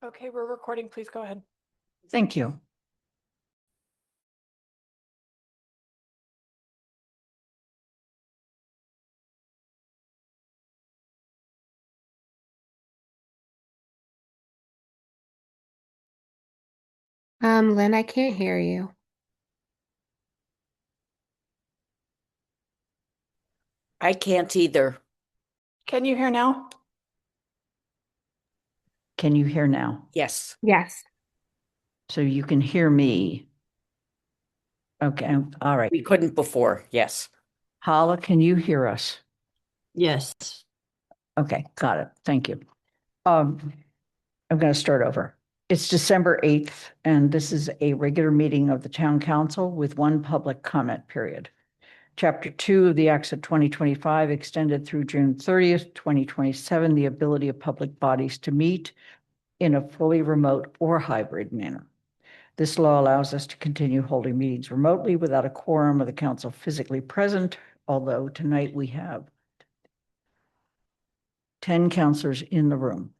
Okay, we're recording. Please go ahead. Thank you. Lynn, I can't hear you. I can't either. Can you hear now? Can you hear now? Yes. Yes. So you can hear me. Okay, all right. We couldn't before. Yes. Hala, can you hear us? Yes. Okay, got it. Thank you. I'm going to start over. It's December 8th, and this is a regular meeting of the Town Council with one public comment period. Chapter 2 of the Acts of 2025 extended through June 30th, 2027, the ability of public bodies to meet in a fully remote or hybrid manner. This law allows us to continue holding meetings remotely without a quorum of the council physically present, although tonight we have 10 councilors in the room.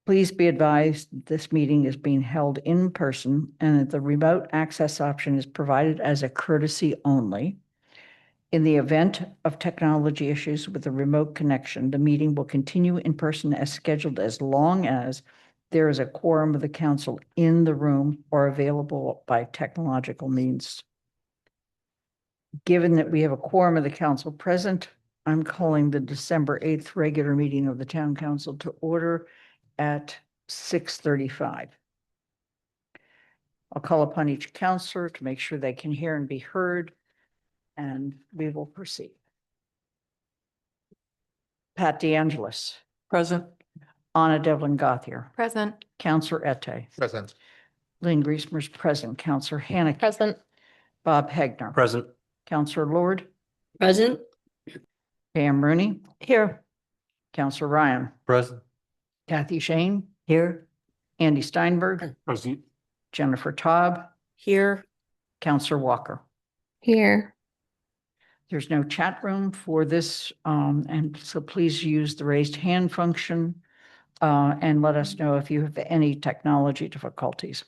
Please be advised this meeting is being held in person and that the remote access option is provided as a courtesy only. In the event of technology issues with the remote connection, the meeting will continue in person as scheduled as long as there is a quorum of the council in the room or available by technological means. Given that we have a quorum of the council present, I'm calling the December 8th regular meeting of the Town Council to order at 6:35. I'll call upon each counselor to make sure they can hear and be heard, and we will proceed. Pat DeAngelis. Present. Anna Devlin Gothier. Present. Counselor Ette. Present. Lynn Griesmer's present. Counselor Haneke. Present. Bob Hegner. Present. Counselor Lord. Present. Pam Rooney. Here. Counselor Ryan. Present. Kathy Shane. Here. Andy Steinberg. Present. Jennifer Taub. Here. Counselor Walker. Here. There's no chat room for this, and so please use the raised hand function and let us know if you have any technology difficulties.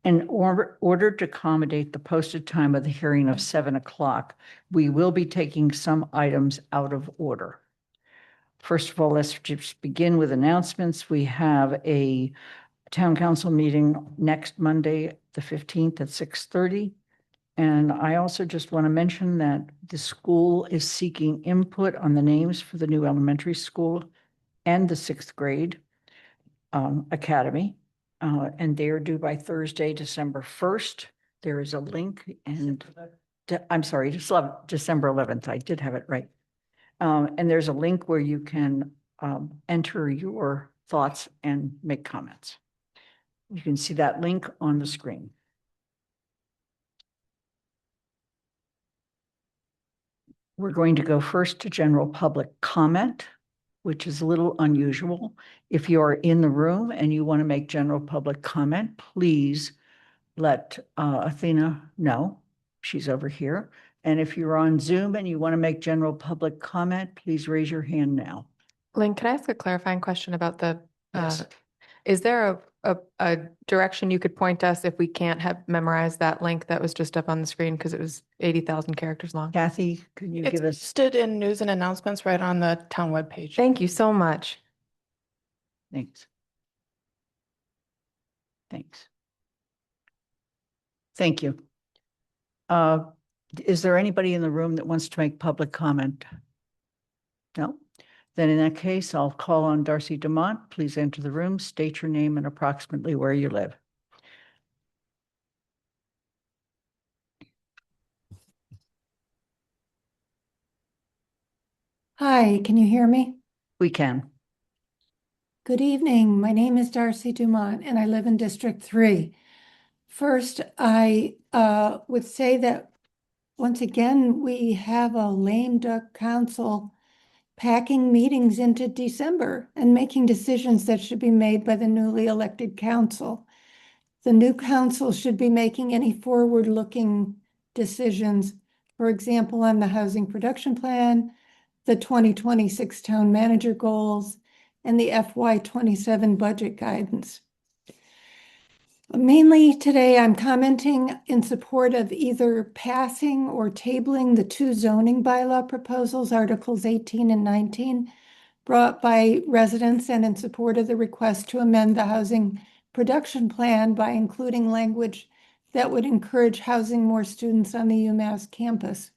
In order to accommodate the posted time of the hearing of 7 o'clock, we will be taking some items out of order. First of all, let's just begin with announcements. We have a town council meeting next Monday, the 15th at 6:30. And I also just want to mention that the school is seeking input on the names for the new elementary school and the 6th grade academy. And they are due by Thursday, December 1st. There is a link and I'm sorry, December 11th. I did have it right. And there's a link where you can enter your thoughts and make comments. You can see that link on the screen. We're going to go first to general public comment, which is a little unusual. If you are in the room and you want to make general public comment, please let Athena know. She's over here. And if you're on Zoom and you want to make general public comment, please raise your hand now. Lynn, can I ask a clarifying question about the, Yes. Is there a direction you could point us if we can't have memorized that link that was just up on the screen because it was 80,000 characters long? Kathy, can you It's give us? listed in news and announcements right on the town webpage. Thank you so much. Thanks. Thanks. Thank you. Is there anybody in the room that wants to make public comment? No? Then in that case, I'll call on Darcy Dumont. Please enter the room, state your name and approximately where you live. Hi, can you hear me? We can. Good evening. My name is Darcy Dumont and I live in District 3. First, I would say that once again, we have a lame duck council packing meetings into December and making decisions that should be made by the newly elected council. The new council should be making any forward-looking decisions, for example, on the housing production plan, the 2026 town manager goals, and the FY '27 budget guidance. Mainly today, I'm commenting in support of either passing or tabling the two zoning bylaw proposals, Articles 18 and 19, brought by residents and in support of the request to amend the housing production plan by including language that would encourage housing more students on the UMass campus,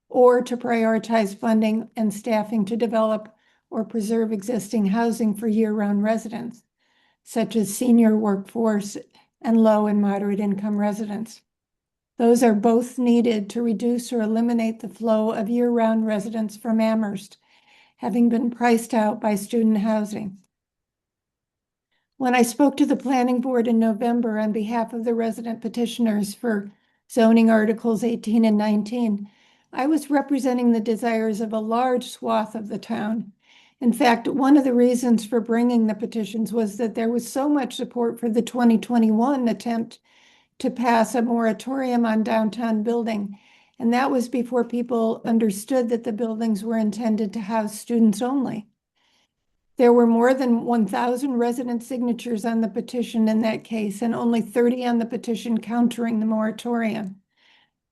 or to prioritize funding and staffing to develop or preserve existing housing for year-round residents, such as senior workforce and low and moderate income residents. Those are both needed to reduce or eliminate the flow of year-round residents from Amherst, having been priced out by student housing. When I spoke to the planning board in November on behalf of the resident petitioners for zoning articles 18 and 19, I was representing the desires of a large swath of the town. In fact, one of the reasons for bringing the petitions was that there was so much support for the 2021 attempt to pass a moratorium on downtown building. And that was before people understood that the buildings were intended to house students only. There were more than 1,000 resident signatures on the petition in that case, and only 30 on the petition countering the moratorium.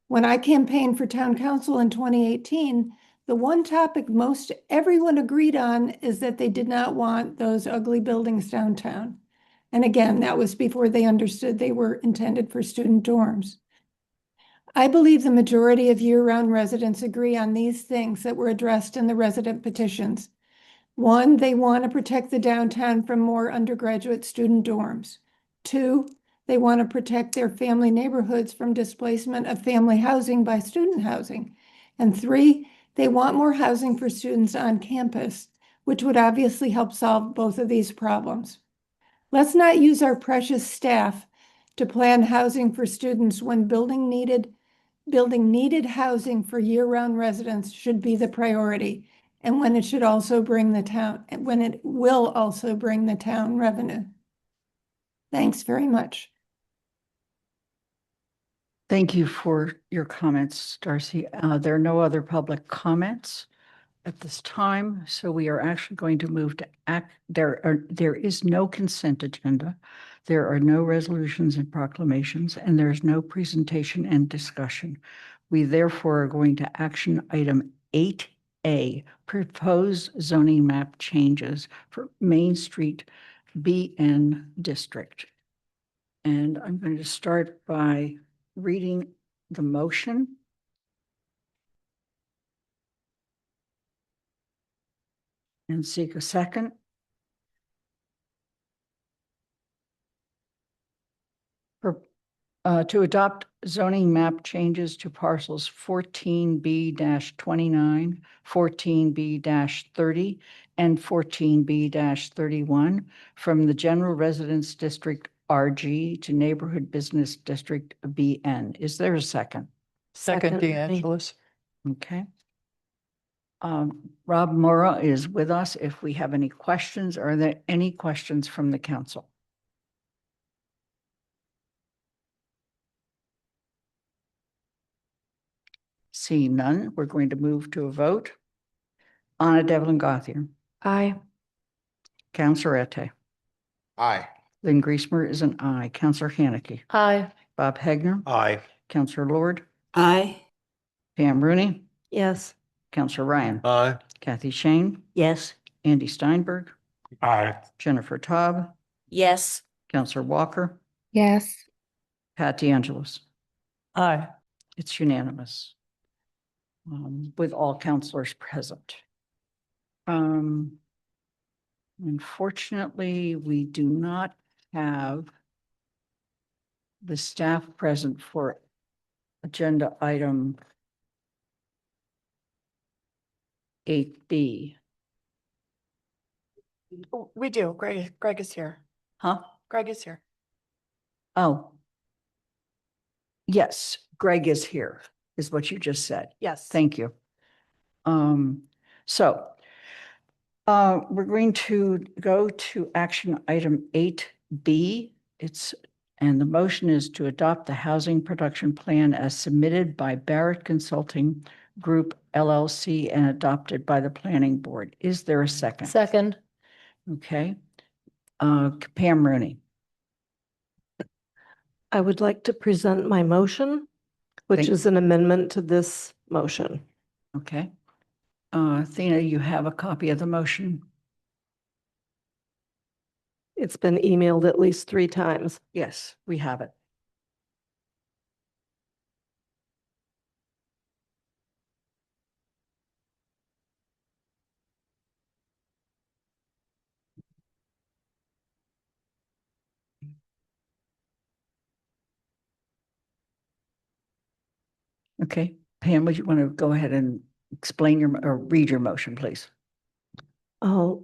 When I campaigned for town council in 2018, the one topic most everyone agreed on is that they did not want those ugly buildings downtown. And again, that was before they understood they were intended for student dorms. I believe the majority of year-round residents agree on these things that were addressed in the resident petitions. One, they want to protect the downtown from more undergraduate student dorms. Two, they want to protect their family neighborhoods from displacement of family housing by student housing. And three, they want more housing for students on campus, which would obviously help solve both of these problems. Let's not use our precious staff to plan housing for students when building needed housing for year-round residents should be the priority, and when it should also bring the town, when it will also bring the town revenue. Thanks very much. Thank you for your comments, Darcy. There are no other public comments at this time, so we are actually going to move to act. There is no consent agenda. There are no resolutions and proclamations, and there's no presentation and discussion. We therefore are going to action item 8A, proposed zoning map changes for Main Street BN district. And I'm going to start by reading the motion. And seek a second. To adopt zoning map changes to parcels 14B-29, 14B-30, and 14B-31 from the General Residence District RG to Neighborhood Business District BN. Is there a second? Second, DeAngelis. Okay. Rob Morrow is with us. If we have any questions, are there any questions from the council? Seeing none, we're going to move to a vote. Anna Devlin Gothier, Aye. Councillor Ette, Aye. Lynn Griesmer is an aye. Councillor Haneke, Aye. Bob Hegner, Aye. Councillor Lord, Aye. Pam Rooney, Yes. Councillor Ryan, Aye. Kathy Shane, Yes. Andy Steinberg, Aye. Jennifer Taub, Yes. Councillor Walker, Yes. Pat DeAngelis. Aye. It's unanimous. With all councillors present. Unfortunately, we do not have the staff present for agenda item 8B. Oh, we do. Greg is here. Huh? Greg is here. Oh. Yes, Greg is here, is what you just said. Yes. Thank you. We're going to go to action item 8B. And the motion is to adopt the housing production plan as submitted by Barrett Consulting Group LLC and adopted by the planning board. Is there a second? Second. Okay. Pam Rooney. I would like to present my motion, which Thank- is an amendment to this motion. Okay. Athena, you have a copy of the motion? It's been emailed at least 3 times. Yes, we have it. Okay. Pam, would you want to go ahead and explain or read your motion, please? I'll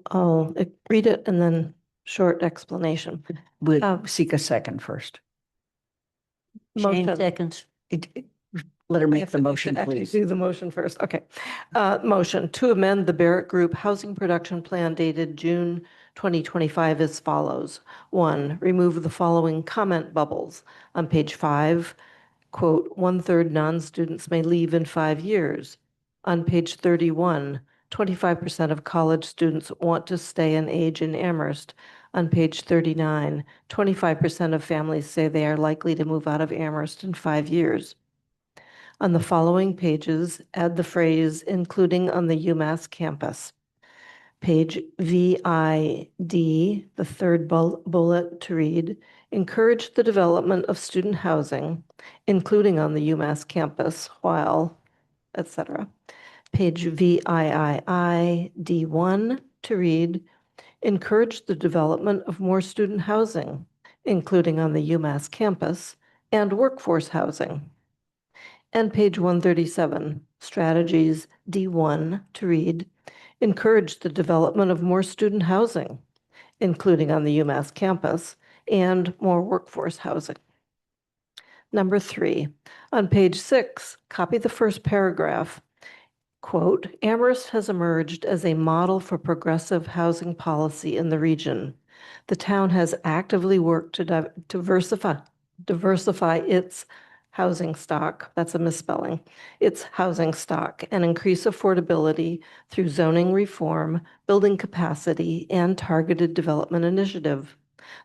read it and then short explanation. Would seek a second first. Shane Motion. seconds. Let her I make have the to motion, actually please. do the motion first. Okay. Motion to amend the Barrett Group Housing Production Plan dated June 2025 as follows. 1, remove the following comment bubbles. On page 5, quote, 1/3 non-students may leave in 5 years. On page 31, 25% of college students want to stay and age in Amherst. On page 39, 25% of families say they are likely to move out of Amherst in 5 years. On the following pages, add the phrase including on the UMass campus. Page VID, the third bullet to read, encourage the development of student housing, including on the UMass campus, while, etc. Page VIII, D1 to read, encourage the development of more student housing, including on the UMass campus, and workforce housing. And page 137, strategies D1 to read, encourage the development of more student housing, including on the UMass campus, and more workforce housing. Number 3, on page 6, copy the first paragraph. Quote, Amherst has emerged as a model for progressive housing policy in the region. The town has actively worked to diversify its housing stock, that's a misspelling, its housing stock, and increase affordability through zoning reform, building capacity, and targeted development initiative.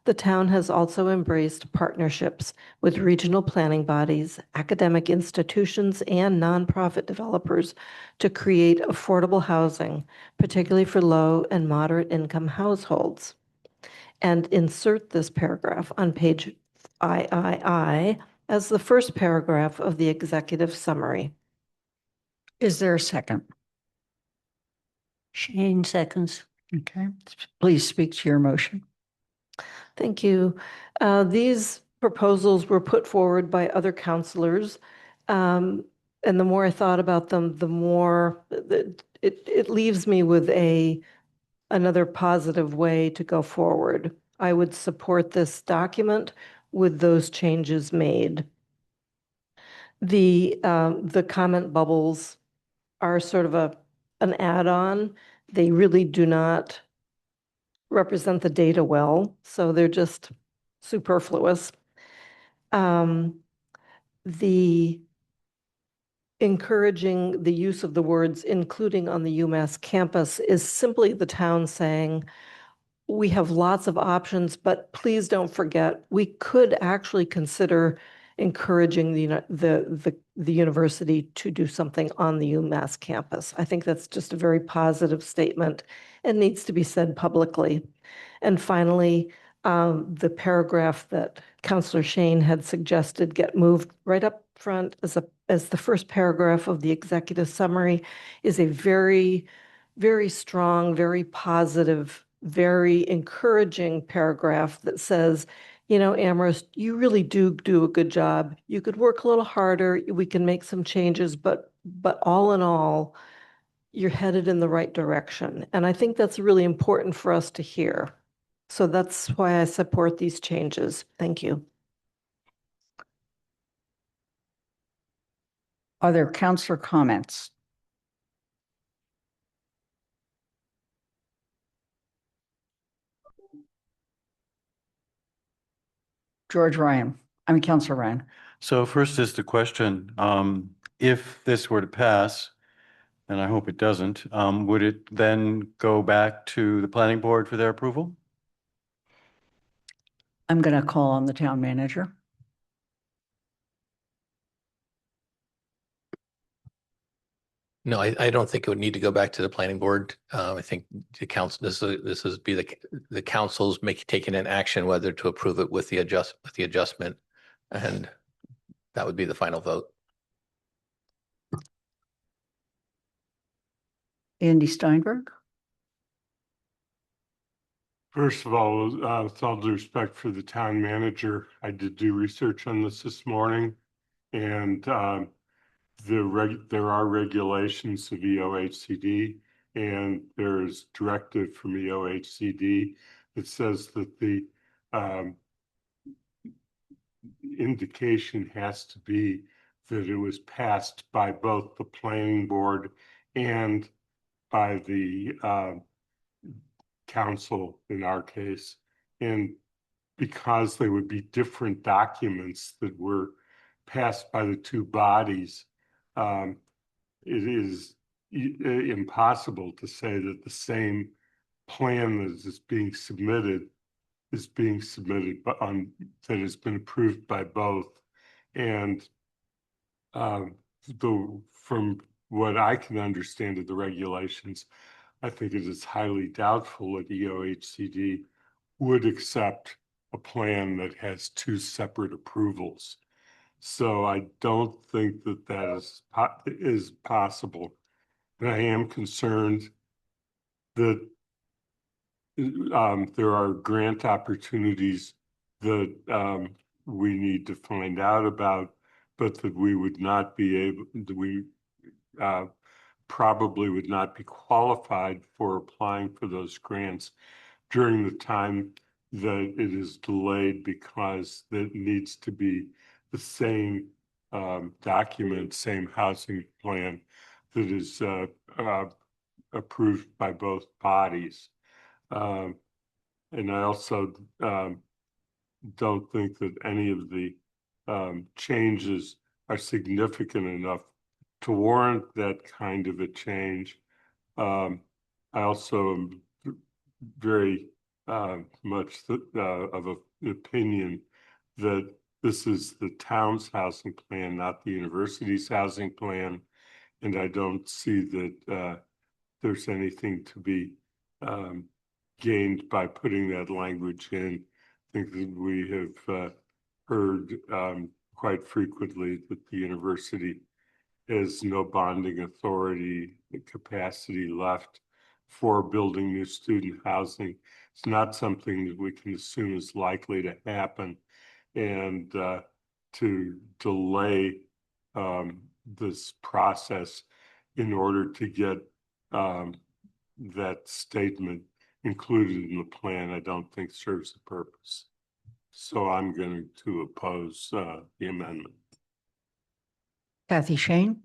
The town has also embraced partnerships with regional planning bodies, academic institutions, and nonprofit developers to create affordable housing, particularly for low and moderate income households. And insert this paragraph on page III as the first paragraph of the executive summary. Is there a second? Shane seconds. Okay. Please speak to your motion. Thank you. These proposals were put forward by other counselors. And the more I thought about them, the more it leaves me with another positive way to go forward. I would support this document with those changes made. The comment bubbles are sort of an add-on. They really do not represent the data well, so they're just superfluous. The encouraging the use of the words including on the UMass campus is simply the town saying, we have lots of options, but please don't forget, we could actually consider encouraging the university to do something on the UMass campus. I think that's just a very positive statement and needs to be said publicly. And finally, the paragraph that Councillor Shane had suggested get moved right up front as the first paragraph of the executive summary is a very, very strong, very positive, very encouraging paragraph that says, you know, Amherst, you really do a good job. You could work a little harder. We can make some changes, but all in all, you're headed in the right direction. And I think that's really important for us to hear. So that's why I support these changes. Thank you. Are there counselor comments? Counselor Ryan. So first is the question, if this were to pass, and I hope it doesn't, would it then go back to the planning board for their approval? I'm going to call on the town manager. No, I don't think it would need to go back to the planning board. I think the council, this is be the council's taking an action whether to approve it with the adjustment, and that would be the final vote. Andy Steinberg? First of all, with all due respect for the town manager, I did do research on this morning, and there are regulations of EOHCD, and there's directive from EOHCD that says that the indication has to be that it was passed by both the planning board and by the council in our case. And because they would be different documents that were passed by the two bodies, it is impossible to say that the same plan that is being submitted that has been approved by both. And from what I can understand of the regulations, I think it is highly doubtful that EOHCD would accept a plan that has two separate approvals. So I don't think that is possible. And I am concerned that there are grant opportunities that we need to find out about, but that we would not be able, probably would not be qualified for applying for those grants during the time that it is delayed, because it needs to be the same document, same housing plan that is approved by both bodies. And I also don't think that any of the changes are significant enough to warrant that kind of a change. I also am very much of an opinion that this is the town's housing plan, not the university's housing plan. And I don't see that there's anything to be gained by putting that language in. I think that we have heard quite frequently that the university has no bonding authority capacity left for building new student housing. It's not something that we can assume is likely to happen. And to delay this process in order to get that statement included in the plan, I don't think serves the purpose. So I'm going to oppose the amendment. Kathy Shane?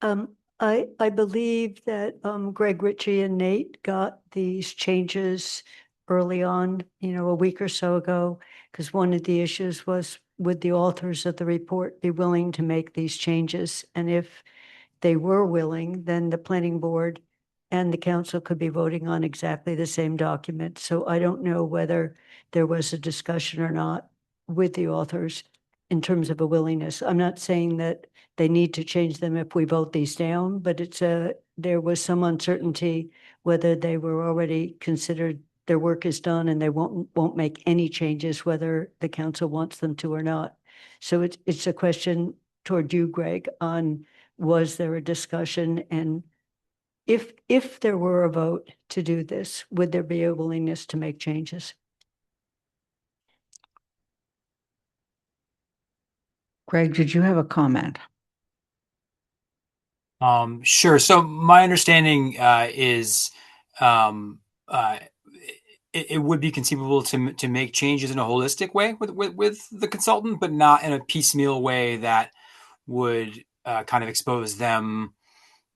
I believe that Greg Ritchie and Nate got these changes early on, a week or so ago, because one of the issues was, would the authors of the report be willing to make these changes? And if they were willing, then the planning board and the council could be voting on exactly the same document. So I don't know whether there was a discussion or not with the authors in terms of a willingness. I'm not saying that they need to change them if we vote these down, but there was some uncertainty whether they were already considered their work is done and they won't make any changes, whether the council wants them to or not. So it's a question toward you, Greg, on was there a discussion, and if there were a vote to do this, would there be a willingness to make changes? Greg, did you have a comment? Sure. So my understanding is it would be conceivable to make changes in a holistic way with the consultant, but not in a piecemeal way that would kind of expose them.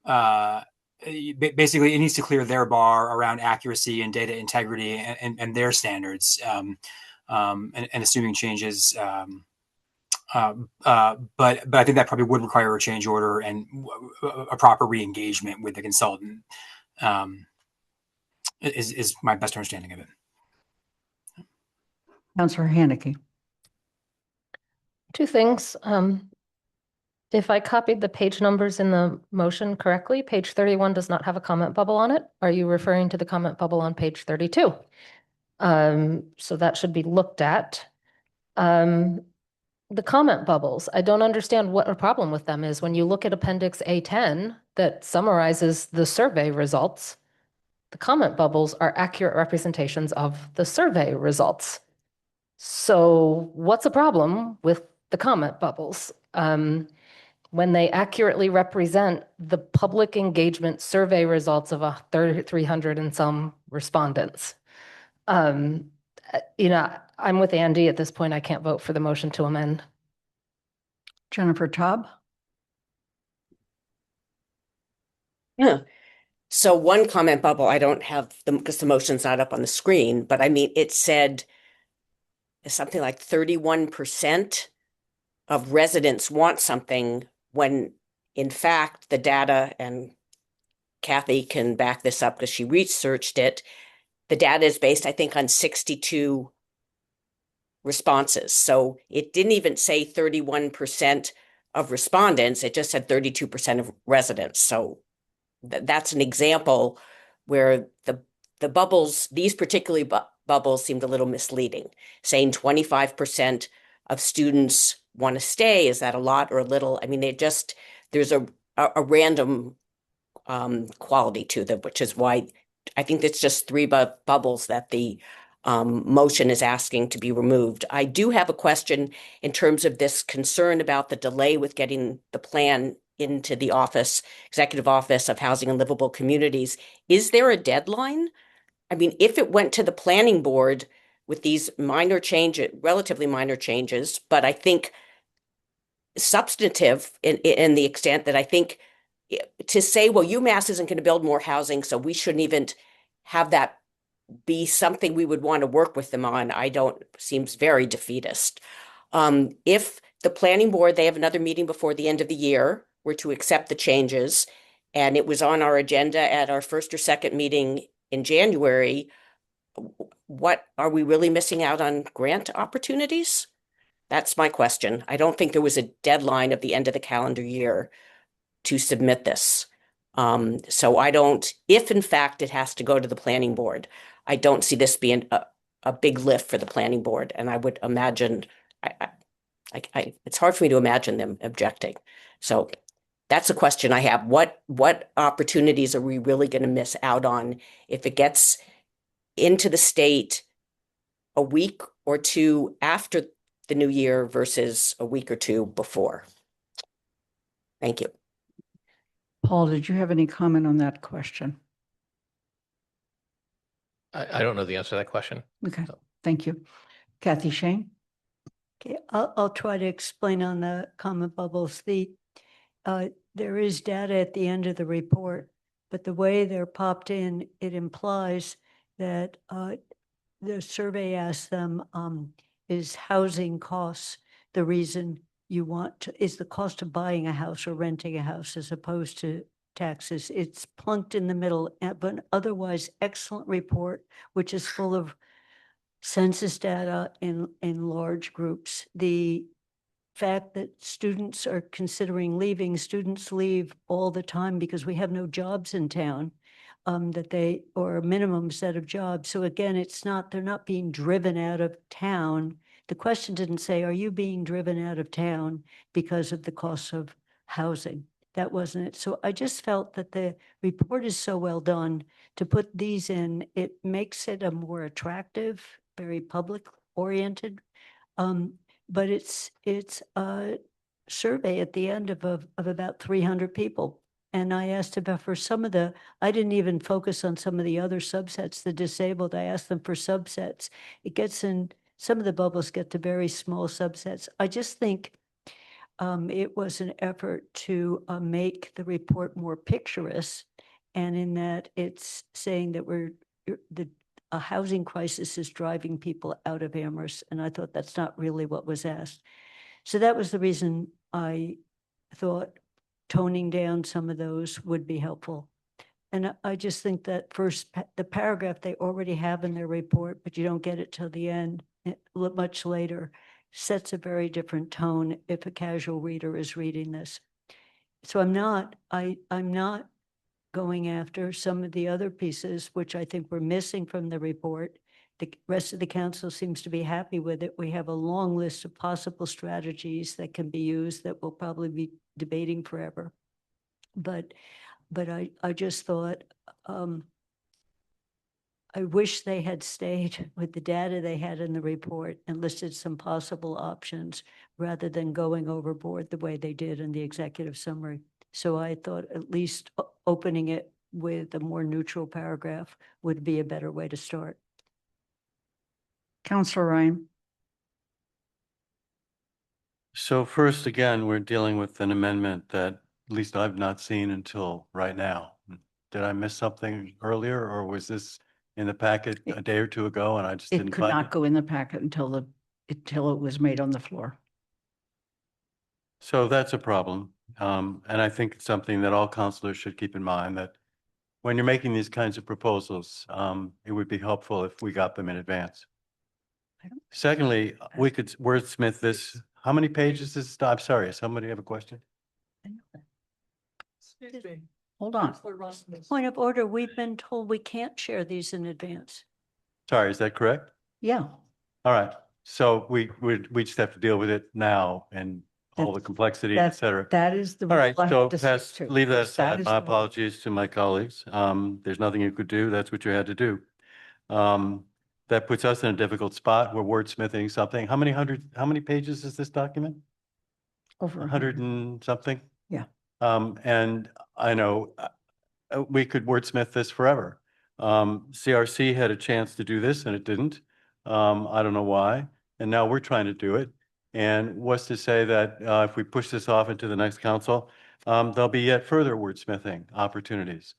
Basically, it needs to clear their bar around accuracy and data integrity and their standards, and assuming changes But I think that probably would require a change order and a proper re-engagement with the consultant. Is my best understanding of it. Counselor Haneke. Two things. If I copied the page numbers in the motion correctly, page 31 does not have a comment bubble on it. Are you referring to the comment bubble on page 32? So that should be looked at. The comment bubbles, I don't understand what a problem with them is. When you look at Appendix A10 that summarizes the survey results, the comment bubbles are accurate representations of the survey results. So what's the problem with the comment bubbles? When they accurately represent the public engagement survey results of 300 and some respondents. I'm with Andy at this point. I can't vote for the motion to amend. Jennifer Taub. Yeah. So one comment bubble, I don't have them because the motion's not up on the screen, but I mean, it said something like 31% of residents want something when in fact the data, and Kathy can back this up because she researched it, the data is based, I think, on 62 responses. So it didn't even say 31% of respondents, it just said 32% of residents. So that's an example where the bubbles, these particular bubbles seemed a little misleading. Saying 25% of students want to stay, is that a lot or a little? I mean, there's a random quality to them, which is why I think it's just three bubbles that the motion is asking to be removed. I do have a question in terms of this concern about the delay with getting the plan into the Executive Office of Housing and Livable Communities. Is there a deadline? I mean, if it went to the planning board with these relatively minor changes, but I think substantive in the extent that I think to say, well, UMass isn't going to build more housing, so we shouldn't even have that be something we would want to work with them on, seems very defeatist. If the planning board, they have another meeting before the end of the year, were to accept the changes, and it was on our agenda at our first or second meeting in January, what are we really missing out on grant opportunities? That's my question. I don't think there was a deadline of the end of the calendar year to submit this. So if in fact it has to go to the planning board, I don't see this being a big lift for the planning board. And I would imagine, it's hard for me to imagine them objecting. So that's a question I have. What opportunities are we really going to miss out on if it gets into the state a week or two after the new year versus a week or two before? Thank you. Paul, did you have any comment on that question? I don't know the answer to that question. Okay, thank you. Kathy Shane? Okay, I'll try to explain on the comment bubbles. There is data at the end of the report, but the way they're popped in, it implies that the survey asks them, is housing costs the reason is the cost of buying a house or renting a house as opposed to taxes? It's plunked in the middle, but otherwise excellent report, which is full of census data in large groups. The fact that students are considering leaving, students leave all the time because we have no jobs in town, or a minimum set of jobs. So again, they're not being driven out of town. The question didn't say, are you being driven out of town because of the cost of housing? That wasn't it. So I just felt that the report is so well done to put these in. It makes it a more attractive, very public oriented, but it's a survey at the end of about 300 people. And I asked about I didn't even focus on some of the other subsets, the disabled. I asked them for subsets. Some of the bubbles get to very small subsets. I just think it was an effort to make the report more picturesque. And in that it's saying that a housing crisis is driving people out of Amherst. And I thought that's not really what was asked. So that was the reason I thought toning down some of those would be helpful. And I just think that the paragraph they already have in their report, but you don't get it till the end, much later, sets a very different tone if a casual reader is reading this. So I'm not going after some of the other pieces, which I think were missing from the report. The rest of the council seems to be happy with it. We have a long list of possible strategies that can be used that we'll probably be debating forever. But I just thought, I wish they had stayed with the data they had in the report and listed some possible options rather than going overboard the way they did in the executive summary. So I thought at least opening it with a more neutral paragraph would be a better way to start. Councillor Ryan. So first, again, we're dealing with an amendment that at least I've not seen until right now. Did I miss something earlier, or was this in the packet a day or two ago and I just It didn't could find not it? go in the packet until it was made on the floor. So that's a problem. And I think it's something that all counselors should keep in mind, that when you're making these kinds of proposals, it would be helpful if we got them in advance. Secondly, we could wordsmith this. How many pages is this? I'm sorry, does somebody have a question? Hold on. Point of order, we've been told we can't share these in advance. Sorry, is that correct? Yeah. All right. So we just have to deal with it now and all the complexity, et cetera. That is the. All right, we'll have so to stick pass, to. leave that That aside. is My the- apologies to my colleagues. There's nothing you could do. That's what you had to do. That puts us in a difficult spot. We're wordsmithing something. How many pages is this document? Over 100 and something? Yeah. And I know we could wordsmith this forever. CRC had a chance to do this and it didn't. I don't know why. And now we're trying to do it. And what's to say that if we push this off into the next council, there'll be yet further wordsmithing opportunities.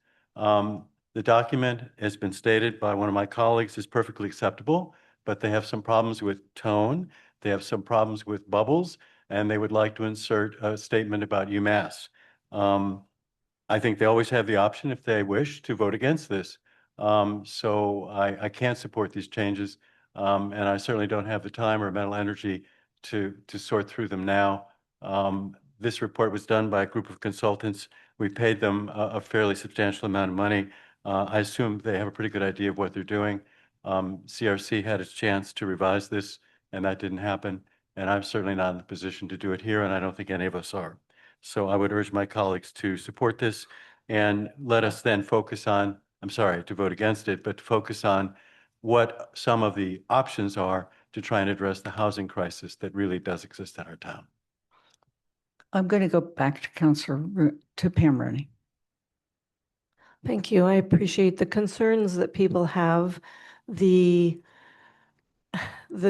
The document has been stated by one of my colleagues is perfectly acceptable, but they have some problems with tone. They have some problems with bubbles, and they would like to insert a statement about UMass. I think they always have the option, if they wish, to vote against this. So I can't support these changes, and I certainly don't have the time or mental energy to sort through them now. This report was done by a group of consultants. We paid them a fairly substantial amount of money. I assume they have a pretty good idea of what they're doing. CRC had its chance to revise this, and that didn't happen. And I'm certainly not in the position to do it here, and I don't think any of us are. So I would urge my colleagues to support this and let us then focus on, I'm sorry, to vote against it, but to focus on what some of the options are to try and address the housing crisis that really does exist in our town. I'm going to go back to Pam Rooney. Thank you. I appreciate the concerns that people have. The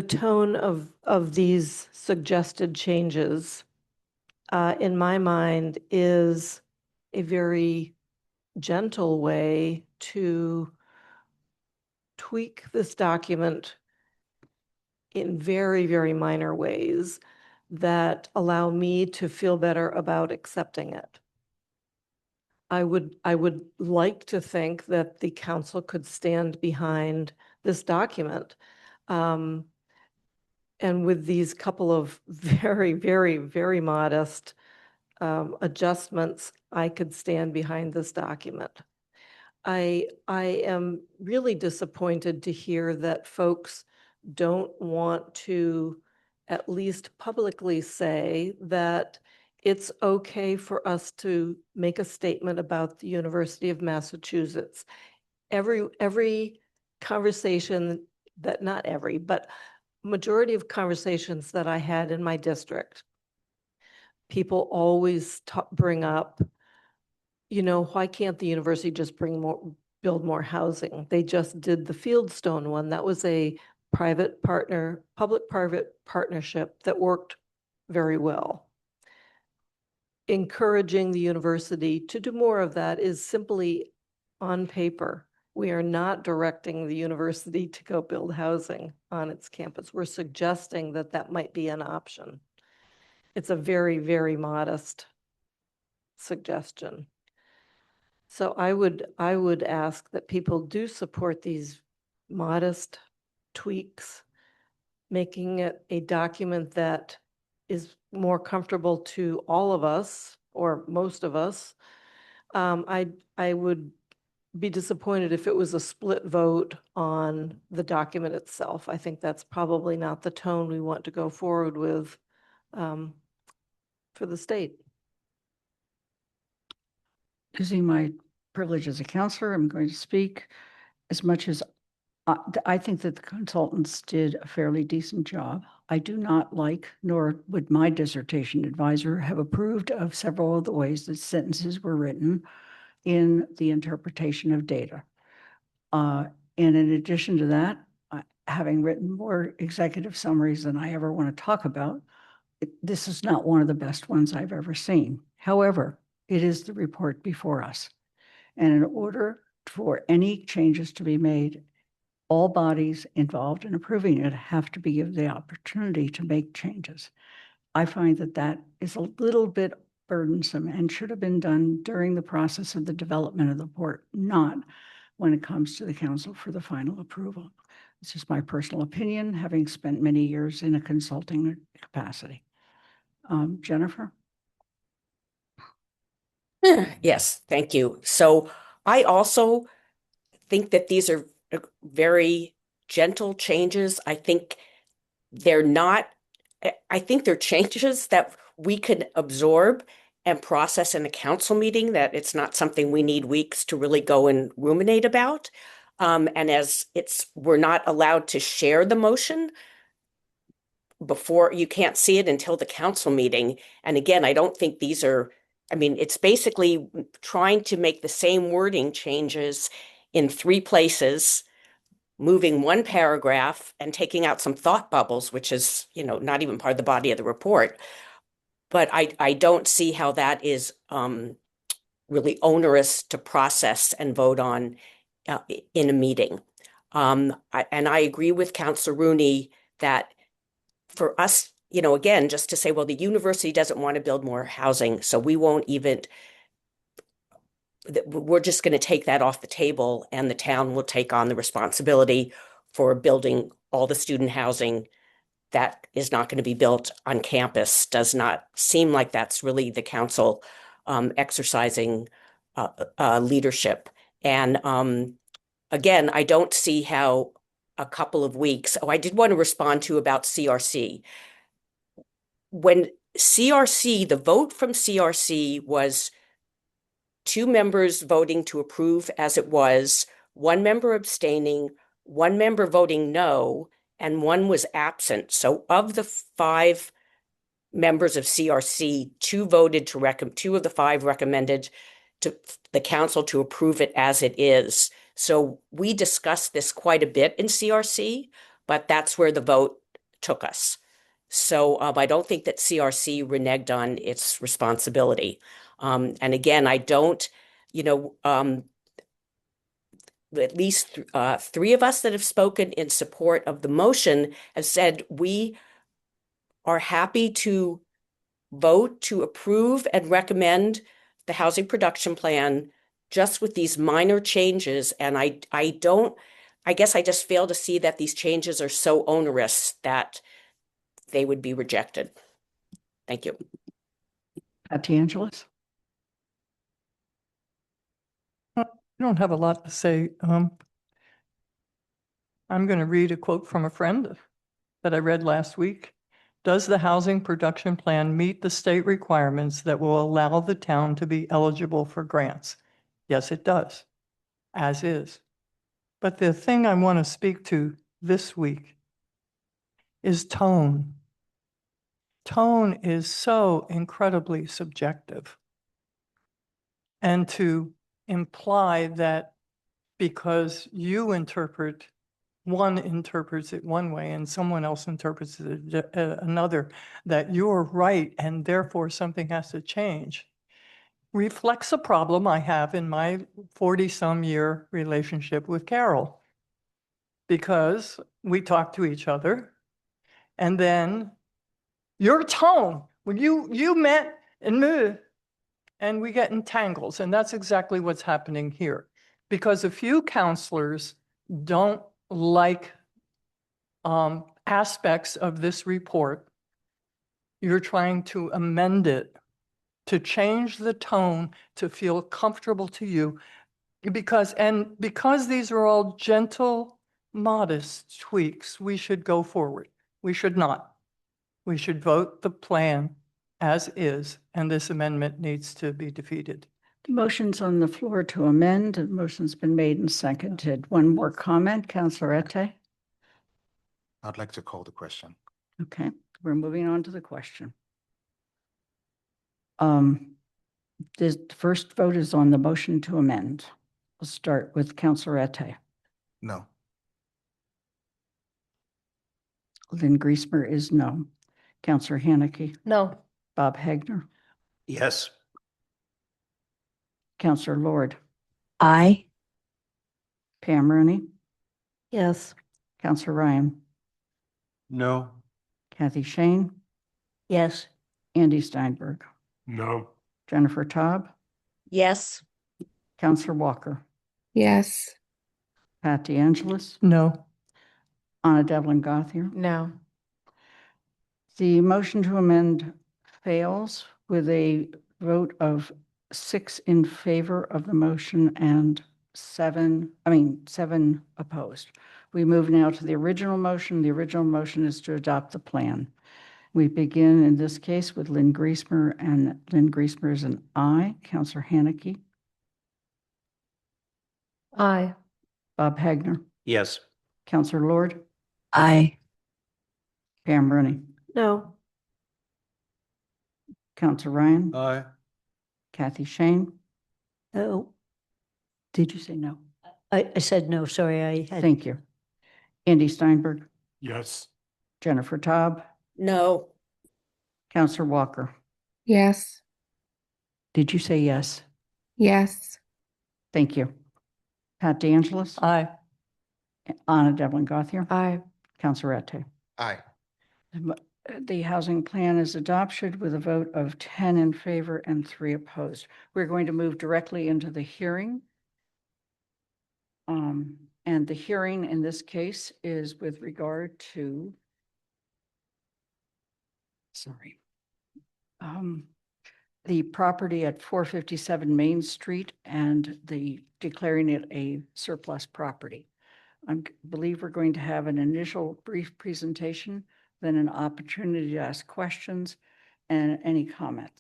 tone of these suggested changes, in my mind, is a very gentle way to tweak this document in very, very minor ways that allow me to feel better about accepting it. I would like to think that the council could stand behind this document. And with these couple of very, very, very modest adjustments, I could stand behind this document. I am really disappointed to hear that folks don't want to at least publicly say that it's okay for us to make a statement about the University of Massachusetts. Every conversation that, not every, but majority of conversations that I had in my district, people always bring up, why can't the university just build more housing? They just did the Fieldstone one. That was a public-private partnership that worked very well. Encouraging the university to do more of that is simply on paper. We are not directing the university to go build housing on its campus. We're suggesting that that might be an option. It's a very, very modest suggestion. So I would ask that people do support these modest tweaks, making it a document that is more comfortable to all of us or most of us. I would be disappointed if it was a split vote on the document itself. I think that's probably not the tone we want to go forward with for the state. Using my privilege as a counselor, I'm going to speak as much as I think that the consultants did a fairly decent job. I do not like, nor would my dissertation advisor have approved of several of the ways that sentences were written in the interpretation of data. And in addition to that, having written more executive summaries than I ever want to talk about, this is not one of the best ones I've ever seen. However, it is the report before us. And in order for any changes to be made, all bodies involved in approving it have to be given the opportunity to make changes. I find that that is a little bit burdensome and should have been done during the process of the development of the report, not when it comes to the council for the final approval. This is my personal opinion, having spent many years in a consulting capacity. Jennifer? Yes, thank you. So I also think that these are very gentle changes. I think they're not, I think they're changes that we can absorb and process in a council meeting, that it's not something we need weeks to really go and ruminate about. And as we're not allowed to share the motion before, you can't see it until the council meeting. And again, I don't think these are, I mean, it's basically trying to make the same wording changes in 3 places, moving 1 paragraph and taking out some thought bubbles, which is, not even part of the body of the report. But I don't see how that is really onerous to process and vote on in a meeting. And I agree with Councilor Rooney that for us, again, just to say, well, the university doesn't want to build more housing, so we won't even, we're just going to take that off the table, and the town will take on the responsibility for building all the student housing that is not going to be built on campus. Does not seem like that's really the council exercising leadership. And again, I don't see how a couple of weeks. Oh, I did want to respond to about CRC. When CRC, the vote from CRC was 2 members voting to approve as it was, 1 member abstaining, 1 member voting no, and 1 was absent. So of the 5 members of CRC, 2 voted to 2 of the 5 recommended to the council to approve it as it is. So we discussed this quite a bit in CRC, but that's where the vote took us. So I don't think that CRC reneged on its responsibility. And again, I don't, at least 3 of us that have spoken in support of the motion have said we are happy to vote to approve and recommend the housing production plan just with these minor changes. And I guess I just fail to see that these changes are so onerous that they would be rejected. Thank you. Patty Angelis? I don't have a lot to say. I'm going to read a quote from a friend that I read last week. Does the housing production plan meet the state requirements that will allow the town to be eligible for grants? Yes, it does, as is. But the thing I want to speak to this week is tone. Tone is so incredibly subjective. And to imply that because one interprets it one way and someone else interprets it another, that you're right and therefore something has to change, reflects a problem I have in my 40-some year relationship with Carol. Because we talk to each other, and then your tone Well, you met and move, and we get in tangles, and that's exactly what's happening here. Because a few counselors don't like aspects of this report. You're trying to amend it to change the tone to feel comfortable to you. Because these are all gentle, modest tweaks, we should go forward. We should not. We should vote the plan as is, and this amendment needs to be defeated. The motion's on the floor to amend. The motion's been made and seconded. One more comment, Councilor Ette? I'd like to call the question. Okay, we're moving on to the question. The first vote is on the motion to amend. We'll start with Councilor Ette. No. Lynn Griesmer is no. Councilor Haneke, No. Bob Hagner, Yes. Councilor Lord, Aye. Pam Rooney, Yes. Councilor Ryan, No. Kathy Shane, Yes. Andy Steinberg, No. Jennifer Taub, Yes. Councilor Walker, Yes. Pat DeAngelis, No. Anna Devlin Gothier. No. The motion to amend fails with a vote of 6 in favor of the motion and 7 opposed. We move now to the original motion. The original motion is to adopt the plan. We begin in this case with Lynn Griesmer, and Lynn Griesmer is an aye. Councilor Haneke, Aye. Bob Hagner, Yes. Councilor Lord, Aye. Pam Rooney, No. Councilor Ryan, Aye. Kathy Shane. Oh, Did you say no? I said no, sorry, I had. Thank you. Andy Steinberg, Yes. Jennifer Taub, No. Councilor Walker. Yes. Did you say yes? Yes. Thank you. Pat DeAngelis, Aye. Anna Devlin Gothier, Aye. Councilor Ette. Aye. The housing plan is adopted with a vote of 10 in favor and 3 opposed. We're going to move directly into the hearing. And the hearing in this case is with regard to, the property at 457 Main Street and the declaring it a surplus property. I believe we're going to have an initial brief presentation, then an opportunity to ask questions and any comment.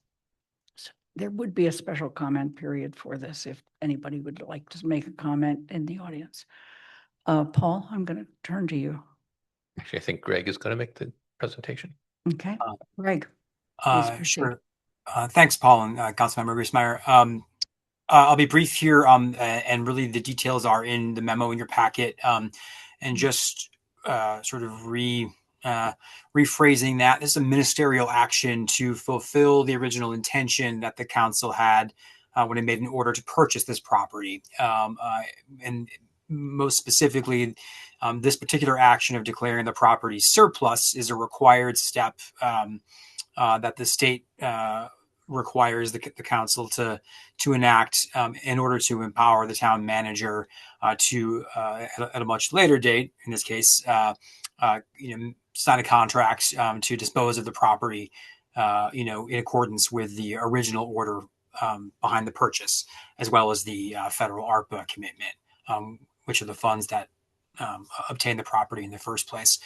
There would be a special comment period for this if anybody would like to make a comment in the audience. Paul, I'm going to turn to you. Actually, I think Greg is going to make the presentation. Okay, Greg. please proceed. Sure. Thanks, Paul and Councilmember Griesmeyer. I'll be brief here, and really the details are in the memo in your packet, and just sort of rephrasing that. This is a ministerial action to fulfill the original intention that the council had when it made an order to purchase this property. And most specifically, this particular action of declaring the property surplus is a required step that the state requires the council to enact in order to empower the town manager to at a much later date, in this case, sign a contract to dispose of the property, in accordance with the original order behind the purchase, as well as the federal ARPA commitment, which are the funds that obtain the property in the first place.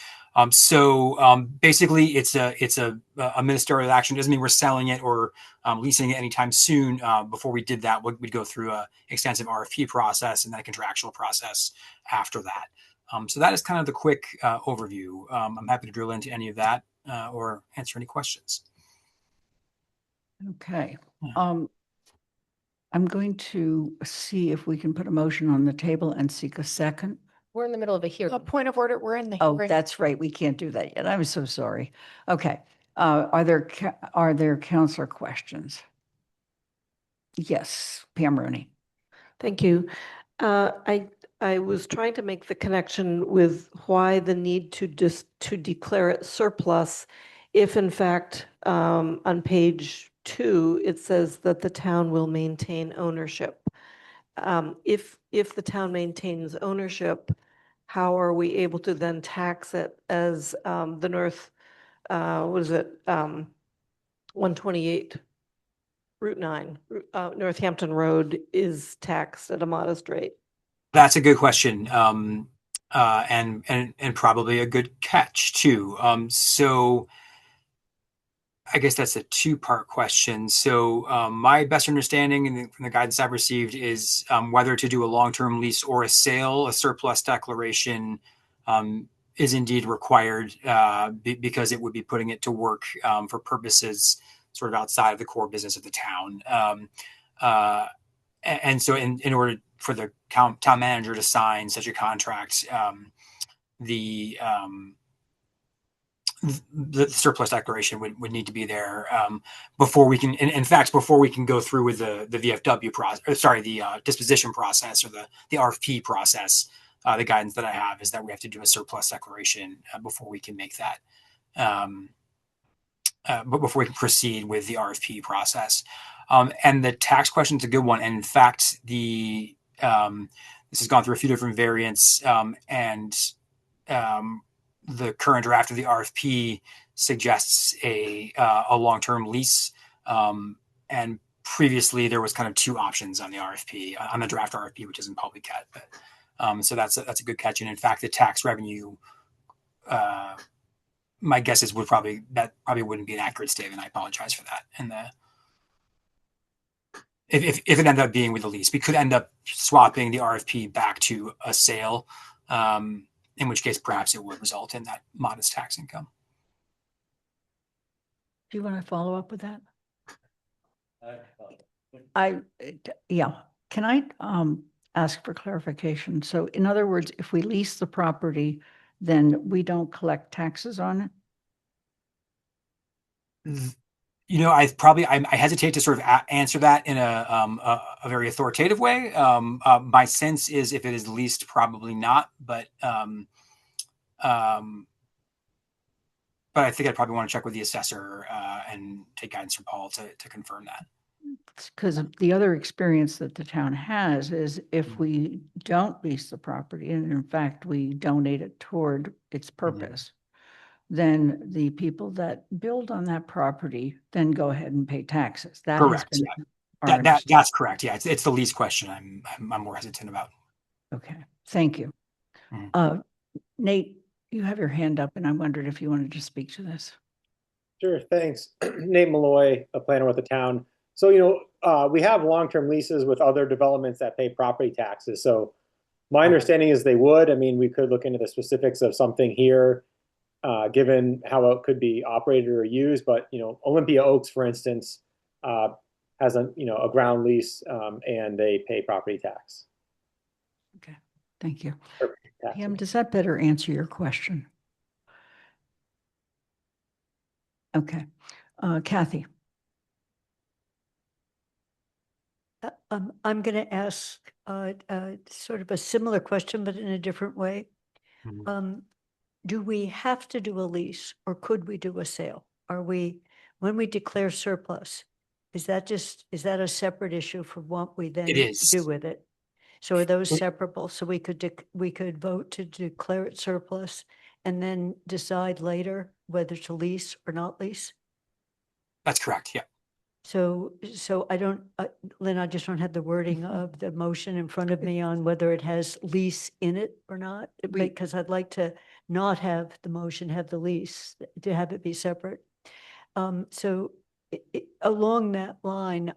So basically, it's a ministerial action. It doesn't mean we're selling it or leasing it anytime soon. Before we did that, we'd go through an extensive RFP process and then a contractual process after that. So that is kind of the quick overview. I'm happy to drill into any of that or answer any questions. Okay. I'm going to see if we can put a motion on the table and seek a second. We're in the middle of a hearing. A point of order, we're in the Oh, hearing. that's right. We can't do that yet. I'm so sorry. Okay. Are there counselor questions? Yes, Pam Rooney. Thank you. I was trying to make the connection with why the need to declare it surplus if in fact, on page 2, it says that the town will maintain ownership. If the town maintains ownership, how are we able to then tax it as the North, what is it, 128 Route 9, Northampton Road is taxed at a modest rate? That's a good question. And probably a good catch too. So I guess that's a two-part question. So my best understanding from the guidance I've received is whether to do a long-term lease or a sale, a surplus declaration is indeed required because it would be putting it to work for purposes sort of outside of the core business of the town. And so in order for the town manager to sign such a contract, the surplus declaration would need to be there before we can, in fact, before we can go through with the VFW process, the disposition process or the RFP process. The guidance that I have is that we have to do a surplus declaration before we can make that, but before we can proceed with the RFP process. And the tax question is a good one. And in fact, this has gone through a few different variants, and the current draft of the RFP suggests a long-term lease. And previously there was kind of two options on the RFP, on the draft RFP, which isn't public yet. But, so that's a good catch. And in fact, the tax revenue, my guess is that probably wouldn't be an accurate statement. I apologize for that. And if it ended up being with a lease, we could end up swapping the RFP back to a sale. In which case perhaps it would result in that modest tax income. Do you want to follow up with that? Yeah. Can I ask for clarification? So in other words, if we lease the property, then we don't collect taxes on it? You know, I hesitate to sort of answer that in a very authoritative way. My sense is if it is leased, probably not, but I think I'd probably want to check with the assessor and take guidance from Paul to confirm that. Because the other experience that the town has is if we don't lease the property, and in fact, we donate it toward its purpose, then the people that build on that property then go ahead and pay taxes. That Correct. has been That's correct. Yeah, it's the lease question I'm more hesitant about. Okay, thank you. Nate, you have your hand up, and I wondered if you wanted to speak to this. Sure, thanks. Nate Malloy, a planner with the town. So, you know, we have long-term leases with other developments that pay property taxes. So my understanding is they would. I mean, we could look into the specifics of something here, given how it could be operated or used. But, you know, Olympia Oaks, for instance, has a ground lease and they pay property tax. Okay, thank you. Pam, does that better answer your question? Okay, Kathy. I'm going to ask sort of a similar question, but in a different way. Do we have to do a lease or could we do a sale? When we declare surplus, is that a separate issue for what we then do with it? So are those separable? So we could vote to declare it surplus and then decide later whether to lease or not lease? That's correct. Yeah. So I don't, Lynn, I just don't have the wording of the motion in front of me on whether it has lease in it or not, because I'd like to not have the motion have the lease, to have it be separate. So along that line,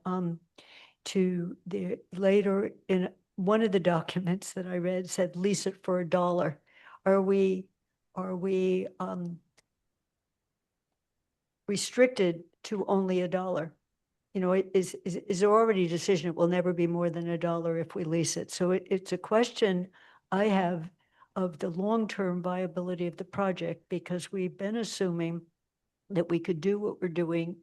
to the later in one of the documents that I read said lease it for $1. Are we restricted to only $1? You know, is there already a decision it will never be more than $1 if we lease it? So it's a question I have of the long-term viability of the project, because we've been assuming that we could do what we're doing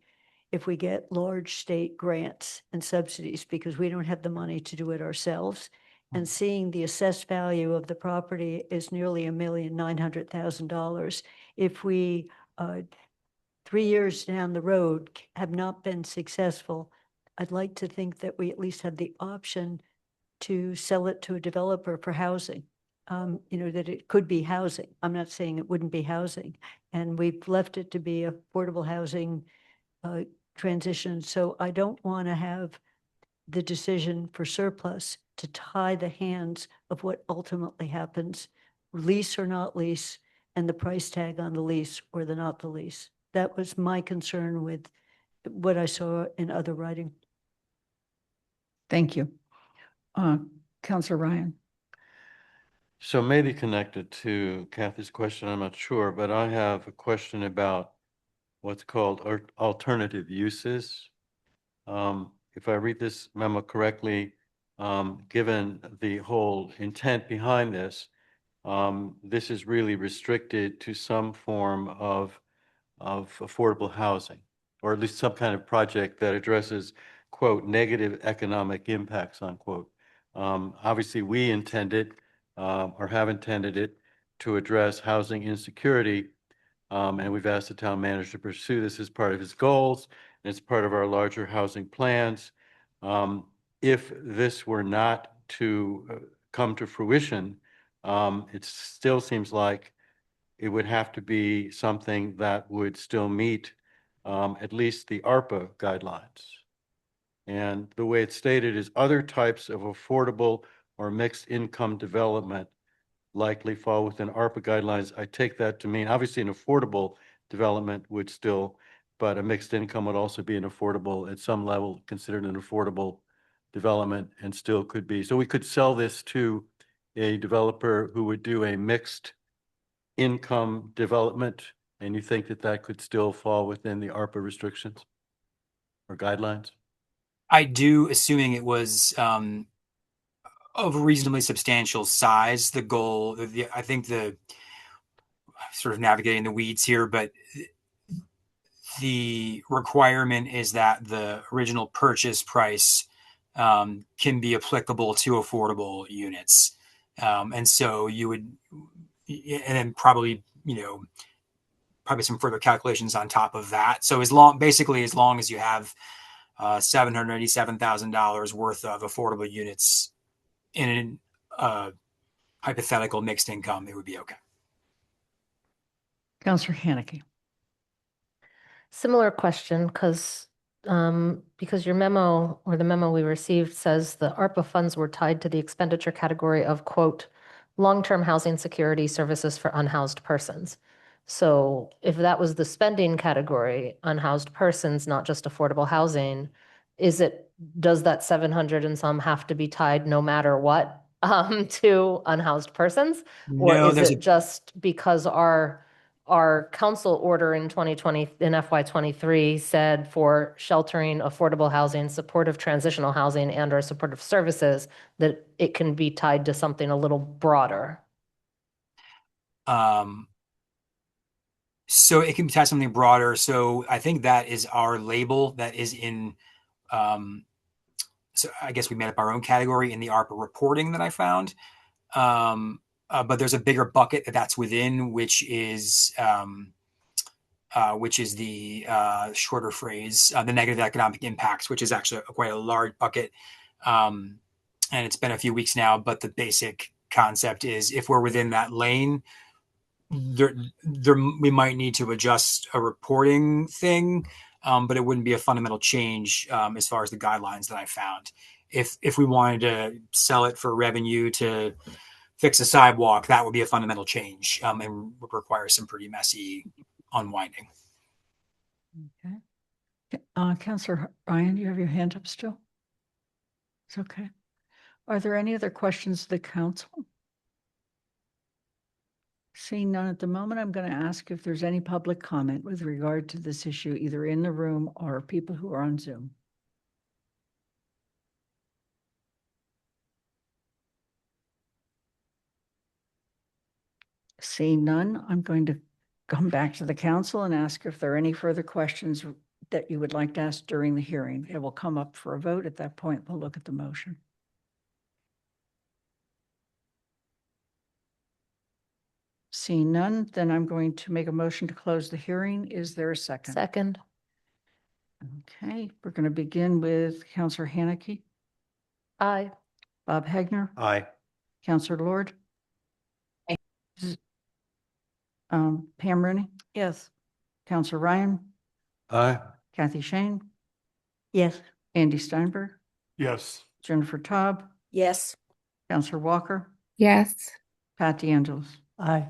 if we get large state grants and subsidies, because we don't have the money to do it ourselves. And seeing the assessed value of the property is nearly $1,900,000. If we 3 years down the road have not been successful, I'd like to think that we at least have the option to sell it to a developer for housing. That it could be housing. I'm not saying it wouldn't be housing. And we've left it to be affordable housing transition. So I don't want to have the decision for surplus to tie the hands of what ultimately happens, lease or not lease, and the price tag on the lease or the not the lease. That was my concern with what I saw in other writing. Thank you. Councillor Ryan. So maybe connected to Kathy's question, I'm not sure, but I have a question about what's called alternative uses. If I read this memo correctly, given the whole intent behind this, this is really restricted to some form of affordable housing, or at least some kind of project that addresses, quote, negative economic impacts, unquote. Obviously, we intended or have intended it to address housing insecurity, and we've asked the town manager to pursue this as part of his goals, and it's part of our larger housing plans. If this were not to come to fruition, it still seems like it would have to be something that would still meet at least the ARPA guidelines. And the way it's stated is other types of affordable or mixed income development likely fall within ARPA guidelines. I take that to mean, obviously an affordable development would still, but a mixed income would also be an affordable, at some level, considered an affordable development and still could be. So we could sell this to a developer who would do a mixed income development, and you think that that could still fall within the ARPA restrictions or guidelines? I do, assuming it was of a reasonably substantial size. The goal, I think the sort of navigating the weeds here, but the requirement is that the original purchase price can be applicable to affordable units. And so you would, and then probably, probably some further calculations on top of that. So as long as you have $787,000 worth of affordable units in a hypothetical mixed income, it would be okay. Councillor Haneke. Similar question, because your memo or the memo we received says the ARPA funds were tied to the expenditure category of, quote, long-term housing security services for unhoused persons. So if that was the spending category, unhoused persons, not just affordable housing, does that 700 and some have to be tied no matter what to unhoused persons? Or No, is it just because our council order in 2020, in FY23 said for sheltering, affordable housing, supportive transitional housing, and or supportive services, that it can be tied to something a little broader? So it can be tied to something broader. So I think that is our label that is in, so I guess we made up our own category in the ARPA reporting that I found. But there's a bigger bucket that's within, which is the shorter phrase, the negative economic impacts, which is actually quite a large bucket. And it's been a few weeks now, but the basic concept is if we're within that lane, we might need to adjust a reporting thing, but it wouldn't be a fundamental change as far as the guidelines that I found. If we wanted to sell it for revenue to fix a sidewalk, that would be a fundamental change and would require some pretty messy unwinding. Okay. Councillor Ryan, you have your hand up still? It's okay. Are there any other questions of the council? Seeing none at the moment, I'm going to ask if there's any public comment with regard to this issue, either in the room or people who are on Zoom. Seeing none, I'm going to come back to the council and ask if there are any further questions that you would like to ask during the hearing. It will come up for a vote. At that point, we'll look at the motion. Seeing none, then I'm going to make a motion to close the hearing. Is there a second? Second. Okay, we're going to begin with Counselor Haneke, Aye. Bob Hegner, Aye. Counselor Lord. Aye. Z- Pam Rooney, Yes. Counselor Ryan, Aye. Kathy Shane, Yes. Andy Steinberg, Yes. Jennifer Taub, Yes. Counselor Walker, Yes. Pat DeAngelis, Aye.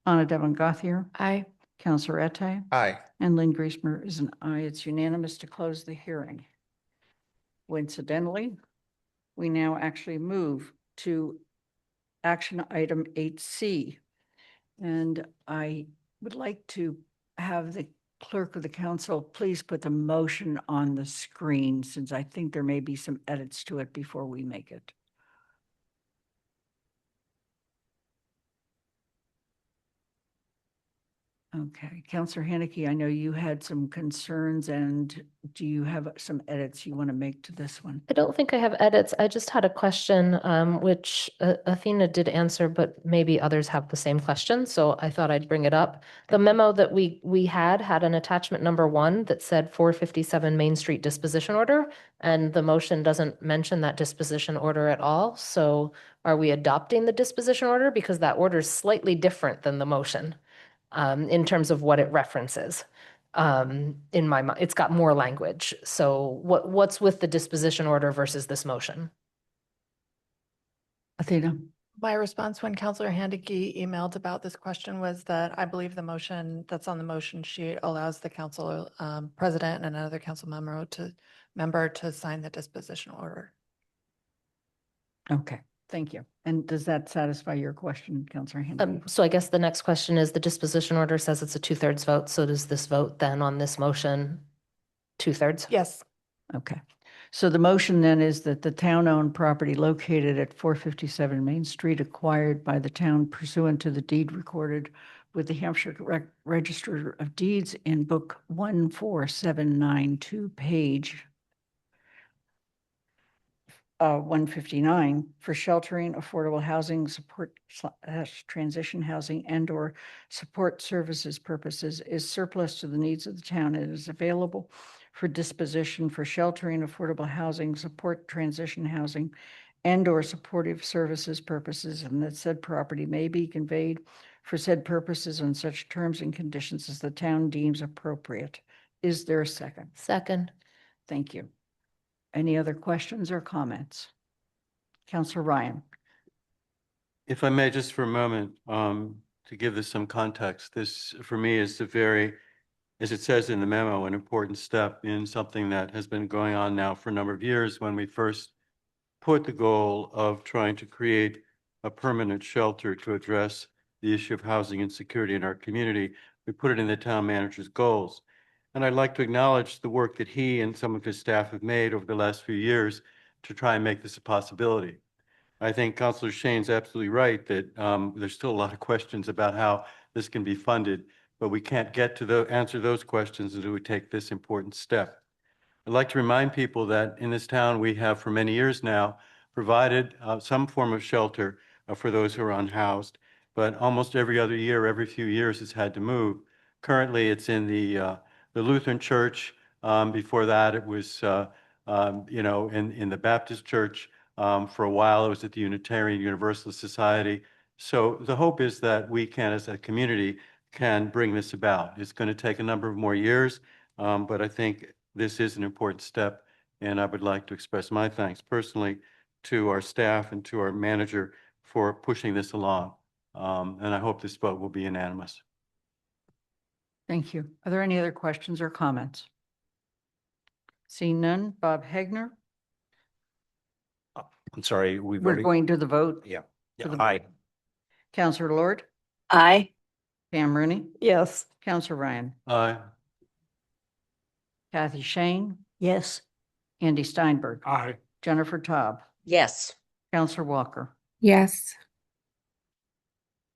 Anna Devon Gothier, Aye. Counselor Ette, Aye. and Lynn Griesmer is an aye. It's unanimous to close the hearing. Coincidentally, we now actually move to action item 8C. And I would like to have the clerk of the council please put the motion on the screen, since I think there may be some edits to it before we make it. Okay, Counselor Haneke, I know you had some concerns, and do you have some edits you want to make to this one? I don't think I have edits. I just had a question, which Athena did answer, but maybe others have the same question. So I thought I'd bring it up. The memo that we had an attachment number 1 that said 457 Main Street disposition order, and the motion doesn't mention that disposition order at all. So are we adopting the disposition order? Because that order is slightly different than the motion in terms of what it references. In my mind, it's got more language. So what's with the disposition order versus this motion? Athena? My response when Counselor Handicke emailed about this question was that I believe the motion that's on the motion sheet allows the council president and another council member to sign the disposition order. Okay, thank you. And does that satisfy your question, Counselor Haneke? So I guess the next question is the disposition order says it's a 2/3 vote. So does this vote then on this motion 2/3? Yes. Okay, so the motion then is that the town-owned property located at 457 Main Street acquired by the town pursuant to the deed recorded with the Hampshire Register of Deeds in Book 14792, page 159 for sheltering, affordable housing, support / transition housing and/or support services purposes is surplus to the needs of the town and is available for disposition for sheltering, affordable housing, support transition housing and/or supportive services purposes, and that said property may be conveyed for said purposes on such terms and conditions as the town deems appropriate. Is there a second? Second. Thank you. Any other questions or comments? Counselor Ryan? If I may, just for a moment, to give this some context, this for me is a very, as it says in the memo, an important step in something that has been going on now for a number of years. When we first put the goal of trying to create a permanent shelter to address the issue of housing insecurity in our community, we put it in the town manager's goals. And I'd like to acknowledge the work that he and some of his staff have made over the last few years to try and make this a possibility. I think Councilor Shane's absolutely right that there's still a lot of questions about how this can be funded, but we can't get to answer those questions until we take this important step. I'd like to remind people that in this town, we have for many years now provided some form of shelter for those who are unhoused, but almost every other year, every few years, it's had to move. Currently, it's in the Lutheran Church. Before that, it was in the Baptist Church. For a while, it was at the Unitarian Universalist Society. So the hope is that we can, as a community, can bring this about. It's going to take a number of more years, but I think this is an important step, and I would like to express my thanks personally to our staff and to our manager for pushing this along. And I hope this vote will be unanimous. Thank you. Are there any other questions or comments? Seeing none, Bob Hegner? I'm sorry, We're going to the vote. Yeah. For the- Aye. Counselor Lord? Aye. Pam Rooney? Yes. Counselor Ryan? Aye. Kathy Shane? Yes. Andy Steinberg? Aye. Jennifer Taub? Yes. Counselor Walker? Yes.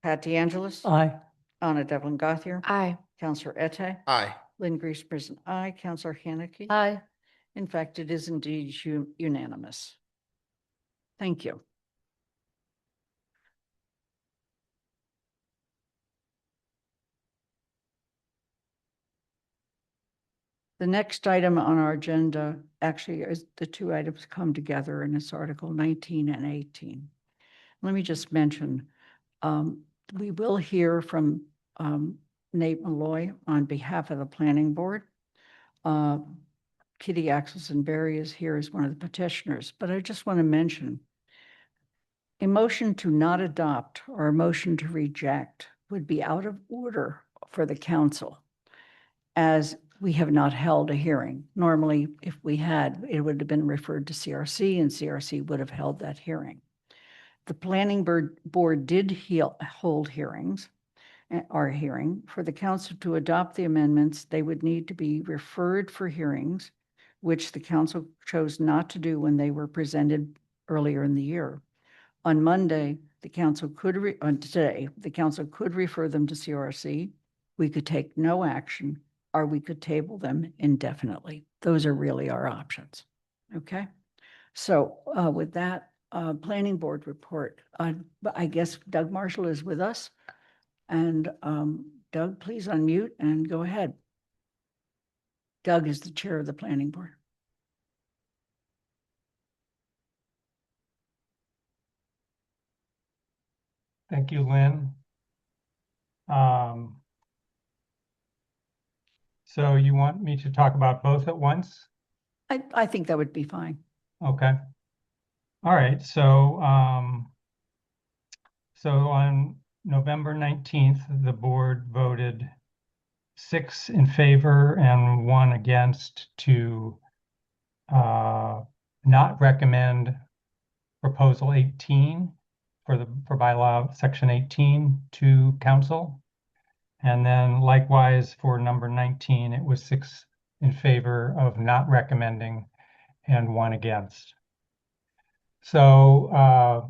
Pat DeAngelis? Aye. Anna Devlin Gothier? Aye. Counselor Ette? Aye. Lynn Griesmer is an aye. Counselor Haneke? Aye. In fact, it is indeed unanimous. Thank you. The next item on our agenda actually is the two items come together and it's Article 19 and 18. Let me just mention, we will hear from Nate Malloy on behalf of the planning board. Kitty Axelson Berry is here as one of the petitioners, but I just want to mention a motion to not adopt or a motion to reject would be out of order for the council, as we have not held a hearing. Normally, if we had, it would have been referred to CRC and CRC would have held that hearing. The planning board did hold hearings, our hearing. For the council to adopt the amendments, they would need to be referred for hearings, which the council chose not to do when they were presented earlier in the year. On Monday, the council could, today, the council could refer them to CRC. We could take no action, or we could table them indefinitely. Those are really our options. Okay. So with that planning board report, I guess Doug Marshall is with us. And Doug, please unmute and go ahead. Doug is the chair of the planning board. Thank you, Lynn. So you want me to talk about both at once? I think that would be fine. Okay. All right. So, so on November 19th, the board voted 6 in favor and 1 against to not recommend proposal 18 for bylaw section 18 to council. And then likewise for number 19, it was 6 in favor of not recommending and 1 against. So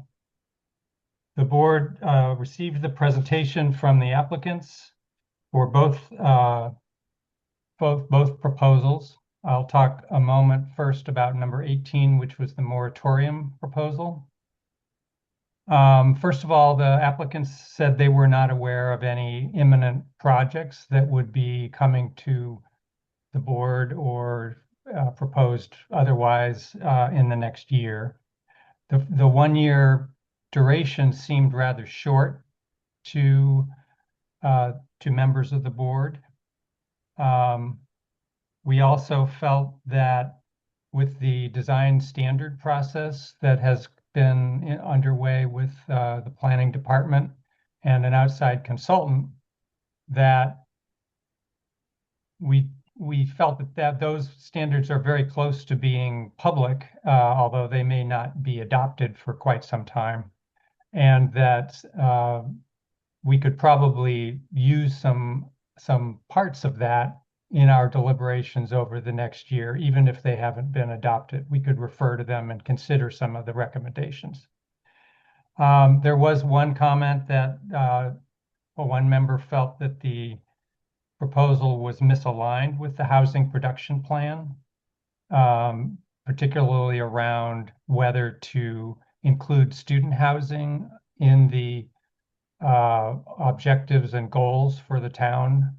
the board received the presentation from the applicants for both proposals. I'll talk a moment first about number 18, which was the moratorium proposal. First of all, the applicants said they were not aware of any imminent projects that would be coming to the board or proposed otherwise in the next year. The 1 year duration seemed rather short to members of the board. We also felt that with the design standard process that has been underway with the planning department and an outside consultant, that we felt that those standards are very close to being public, although they may not be adopted for quite some time, and that we could probably use some parts of that in our deliberations over the next year, even if they haven't been adopted. We could refer to them and consider some of the recommendations. There was one comment that one member felt that the proposal was misaligned with the housing production plan, particularly around whether to include student housing in the objectives and goals for the town,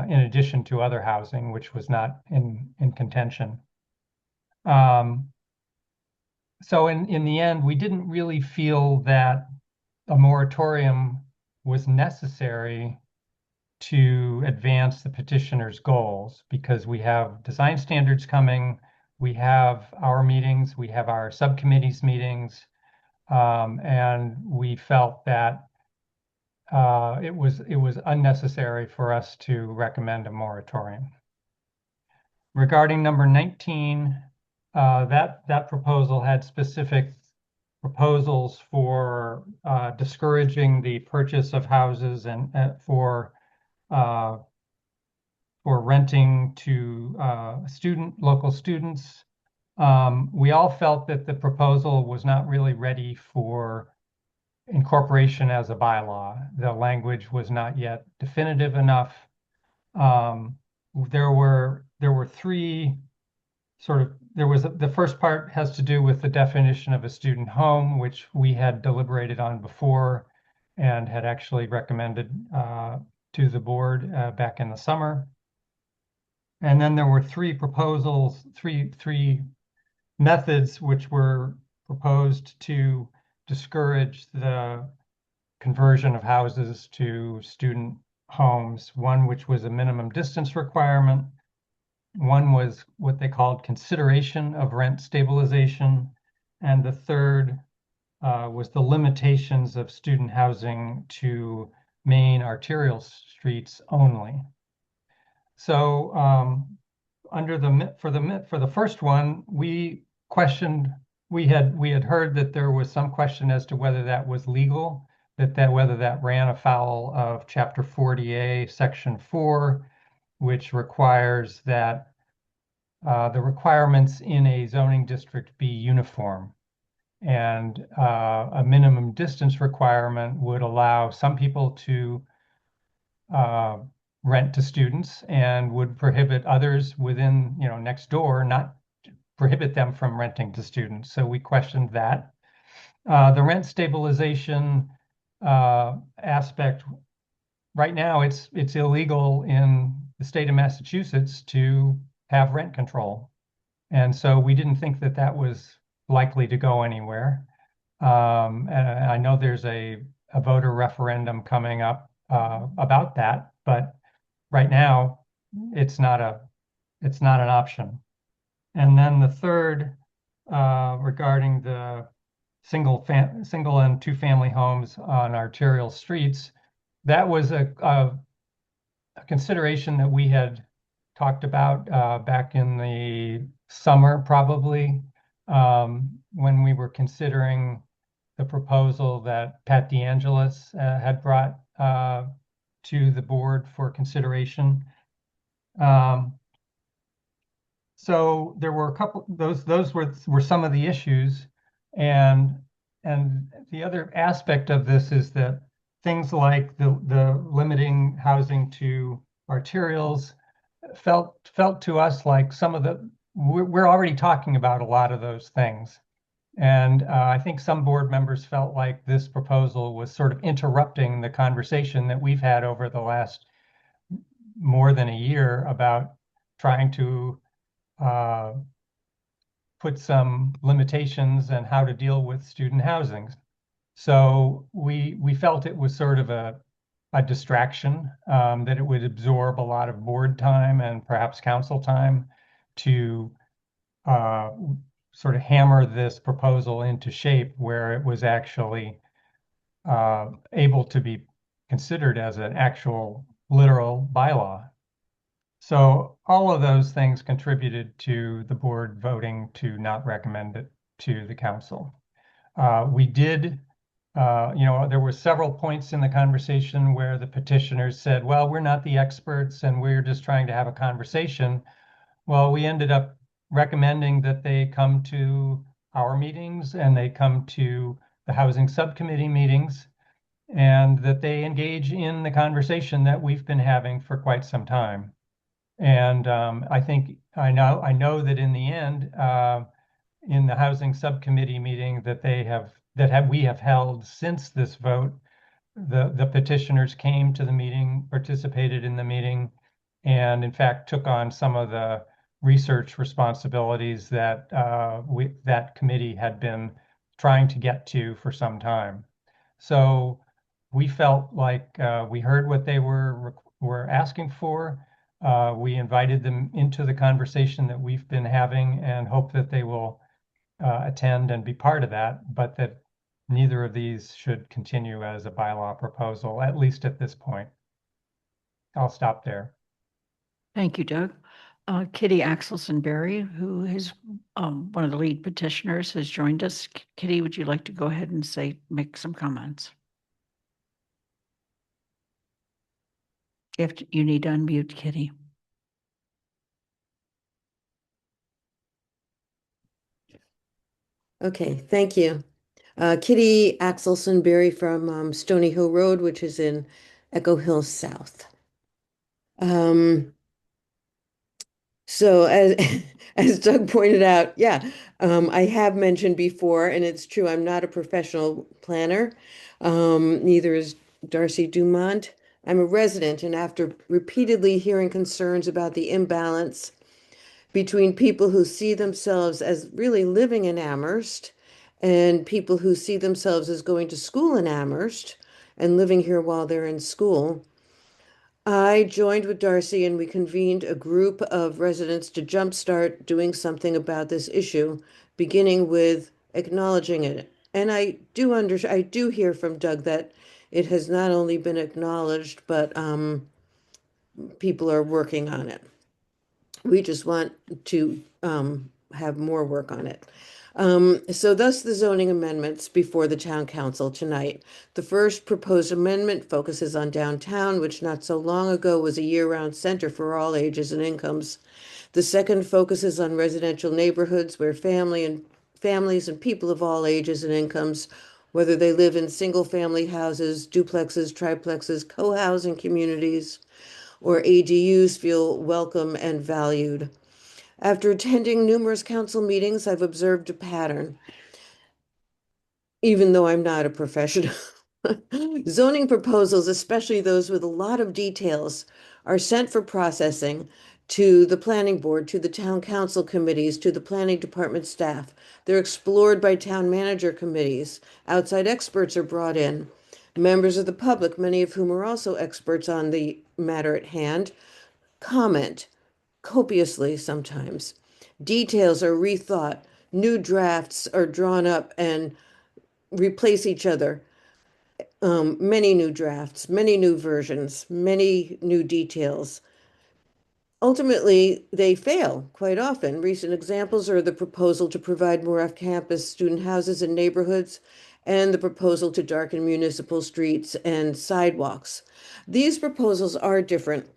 in addition to other housing, which was not in contention. So in the end, we didn't really feel that a moratorium was necessary to advance the petitioner's goals, because we have design standards coming, we have our meetings, we have our subcommittees meetings, and we felt that it was unnecessary for us to recommend a moratorium. Regarding number 19, that proposal had specific proposals for discouraging the purchase of houses and for renting to local students. We all felt that the proposal was not really ready for incorporation as a bylaw. The language was not yet definitive enough. There were 3 the first part has to do with the definition of a student home, which we had deliberated on before and had actually recommended to the board back in the summer. And then there were three proposals, three methods which were proposed to discourage the conversion of houses to student homes. One which was a minimum distance requirement. One was what they called consideration of rent stabilization. And the third was the limitations of student housing to main arterial streets only. So for the first one, we questioned. We had heard that there was some question as to whether that was legal, whether that ran afoul of Chapter 40A, Section 4, which requires that the requirements in a zoning district be uniform. And a minimum distance requirement would allow some people to rent to students and would prohibit others within, next door, not prohibit them from renting to students. So we questioned that. The rent stabilization aspect, right now it's illegal in the state of Massachusetts to have rent control. And so we didn't think that that was likely to go anywhere. And I know there's a voter referendum coming up about that, but right now it's not an option. And then the third, regarding the single and two family homes on arterial streets, that was a consideration that we had talked about back in the summer, probably, when we were considering the proposal that Pat DeAngelis had brought to the board for consideration. So there were a couple, those were some of the issues. And the other aspect of this is that things like the limiting housing to arterials felt to us like we're already talking about a lot of those things. And I think some board members felt like this proposal was sort of interrupting the conversation that we've had over the last more than a year about trying to put some limitations and how to deal with student housing. So we felt it was sort of a distraction, that it would absorb a lot of board time and perhaps council time to sort of hammer this proposal into shape where it was actually able to be considered as an actual literal bylaw. So all of those things contributed to the board voting to not recommend it to the council. We did, there were several points in the conversation where the petitioners said, well, we're not the experts and we're just trying to have a conversation. Well, we ended up recommending that they come to our meetings and they come to the housing subcommittee meetings and that they engage in the conversation that we've been having for quite some time. And I know that in the end, in the housing subcommittee meeting that we have held since this vote, the petitioners came to the meeting, participated in the meeting, and in fact took on some of the research responsibilities that that committee had been trying to get to for some time. So we felt like we heard what they were asking for. We invited them into the conversation that we've been having and hope that they will attend and be part of that, but that neither of these should continue as a bylaw proposal, at least at this point. I'll stop there. Thank you, Doug. Kitty Axelson Berry, who is one of the lead petitioners, has joined us. Kitty, would you like to go ahead and make some comments? You need to unmute, Kitty. Okay, thank you. Kitty Axelson Berry from Stony Hill Road, which is in Echo Hills South. So as Doug pointed out, yeah, I have mentioned before, and it's true, I'm not a professional planner. Neither is Darcy Dumont. I'm a resident, and after repeatedly hearing concerns about the imbalance between people who see themselves as really living in Amherst and people who see themselves as going to school in Amherst and living here while they're in school, I joined with Darcy and we convened a group of residents to jumpstart doing something about this issue, beginning with acknowledging it. And I do hear from Doug that it has not only been acknowledged, but people are working on it. We just want to have more work on it. So thus the zoning amendments before the town council tonight. The first proposed amendment focuses on downtown, which not so long ago was a year-round center for all ages and incomes. The second focuses on residential neighborhoods where families and people of all ages and incomes, whether they live in single-family houses, duplexes, triplexes, co-housing communities, or ADUs, feel welcome and valued. After attending numerous council meetings, I've observed a pattern, even though I'm not a professional. Zoning proposals, especially those with a lot of details, are sent for processing to the planning board, to the town council committees, to the planning department staff. They're explored by town manager committees. Outside experts are brought in. Members of the public, many of whom are also experts on the matter at hand, comment copiously sometimes. Details are rethought. New drafts are drawn up and replace each other. Many new drafts, many new versions, many new details. Ultimately, they fail quite often. Recent examples are the proposal to provide more off-campus student houses in neighborhoods and the proposal to darken municipal streets and sidewalks. These proposals are different.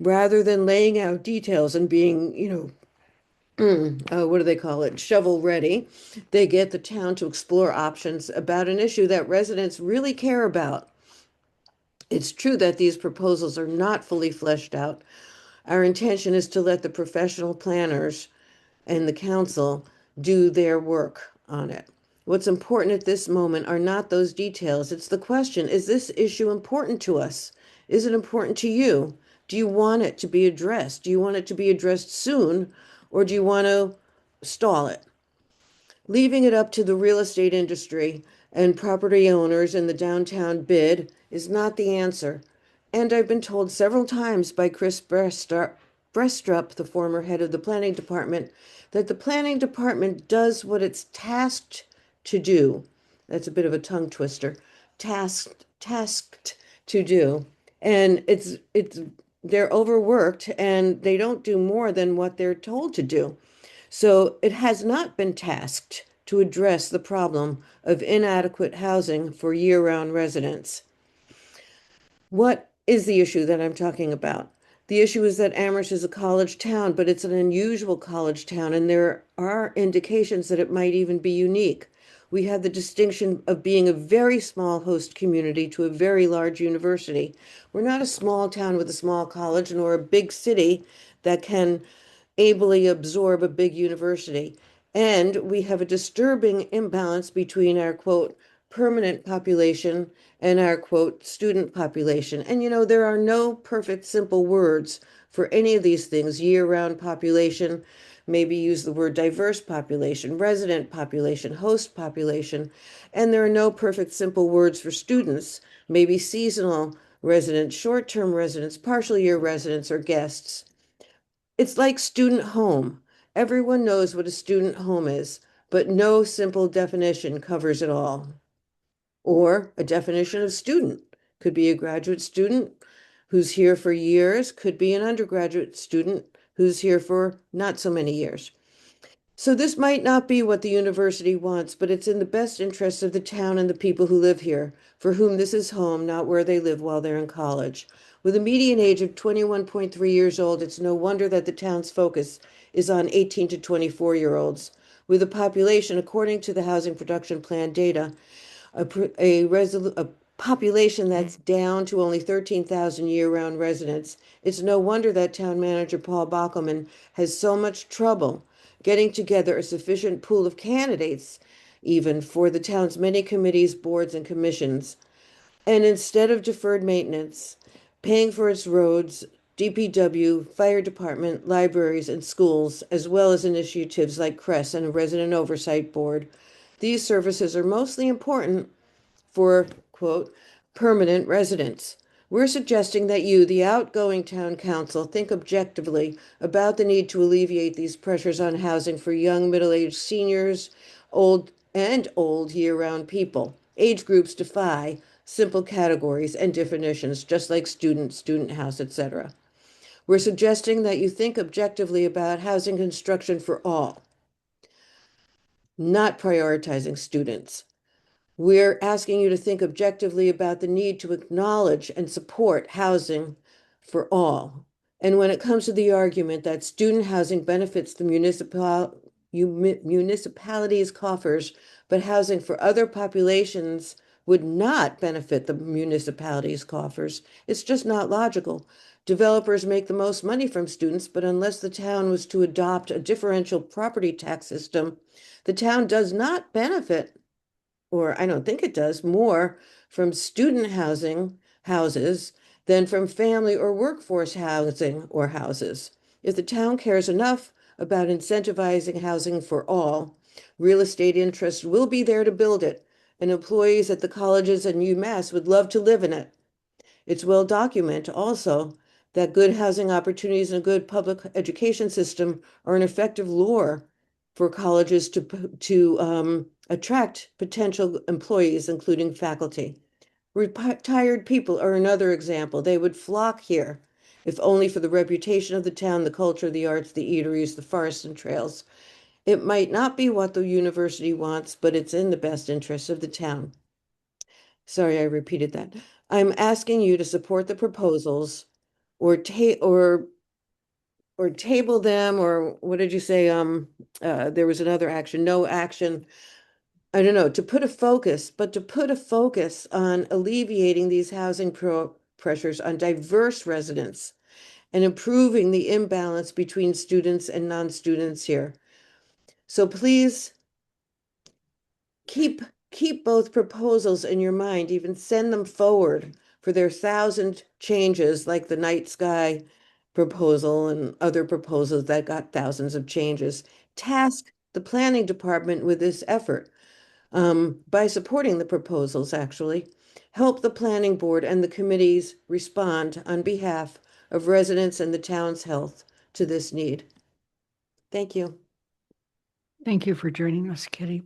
Rather than laying out details and being, what do they call it? Shovel ready. They get the town to explore options about an issue that residents really care about. It's true that these proposals are not fully fleshed out. Our intention is to let the professional planners and the council do their work on it. What's important at this moment are not those details. It's the question, is this issue important to us? Is it important to you? Do you want it to be addressed? Do you want it to be addressed soon, or do you want to stall it? Leaving it up to the real estate industry and property owners in the downtown bid is not the answer. And I've been told several times by Chris Brestrup, the former head of the planning department, that the planning department does what it's tasked to do. That's a bit of a tongue twister. Tasked to do. And they're overworked and they don't do more than what they're told to do. So it has not been tasked to address the problem of inadequate housing for year-round residents. What is the issue that I'm talking about? The issue is that Amherst is a college town, but it's an unusual college town, and there are indications that it might even be unique. We have the distinction of being a very small host community to a very large university. We're not a small town with a small college, nor a big city that can ably absorb a big university. And we have a disturbing imbalance between our quote, permanent population and our quote, student population. And there are no perfect simple words for any of these things. Year-round population, maybe use the word diverse population, resident population, host population. And there are no perfect simple words for students, maybe seasonal residents, short-term residents, partial year residents, or guests. It's like student home. Everyone knows what a student home is, but no simple definition covers it all. Or a definition of student could be a graduate student who's here for years, could be an undergraduate student who's here for not so many years. So this might not be what the university wants, but it's in the best interest of the town and the people who live here, for whom this is home, not where they live while they're in college. With a median age of 21.3 years old, it's no wonder that the town's focus is on 18 to 24-year-olds. With a population, according to the Housing Production Plan data, a population that's down to only 13,000 year-round residents, it's no wonder that town manager Paul Bockelman has so much trouble getting together a sufficient pool of candidates, even for the town's many committees, boards, and commissions. And instead of deferred maintenance paying for its roads, DPW, fire department, libraries, and schools, as well as initiatives like CRESS and a resident oversight board. These services are mostly important for, quote, permanent residents. We're suggesting that you, the outgoing town council, think objectively about the need to alleviate these pressures on housing for young, middle-aged seniors, old year-round people. Age groups defy simple categories and definitions, just like student house, etc. We're suggesting that you think objectively about housing construction for all, not prioritizing students. We're asking you to think objectively about the need to acknowledge and support housing for all. And when it comes to the argument that student housing benefits the municipality's coffers, but housing for other populations would not benefit the municipality's coffers, it's just not logical. Developers make the most money from students, but unless the town was to adopt a differential property tax system, the town does not benefit, or I don't think it does, more from student houses than from family or workforce housing or houses. If the town cares enough about incentivizing housing for all, real estate interests will be there to build it, and employees at the colleges and UMass would love to live in it. It's well documented also that good housing opportunities and a good public education system are an effective lure for colleges to attract potential employees, including faculty. Retired people are another example. They would flock here, if only for the reputation of the town, the culture, the arts, the eateries, the forests and trails. It might not be what the university wants, but it's in the best interest of the town. Sorry, I repeated that. I'm asking you to support the proposals or table them, or what did you say? There was another action, no action. I don't know, to put a focus on alleviating these housing pressures on diverse residents and improving the imbalance between students and non-students here. So please keep both proposals in your mind, even send them forward for their 1,000 changes, like the night sky proposal and other proposals that got thousands of changes. Task the planning department with this effort by supporting the proposals, actually. Help the planning board and the committees respond on behalf of residents and the town's health to this need. Thank you. Thank you for joining us, Kitty.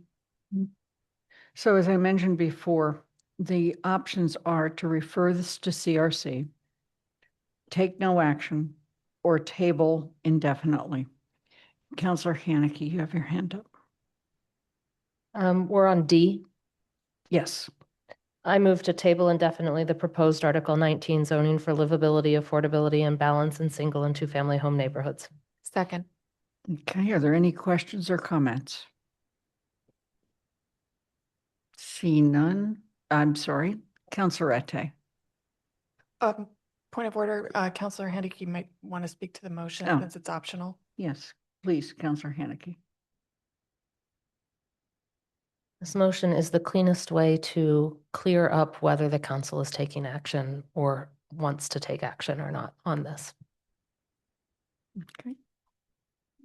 So as I mentioned before, the options are to refer this to CRC, take no action, or table indefinitely. Councilor Haneke, you have your hand up. We're on D. Yes. I move to table indefinitely the proposed Article 19 zoning for livability, affordability, and balance in single and two-family home neighborhoods. Second. Okay, are there any questions or comments? See none. I'm sorry, Councilor Ette. Point of order, Councilor Handicke might want to speak to the motion Oh. since it's optional. Yes, please, Councilor Haneke. This motion is the cleanest way to clear up whether the council is taking action or wants to take action or not on this. Okay.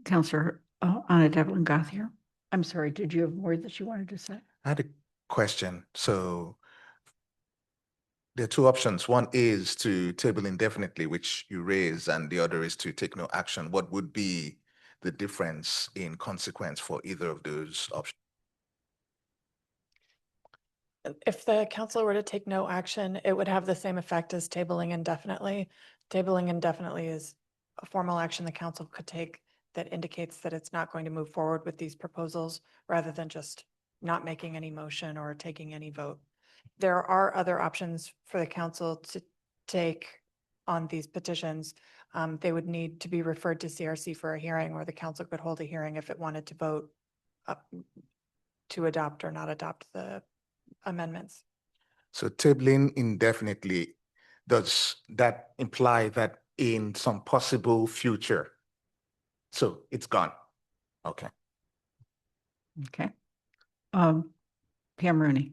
Councilor Anna Devlin Gauthier. I'm sorry, did you have more that you wanted to say? I had a question. So there are two options. One is to table indefinitely, which you raise, and the other is to take no action. What would be the difference in consequence for either of those options? If the council were to take no action, it would have the same effect as tabling indefinitely. Tabling indefinitely is a formal action the council could take that indicates that it's not going to move forward with these proposals rather than just not making any motion or taking any vote. There are other options for the council to take on these petitions. They would need to be referred to CRC for a hearing, or the council could hold a hearing if it wanted to vote to adopt or not adopt the amendments. So tabling indefinitely, does that imply that in some possible future? So it's gone. Okay. Okay. Pam Rooney.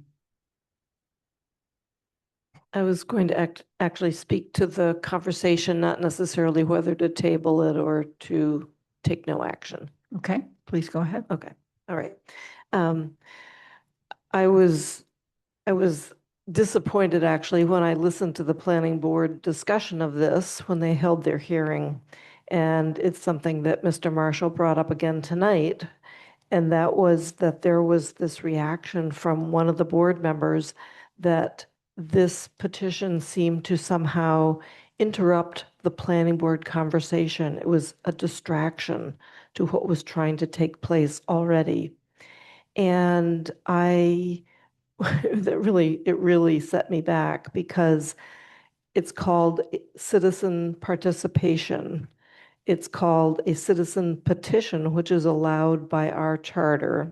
I was going to actually speak to the conversation, not necessarily whether to table it or to take no action. Okay, please go ahead. Okay, all right. Um, I was disappointed actually when I listened to the planning board discussion of this when they held their hearing. And it's something that Mr. Marshall brought up again tonight. And that was that there was this reaction from one of the board members that this petition seemed to somehow interrupt the planning board conversation. It was a distraction to what was trying to take place already. And it really set me back because it's called citizen participation. It's called a citizen petition, which is allowed by our charter,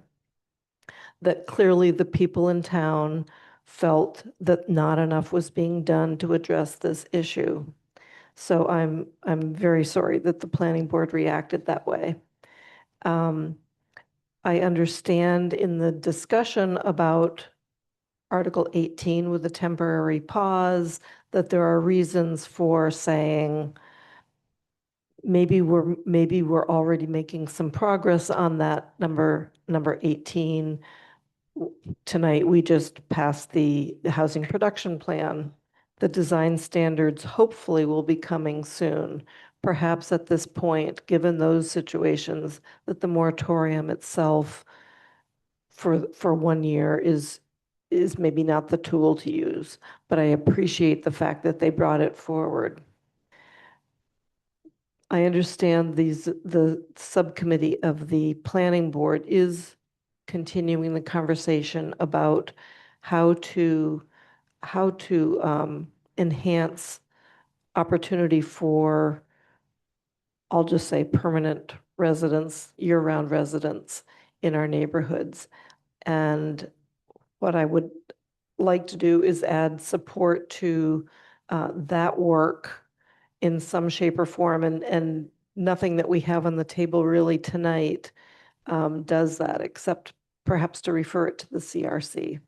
that clearly the people in town felt that not enough was being done to address this issue. So I'm very sorry that the planning board reacted that way. I understand in the discussion about Article 18 with the temporary pause that there are reasons for saying maybe we're already making some progress on that number 18. Tonight we just passed the housing production plan. The design standards hopefully will be coming soon. Perhaps at this point, given those situations, that the moratorium itself for 1 year is maybe not the tool to use, but I appreciate the fact that they brought it forward. I understand the subcommittee of the planning board is continuing the conversation about how to enhance opportunity for, I'll just say, permanent residents, year-round residents in our neighborhoods. And what I would like to do is add support to that work in some shape or form, and nothing that we have on the table really tonight does that, except perhaps to refer it to the CRC.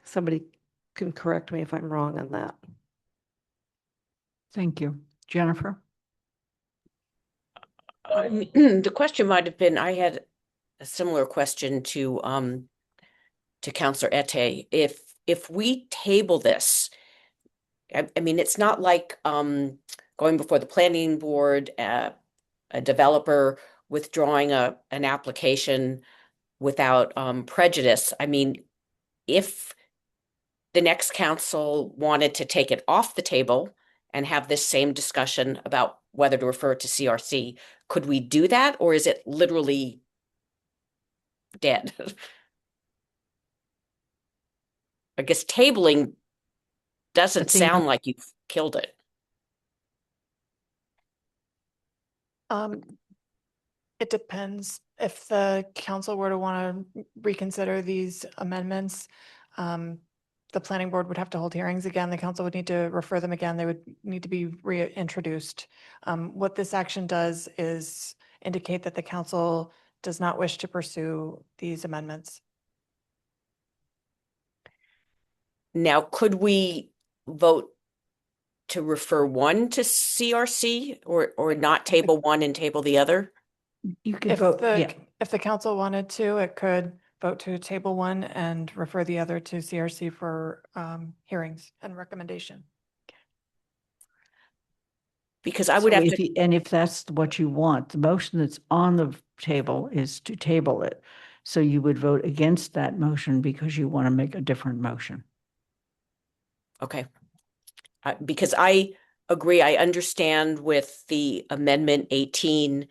Somebody can correct me if I'm wrong on that. Thank you. Jennifer? The question might have been, I had a similar question to Councilor Ete. If we table this, I mean, it's not like going before the planning board, a developer withdrawing an application without prejudice. I mean, if the next council wanted to take it off the table and have this same discussion about whether to refer it to CRC, could we do that, or is it literally dead? I guess tabling doesn't sound like you've killed it. It depends. If the council were to want to reconsider these amendments, the planning board would have to hold hearings again. The council would need to refer them again. They would need to be reintroduced. What this action does is indicate that the council does not wish to pursue these amendments. Now, could we vote to refer one to CRC or not table one and table the other? You could vote, yeah. If the council wanted to, it could vote to table one and refer the other to CRC for hearings and recommendation. Because I would have to. And if that's what you want, the motion that's on the table is to table it. So you would vote against that motion because you want to make a different motion. Okay. Because I agree, I understand with the Amendment 18,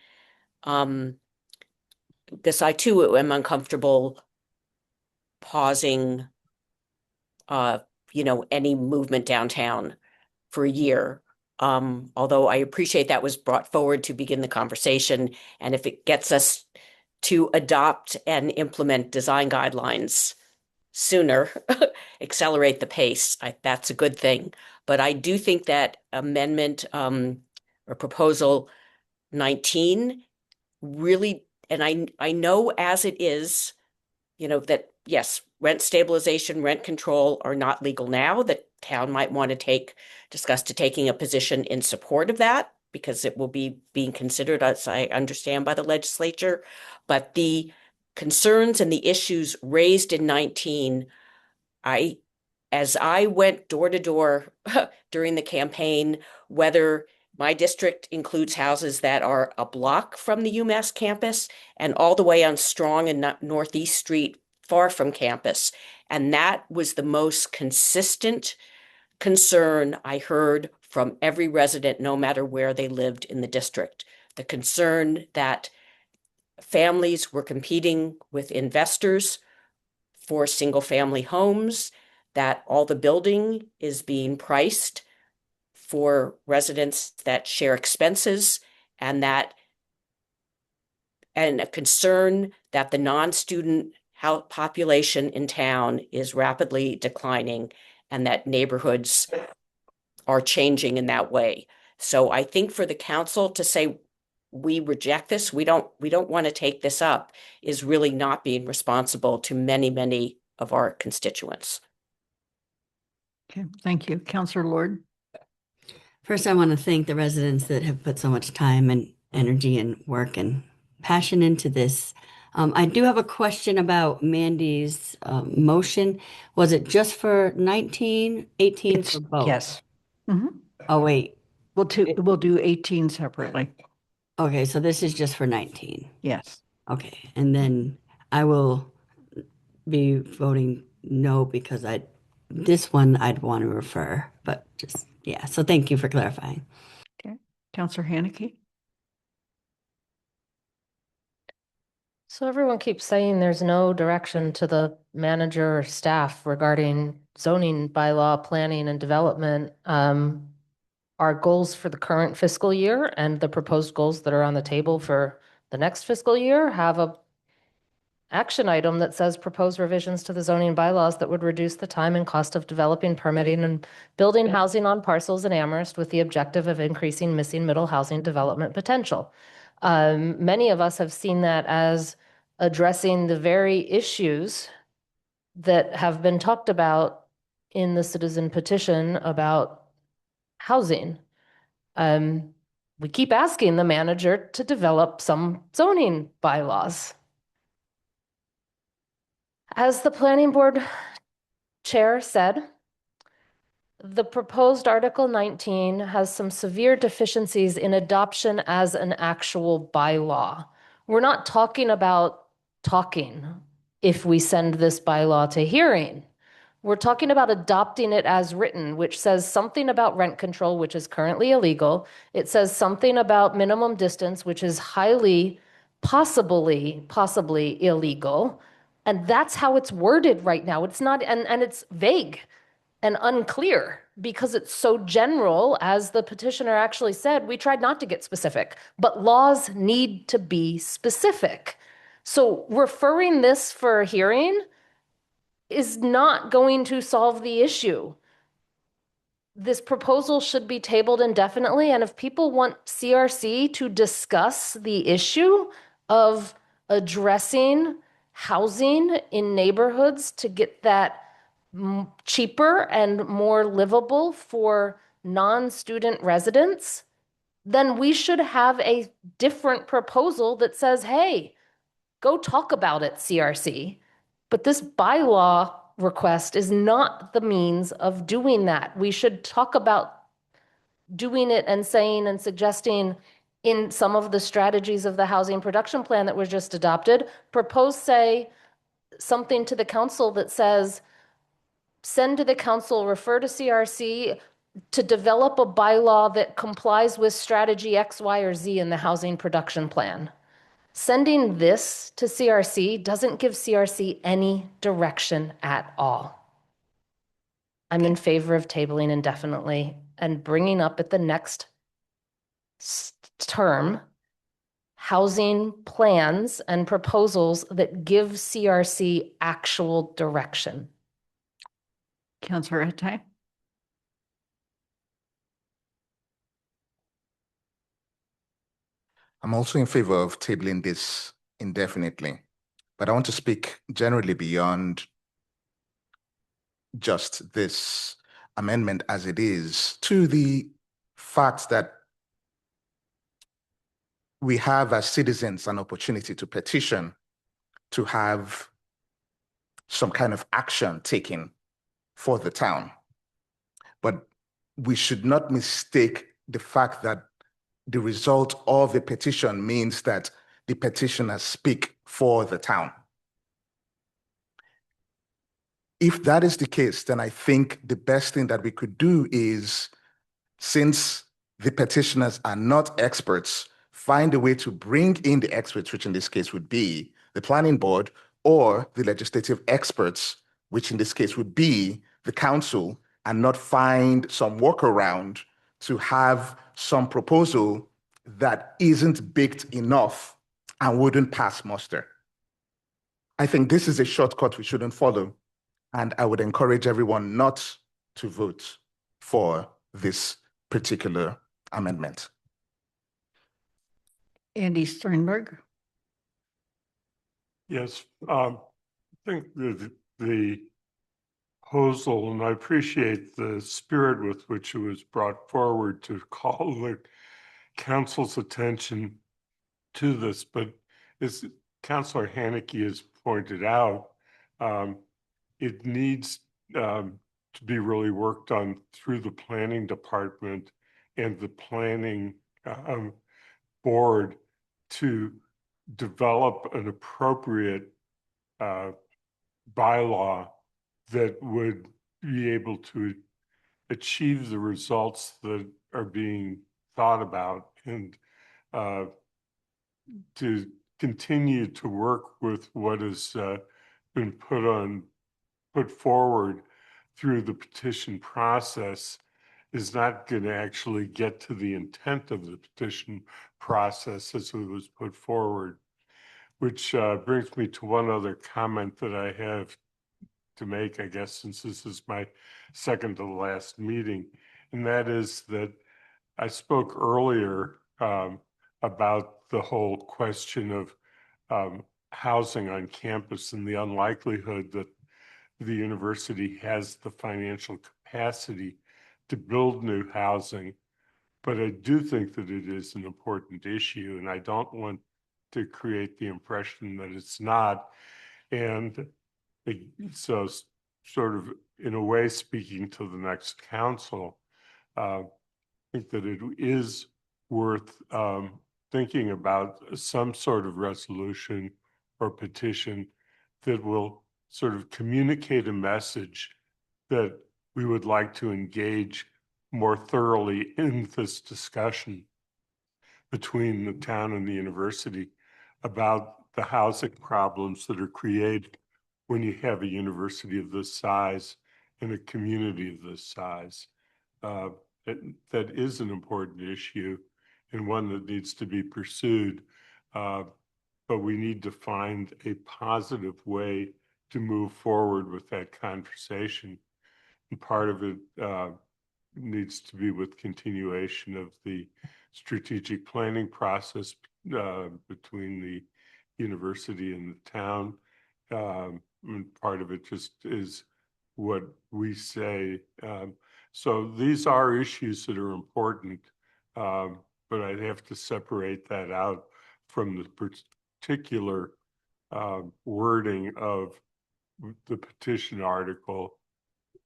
because I too am uncomfortable pausing, any movement downtown for a year. Although I appreciate that was brought forward to begin the conversation. And if it gets us to adopt and implement design guidelines sooner, accelerate the pace, that's a good thing. But I do think that amendment or proposal 19 really, and I know as it is, that yes, rent stabilization, rent control are not legal now, that town might want to discuss taking a position in support of that, because it will be being considered, as I understand, by the legislature. But the concerns and the issues raised in 19, as I went door to door during the campaign, whether my district includes houses that are a block from the UMass campus and all the way on Strong and Northeast Street, far from campus. And that was the most consistent concern I heard from every resident, no matter where they lived in the district. The concern that families were competing with investors for single-family homes, that all the building is being priced for residents that share expenses, and a concern that the non-student population in town is rapidly declining, and that neighborhoods are changing in that way. So I think for the council to say, we reject this, we don't want to take this up, is really not being responsible to many, many of our constituents. Okay, thank you. Councillor Lord. First, I want to thank the residents that have put so much time and energy and work and passion into this. I do have a question about Mandy's motion. Was it just for 19, 18 for both? Yes. Mhm. Oh, wait. We'll do 18 separately. Okay, so this is just for 19. Yes. Okay, and then I will be voting no because this one I'd want to refer, but just, yeah. So thank you for clarifying. Okay. Councillor Haneke. So everyone keeps saying there's no direction to the manager or staff regarding zoning bylaw planning and development. Our goals for the current fiscal year and the proposed goals that are on the table for the next fiscal year have a action item that says propose revisions to the zoning bylaws that would reduce the time and cost of developing, permitting, and building housing on parcels in Amherst with the objective of increasing missing middle housing development potential. Many of us have seen that as addressing the very issues that have been talked about in the citizen petition about housing. We keep asking the manager to develop some zoning bylaws. As the planning board chair said, the proposed Article 19 has some severe deficiencies in adoption as an actual bylaw. We're not talking about talking if we send this bylaw to hearing. We're talking about adopting it as written, which says something about rent control, which is currently illegal. It says something about minimum distance, which is highly, possibly illegal. And that's how it's worded right now. It's not, and it's vague and unclear because it's so general. As the petitioner actually said, we tried not to get specific, but laws need to be specific. So referring this for a hearing is not going to solve the issue. This proposal should be tabled indefinitely, and if people want CRC to discuss the issue of addressing housing in neighborhoods to get that cheaper and more livable for non-student residents, then we should have a different proposal that says, hey, go talk about it, CRC. But this bylaw request is not the means of doing that. We should talk about doing it and saying and suggesting in some of the strategies of the housing production plan that was just adopted, propose, say, something to the council that says, send to the council, refer to CRC to develop a bylaw that complies with strategy X, Y, or Z in the housing production plan. Sending this to CRC doesn't give CRC any direction at all. I'm in favor of tabling indefinitely and bringing up at the next term housing plans and proposals that give CRC actual direction. Councillor Attai. I'm also in favor of tabling this indefinitely, but I want to speak generally beyond just this amendment as it is to the fact that we have as citizens an opportunity to petition to have some kind of action taken for the town. But we should not mistake the fact that the result of the petition means that the petitioners speak for the town. If that is the case, then I think the best thing that we could do is, since the petitioners are not experts, find a way to bring in the experts, which in this case would be the planning board, or the legislative experts, which in this case would be the council, and not find some workaround to have some proposal that isn't baked enough and wouldn't pass muster. I think this is a shortcut we shouldn't follow, and I would encourage everyone not to vote for this particular amendment. Andy Sternberg. Yes, I think the proposal, and I appreciate the spirit with which it was brought forward to call the council's attention to this, but as Councilor Haneke has pointed out, it needs to be really worked on through the planning department and the planning board to develop an appropriate bylaw that would be able to achieve the results that are being thought about, and to continue to work with what has been put forward through the petition process is not going to actually get to the intent of the petition process as it was put forward. Which brings me to one other comment that I have to make, I guess, since this is my second to the last meeting, and that is that I spoke earlier about the whole question of housing on campus and the unlikelihood that the university has the financial capacity to build new housing. But I do think that it is an important issue, and I don't want to create the impression that it's not. And so sort of in a way, speaking to the next council, I think that it is worth thinking about some sort of resolution or petition that will sort of communicate a message that we would like to engage more thoroughly in this discussion between the town and the university about the housing problems that are created when you have a university of this size and a community of this size. That is an important issue and one that needs to be pursued, but we need to find a positive way to move forward with that conversation. And part of it needs to be with continuation of the strategic planning process between the university and the town. And part of it just is what we say. So these are issues that are important, but I'd have to separate that out from the particular wording of the petition article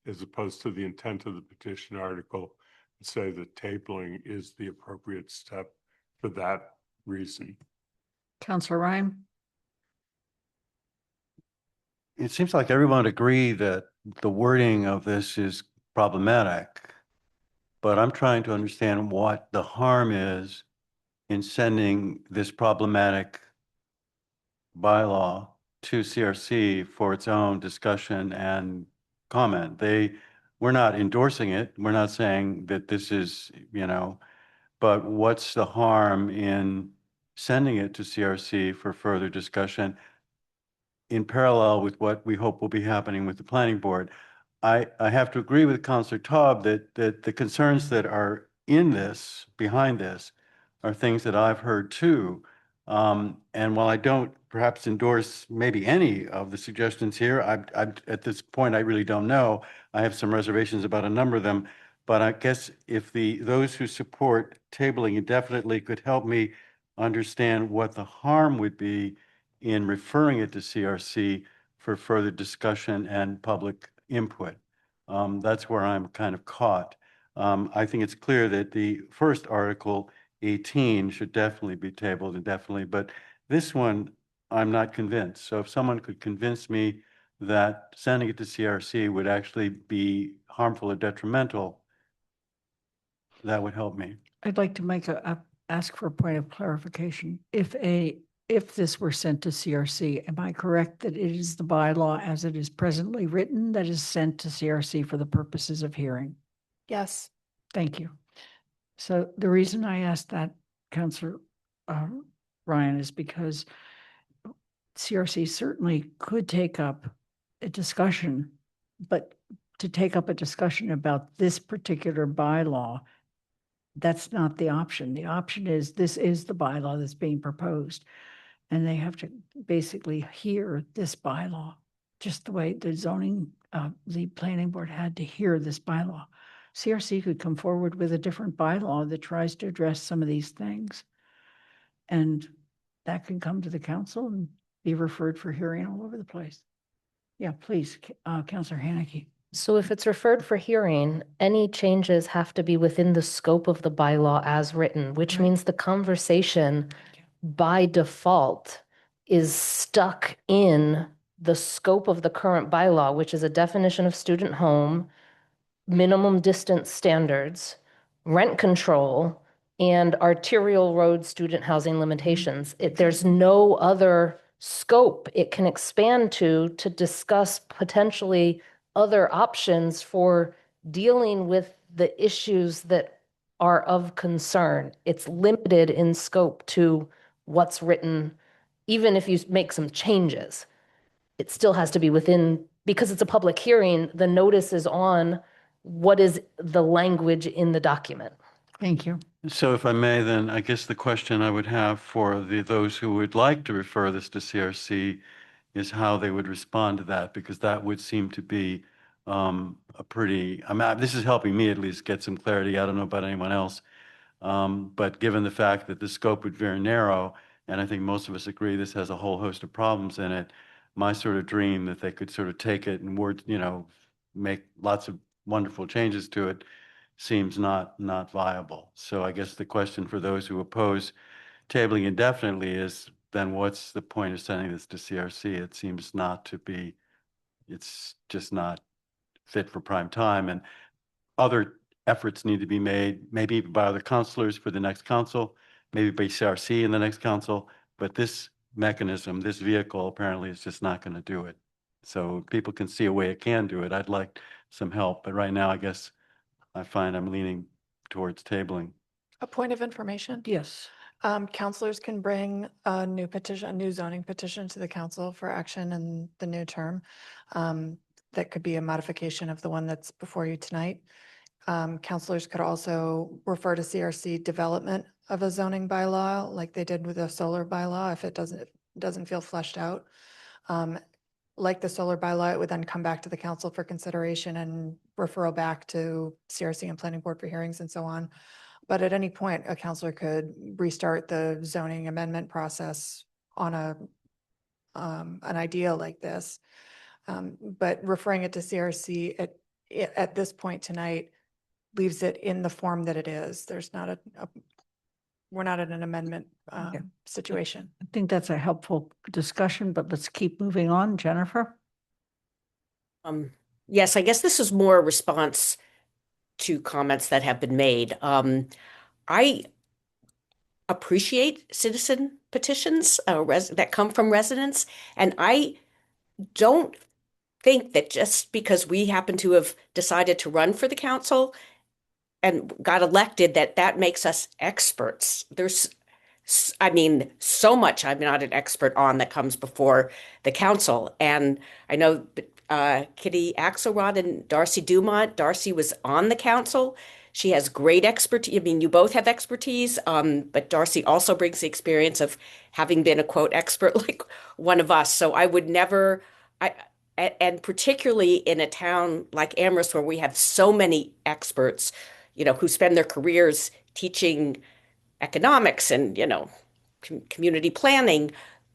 as opposed to the intent of the petition article, and say that tabling is the appropriate step for that reason. Councilor Ryan. It seems like everyone would agree that the wording of this is problematic, but I'm trying to understand what the harm is in sending this problematic bylaw to CRC for its own discussion and comment. We're not endorsing it. We're not saying that this is, but what's the harm in sending it to CRC for further discussion in parallel with what we hope will be happening with the planning board? I have to agree with Councilor Taub that the concerns that are in this, behind this, are things that I've heard too. And while I don't perhaps endorse maybe any of the suggestions here, at this point, I really don't know. I have some reservations about a number of them, but I guess if those who support tabling indefinitely could help me understand what the harm would be in referring it to CRC for further discussion and public input. That's where I'm kind of caught. I think it's clear that the first article 18 should definitely be tabled indefinitely, but this one, I'm not convinced. So if someone could convince me that sending it to CRC would actually be harmful or detrimental, that would help me. I'd like to ask for a point of clarification. If this were sent to CRC, am I correct that it is the bylaw as it is presently written that is sent to CRC for the purposes of hearing? Yes. Thank you. So the reason I asked that, Councillor Ryan, is because CRC certainly could take up a discussion, but to take up a discussion about this particular bylaw, that's not the option. The option is this is the bylaw that's being proposed. And they have to basically hear this bylaw, just the way the the planning board had to hear this bylaw. CRC could come forward with a different bylaw that tries to address some of these things. And that can come to the council and be referred for hearing all over the place. Yeah, please, Councillor Haneke. So if it's referred for hearing, any changes have to be within the scope of the bylaw as written, which means the conversation by default is stuck in the scope of the current bylaw, which is a definition of student home, minimum distance standards, rent control, and arterial road student housing limitations. There's no other scope it can expand to discuss potentially other options for dealing with the issues that are of concern. It's limited in scope to what's written, even if you make some changes. It still has to be within, because it's a public hearing, the notice is on what is the language in the document. Thank you. So if I may, then I guess the question I would have for those who would like to refer this to CRC is how they would respond to that, because that would seem to be this is helping me at least get some clarity. I don't know about anyone else. But given the fact that the scope would be very narrow, and I think most of us agree this has a whole host of problems in it, my sort of dream that they could sort of take it and make lots of wonderful changes to it seems not viable. So I guess the question for those who oppose tabling indefinitely is, then what's the point of sending this to CRC? It seems not to be, it's just not fit for prime time, and other efforts need to be made, maybe by other councilors for the next council, maybe by CRC in the next council, but this mechanism, this vehicle apparently is just not going to do it. So people can see a way it can do it. I'd like some help, but right now I guess I find I'm leaning towards tabling. A point of information. Yes. Councilors can bring a new petition, a new zoning petition to the council for action in the new term. That could be a modification of the one that's before you tonight. Councilors could also refer to CRC development of a zoning bylaw like they did with a solar bylaw if it doesn't feel fleshed out. Like the solar bylaw, it would then come back to the council for consideration and referral back to CRC and planning board for hearings and so on. But at any point, a councilor could restart the zoning amendment process on an idea like this. But referring it to CRC at this point tonight leaves it in the form that it is. There's not we're not in an amendment situation. I think that's a helpful discussion, but let's keep moving on. Jennifer? Yes, I guess this is more a response to comments that have been made. I appreciate citizen petitions that come from residents, and I don't think that just because we happen to have decided to run for the council and got elected that makes us experts. There's, I mean, so much I'm not an expert on that comes before the council. And I know Kitty Axelrod and Darcy Dumont. Darcy was on the council. She has great expertise. I mean, you both have expertise, but Darcy also brings the experience of having been a quote expert like one of us. So I would never, and particularly in a town like Amherst where we have so many experts, who spend their careers teaching economics and, community planning,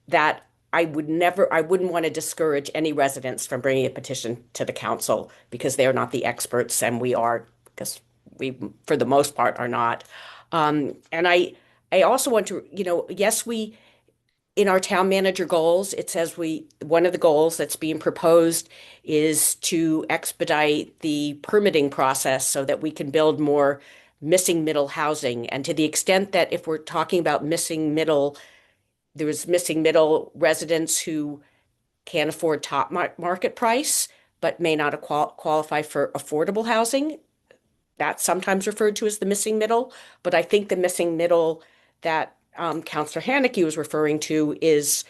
that I wouldn't want to discourage any residents from bringing a petition to the council because they're not the experts and we are, because we, for the most part, are not. And I also want to, yes, in our town manager goals, it says one of the goals that's being proposed is to expedite the permitting process so that we can build more missing middle housing. And to the extent that if we're talking about missing middle, there's missing middle residents who can't afford top market price, but may not qualify for affordable housing. That's sometimes referred to as the missing middle. But I think the missing middle that Councillor Haneke was referring to is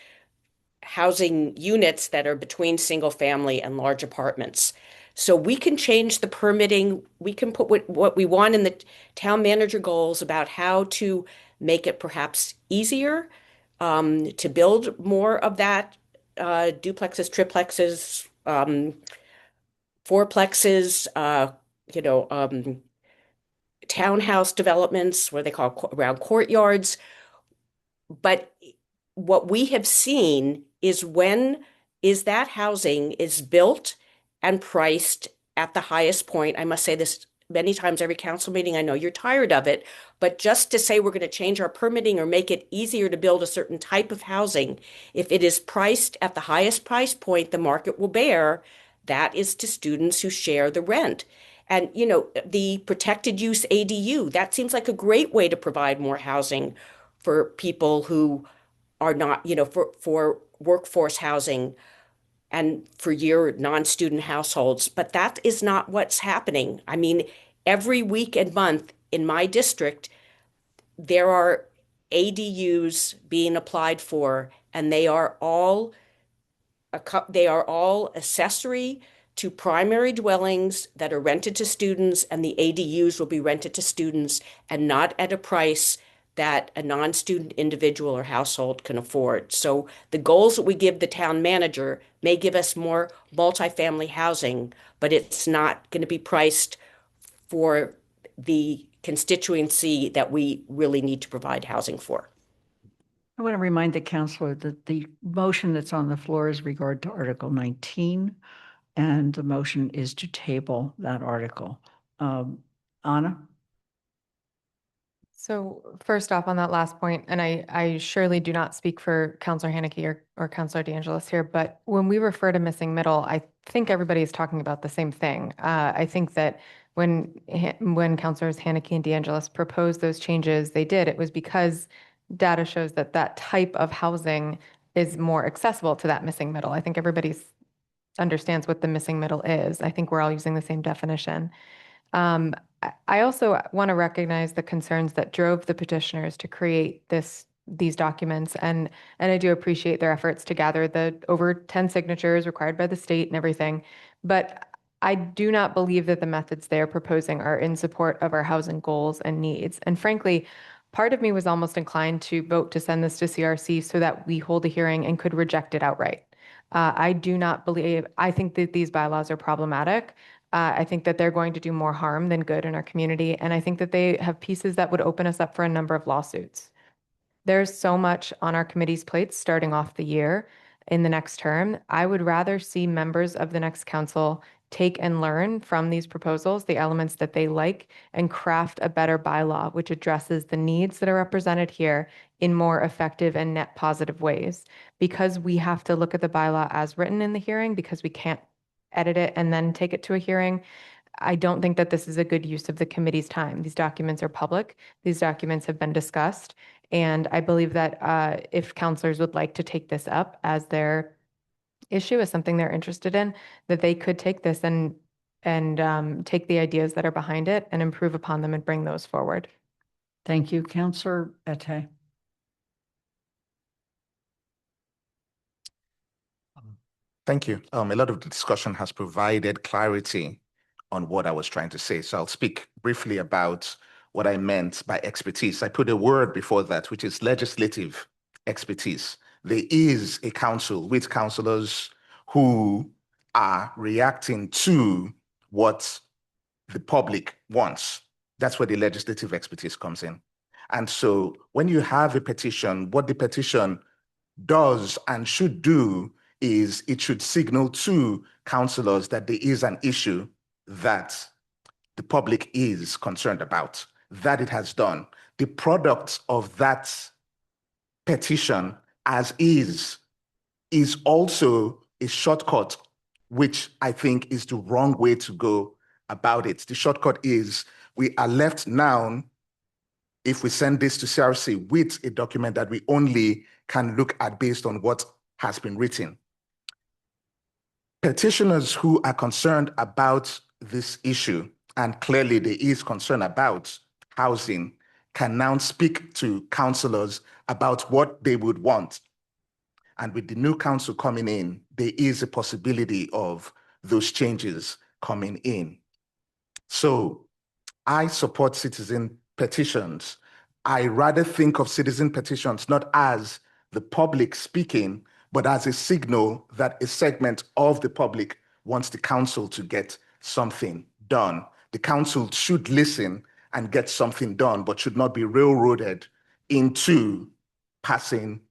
housing units that are between single family and large apartments. So we can change the permitting. We can put what we want in the town manager goals about how to make it perhaps easier to build more of that duplexes, triplexes, fourplexes, townhouse developments, what they call around courtyards. But what we have seen is that housing is built and priced at the highest point. I must say this many times every council meeting. I know you're tired of it, but just to say we're going to change our permitting or make it easier to build a certain type of housing, if it is priced at the highest price point the market will bear, that is to students who share the rent. And, the protected use ADU, that seems like a great way to provide more housing for people who are not, for workforce housing and for your non-student households. But that is not what's happening. I mean, every week and month in my district, there are ADUs being applied for, and they are all accessory to primary dwellings that are rented to students, and the ADUs will be rented to students and not at a price that a non-student individual or household can afford. So the goals that we give the town manager may give us more multifamily housing, but it's not going to be priced for the constituency that we really need to provide housing for. I want to remind the councilor that the motion that's on the floor is regard to Article 19, and the motion is to table that article. Anna? So first off, on that last point, and I surely do not speak for Councillor Haneke or Councillor DeAngelis here, but when we refer to missing middle, I think everybody is talking about the same thing. I think that when Councillors Haneke and DeAngelis proposed those changes, it was because data shows that that type of housing is more accessible to that missing middle. I think everybody understands what the missing middle is. I think we're all using the same definition. I also want to recognize the concerns that drove the petitioners to create these documents, and I do appreciate their efforts to gather the over 10 signatures required by the state and everything. But I do not believe that the methods they are proposing are in support of our housing goals and needs. And frankly, part of me was almost inclined to vote to send this to CRC so that we hold a hearing and could reject it outright. I think that these bylaws are problematic. I think that they're going to do more harm than good in our community. And I think that they have pieces that would open us up for a number of lawsuits. There's so much on our committee's plates starting off the year in the next term. I would rather see members of the next council take and learn from these proposals, the elements that they like, and craft a better bylaw which addresses the needs that are represented here in more effective and net positive ways. Because we have to look at the bylaw as written in the hearing, because we can't edit it and then take it to a hearing, I don't think that this is a good use of the committee's time. These documents are public. These documents have been discussed. And I believe that if counselors would like to take this up as their issue, as something they're interested in, that they could take this and take the ideas that are behind it and improve upon them and bring those forward. Thank you, Councillor Ete. Thank you. A lot of the discussion has provided clarity on what I was trying to say. So I'll speak briefly about what I meant by expertise. I put a word before that, which is legislative expertise. There is a council with councillors who are reacting to what the public wants. That's where the legislative expertise comes in. And so when you have a petition, what the petition does and should do is it should signal to councillors that there is an issue that the public is concerned about. That it has done. The product of that petition as is also a shortcut, which I think is the wrong way to go about it. The shortcut is we are left now, if we send this to CRC with a document that we only can look at based on what has been written. Petitioners who are concerned about this issue, and clearly there is concern about housing, can now speak to councillors about what they would want. And with the new council coming in, there is a possibility of those changes coming in. So I support citizen petitions. I rather think of citizen petitions not as the public speaking, but as a signal that a segment of the public wants the council to get something done. The council should listen and get something done, but should not be railroaded into passing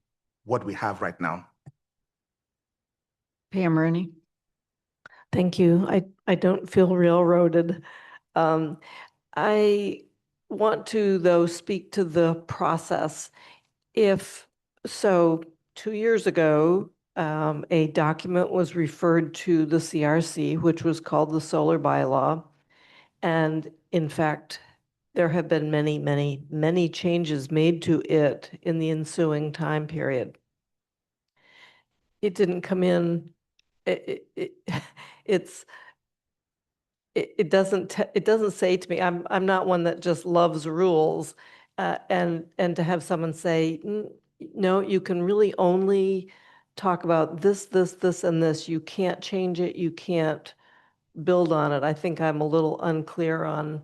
what we have right now. Pam Rooney. Thank you. I don't feel railroaded. I want to, though, speak to the process. If so, 2 years ago, a document was referred to the CRC, which was called the solar bylaw. And in fact, there have been many, many, many changes made to it in the ensuing time period. It didn't come in, it doesn't say to me, I'm not one that just loves rules, and to have someone say, no, you can really only talk about this, and this. You can't change it. You can't build on it. I think I'm a little unclear on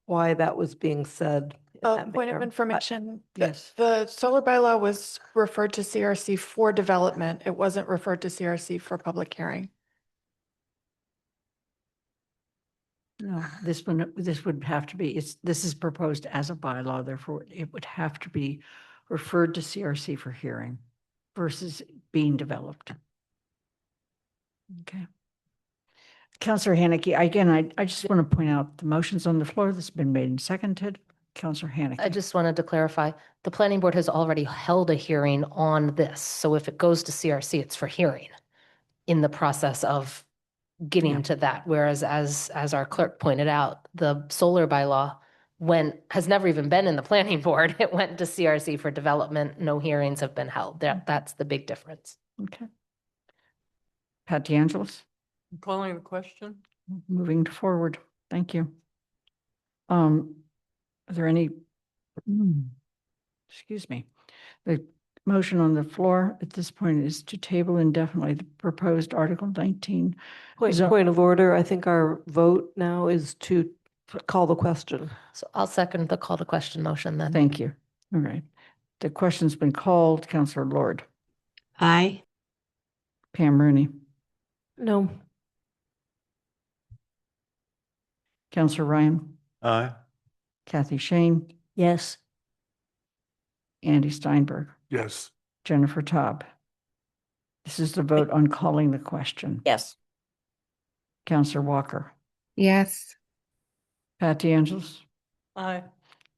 why that was being said. in that Point of manner. information. Yes. The solar bylaw was referred to CRC for development. It wasn't referred to CRC for public hearing. No, this would have to be, this is proposed as a bylaw, therefore it would have to be referred to CRC for hearing versus being developed. Okay. Councillor Haneke, again, I just want to point out the motion's on the floor that's been made and seconded. Councillor Haneke. I just wanted to clarify, the planning board has already held a hearing on this. So if it goes to CRC, it's for hearing in the process of getting to that. Whereas as our clerk pointed out, the solar bylaw has never even been in the planning board. It went to CRC for development. No hearings have been held. That's the big difference. Okay. Pat DeAngelis. I'm calling the question. Moving forward. Thank you. Are there any, excuse me, the motion on the floor at this point is to table indefinitely the proposed Article 19. Point of order, I think our vote now is to call the question. So I'll second the call to question motion then. Thank you. All right. The question's been called. Councillor Lord. Aye. Pam Rooney. No. Councillor Ryan. Aye. Kathy Shane. Yes. Andy Steinberg. Yes. Jennifer Taub. This is the vote on calling the question. Yes. Councillor Walker. Yes. Pat DeAngelis. Aye.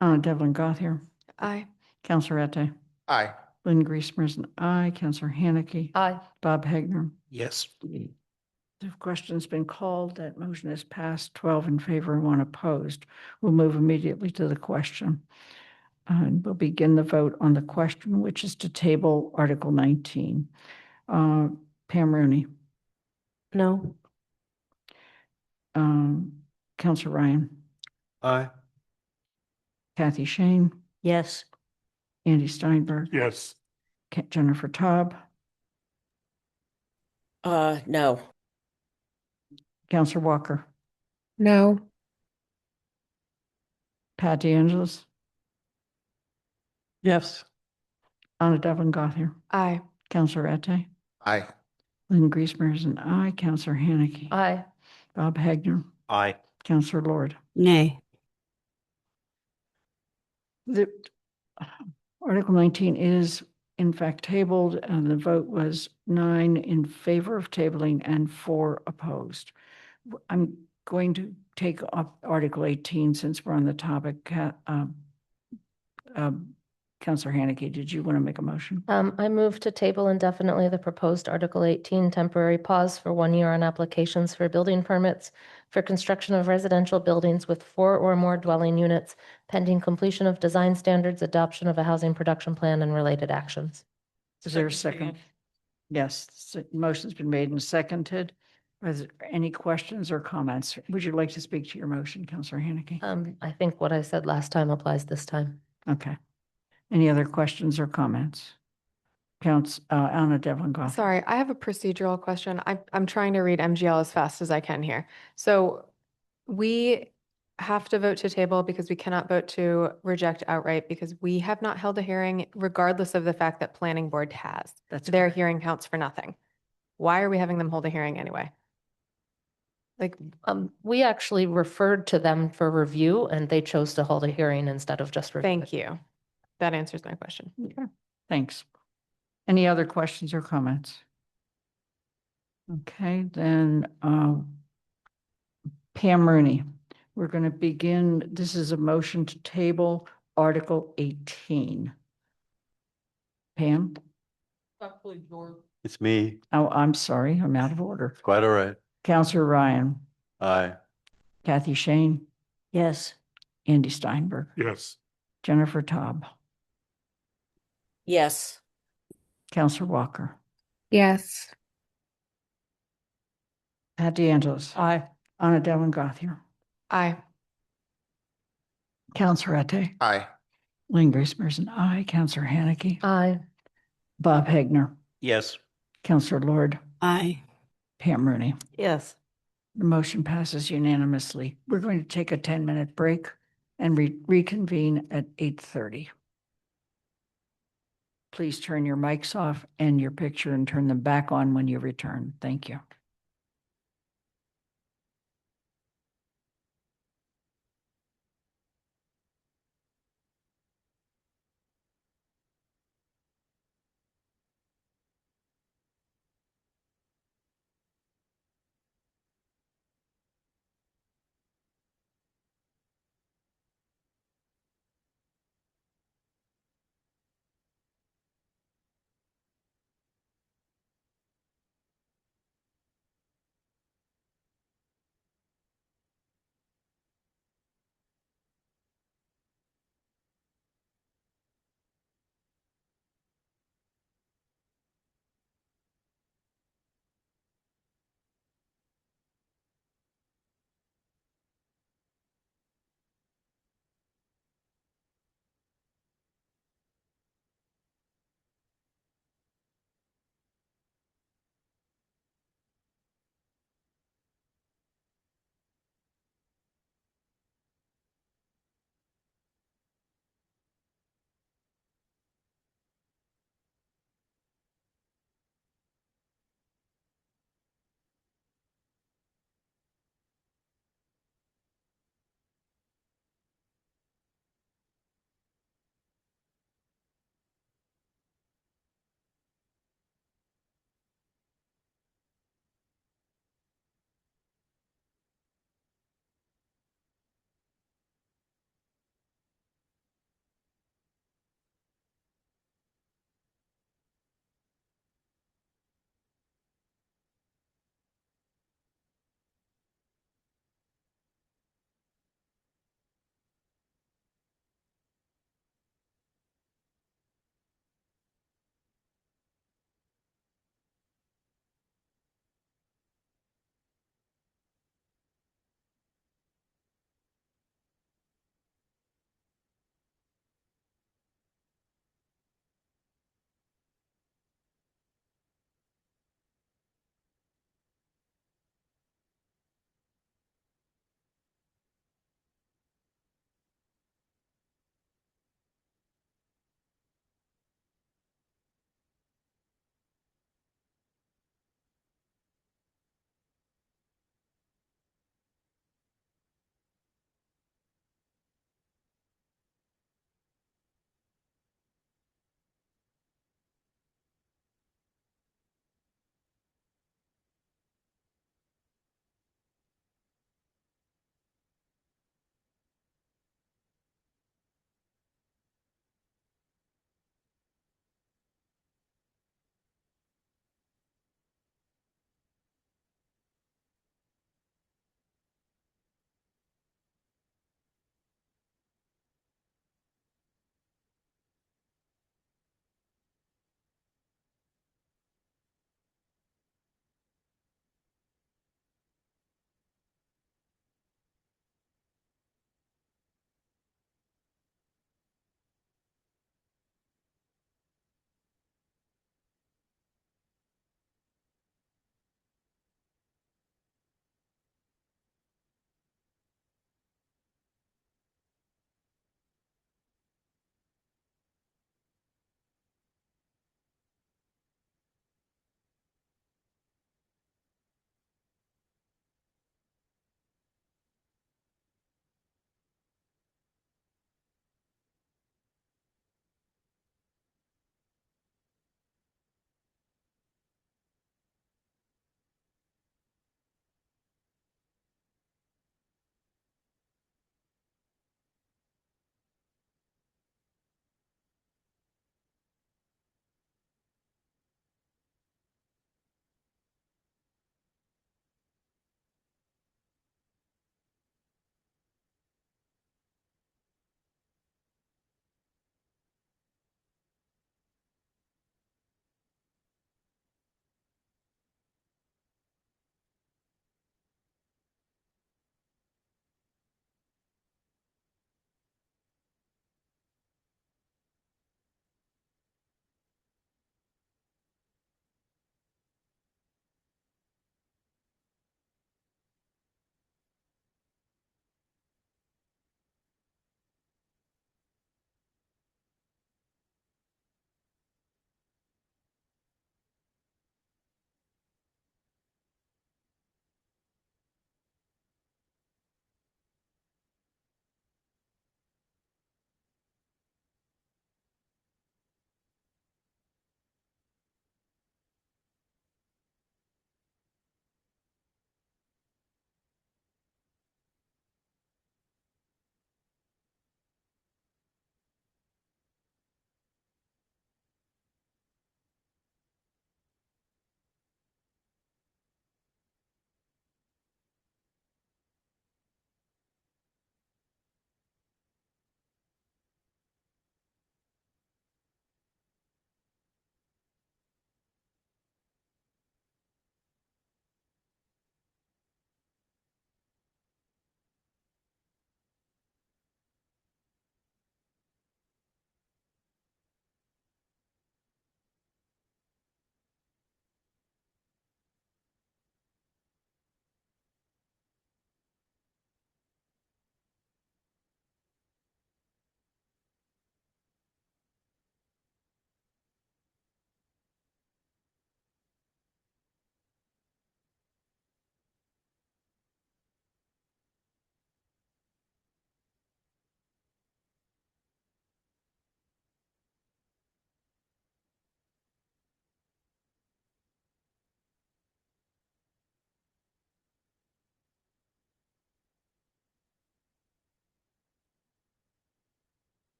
Devlin Gothier. Aye. Councillor Ette. Aye. Lynn Griesmer's an aye. Councillor Haneke. Aye. Bob Hagner. Yes. The question's been called. That motion is passed, 12 in favor and 1 opposed. We'll move immediately to the question. And we'll begin the vote on the question, which is to table Article 19. Pam Rooney. No. Councillor Ryan. Aye. Kathy Shane. Yes. Andy Steinberg. Yes. Jennifer Taub. No. Counselor Walker, No. Pat DeAngelis, Yes. Anna Devlin Gothier, Aye. Counselor Ette, Aye. Lynn Griesmer is an aye, Counselor Haneke, Aye. Bob Hagner, Aye. Counselor Lord. Nay. The Article 19 is in fact tabled, and the vote was 9 in favor of tabling and 4 opposed. I'm going to take up Article 18 since we're on the topic. Counselor Haneke, did you want to make a motion? I move to table indefinitely the proposed Article 18 temporary pause for 1 year on applications for building permits for construction of residential buildings with 4 or more dwelling units pending completion of design standards, adoption of a housing production plan, and related actions. Is there a second? Yes, motion's been made and seconded. Are there any questions or comments? Would you like to speak to your motion, Counselor Haneke? I think what I said last time applies this time. Okay. Any other questions or comments? Anna Devlin Goff. Sorry, I have a procedural question. I'm trying to read MGL as fast as I can here. So we have to vote to table because we cannot vote to reject outright because we have not held a hearing regardless of the fact that planning board has. That's Their correct. hearing counts for nothing. Why are we having them hold a hearing anyway? Like, We actually referred to them for review and they chose to hold a hearing instead of just review. thank you. That answers my question. Okay, thanks. Any other questions or comments? Okay, then Pam Rooney, we're going to begin. This is a motion to table Article 18. Pam? It's me. Oh, I'm sorry, I'm out of order. Quite all right. Counselor Ryan, Aye. Kathy Shane, Yes. Andy Steinberg, Yes. Jennifer Taub, Yes. Counselor Walker, Yes. Pat DeAngelis, Aye. Anna Devlin Gothier, Aye. Counselor Ette, Aye. Lynn Griesmer's an aye, Counselor Haneke, Aye. Bob Hagner, Yes. Counselor Lord, Aye. Pam Rooney. Yes. The motion passes unanimously. We're going to take a 10-minute break and reconvene at 8:30. Please turn your mics off and your picture and turn them back on when you return. Thank you.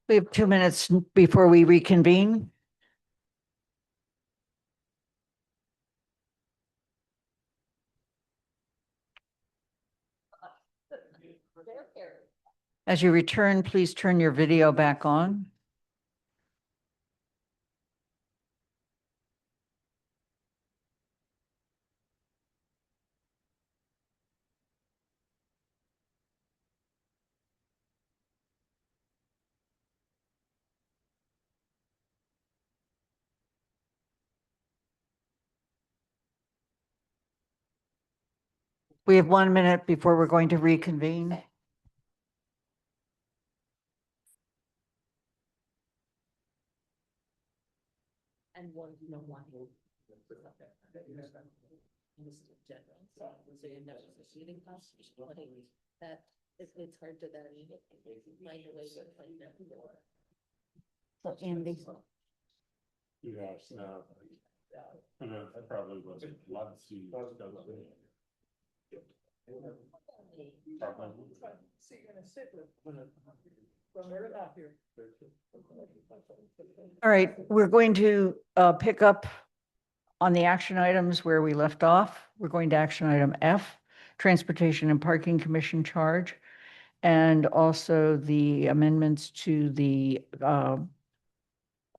We have 2 minutes before we reconvene. As you return, please turn your video back on. We have 1 minute before we're going to reconvene. And one, no one. So you know, receiving costs, that it's hard to then find a way to find that. So Andy. Yes, no. And that probably was a lot of seeds. All right, we're going to pick up on the action items where we left off. We're going to action item F, Transportation and Parking Commission charge, and also the amendments to the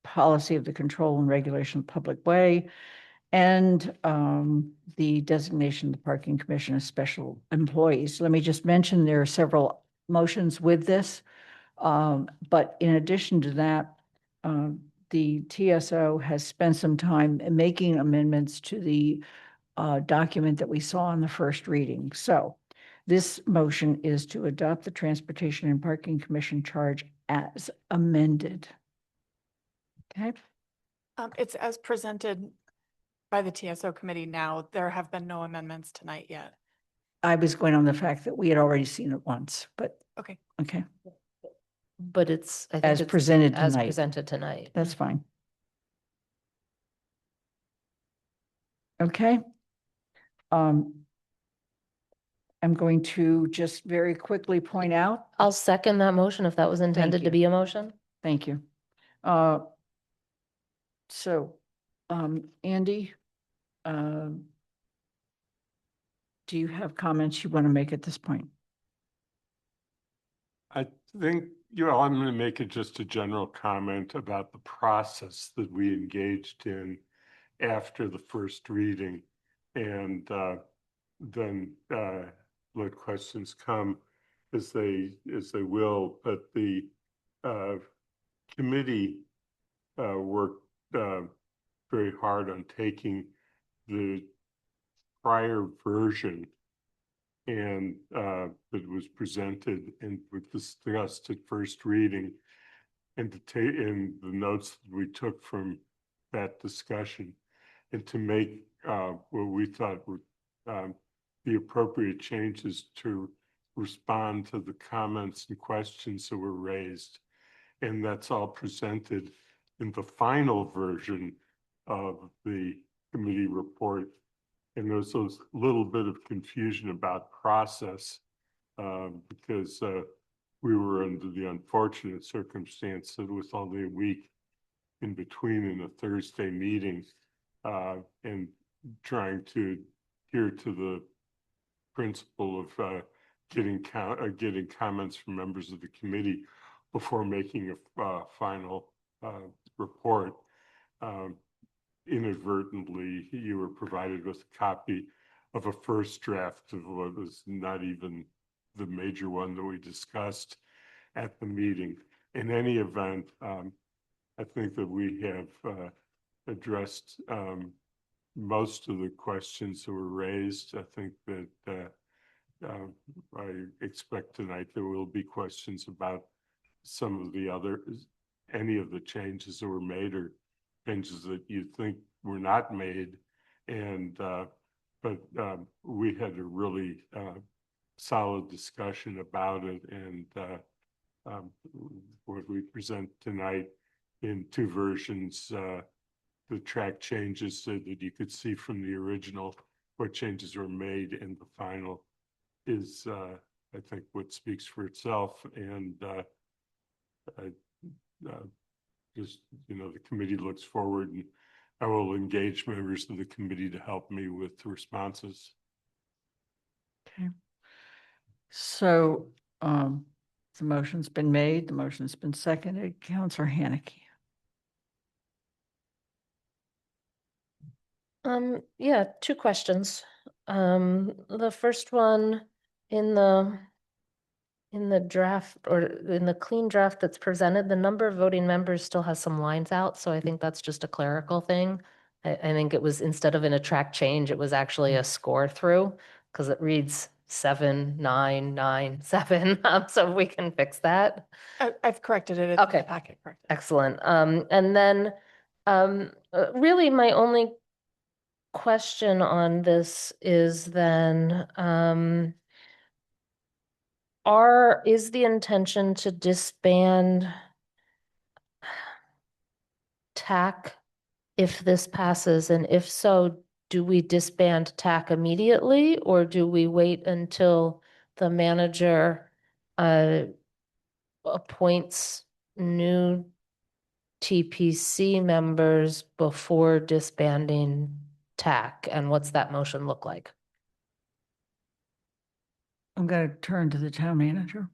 policy of the control and regulation of public way, and the designation of the Parking Commission as special employees. Let me just mention there are several motions with this, but in addition to that, the TSO has spent some time making amendments to the document that we saw in the first reading. So this motion is to adopt the Transportation and Parking Commission charge as amended. Okay. It's as presented by the TSO committee now. There have been no amendments tonight yet. I was going on the fact that we had already seen it once, but Okay. okay, But it's, I think as it's presented as tonight. presented tonight. That's fine. Okay. I'm going to just very quickly point out. I'll second that motion if that was intended to you. be a motion. Thank you. So, Andy, do you have comments you want to make at this point? I think, I'm going to make it just a general comment about the process that we engaged in after the first reading, and then let questions come as they will. But the committee worked very hard on taking the prior version and that was presented and was discussed at first reading, and to take in the notes that we took from that discussion, and to make what we thought were the appropriate changes to respond to the comments and questions that were raised. And that's all presented in the final version of the committee report. And there's a little bit of confusion about process because we were under the unfortunate circumstance that it was only a week in between in a Thursday meeting and trying to adhere to the principle of getting comments from members of the committee before making a final report. Inadvertently, you were provided with a copy of a first draft of what was not even the major one that we discussed at the meeting. In any event, I think that we have addressed most of the questions that were raised. I think that I expect tonight there will be questions about some of the any of the changes that were made or changes that you think were not made. And but we had a really solid discussion about it, and what we present tonight in two versions, the track changes so that you could see from the original what changes were made, and the final is I think what speaks for itself, and I just, the committee looks forward, and I will engage members of the committee to help me with responses. Okay. So, the motion's been made, the motion's been seconded. Counselor Haneke. Yeah, two questions. The first one in the draft or in the clean draft that's presented, the number of voting members still has some lines out, so I think that's just a clerical thing. I think it was, instead of in a track change, it was actually a score through, because it reads 7, 9, 9, 7. So if we can fix that. I've corrected it. It's in the Okay. packet. Corrected. Excellent. And then really my only question on this is then, is the intention to disband TAC if this passes? And if so, do we disband TAC immediately, or do we wait until the manager appoints new TPC members before disbanding TAC? And what's that motion look like? I'm going to turn to the town manager.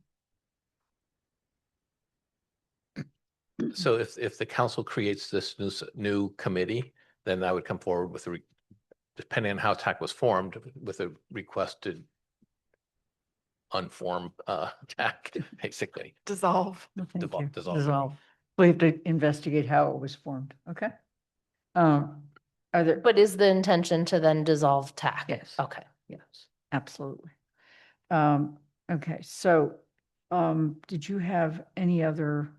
So if the council creates this new committee, then I would come forward with depending on how TAC was formed, with a request to unform TAC, basically. Dissolve. Well, thank you. Dissolve. Dissolve. We have to investigate how it was formed. Okay. Are there? But is the intention to then dissolve TAC? Yes. Okay. Yes, absolutely. Okay, so, did you have any other,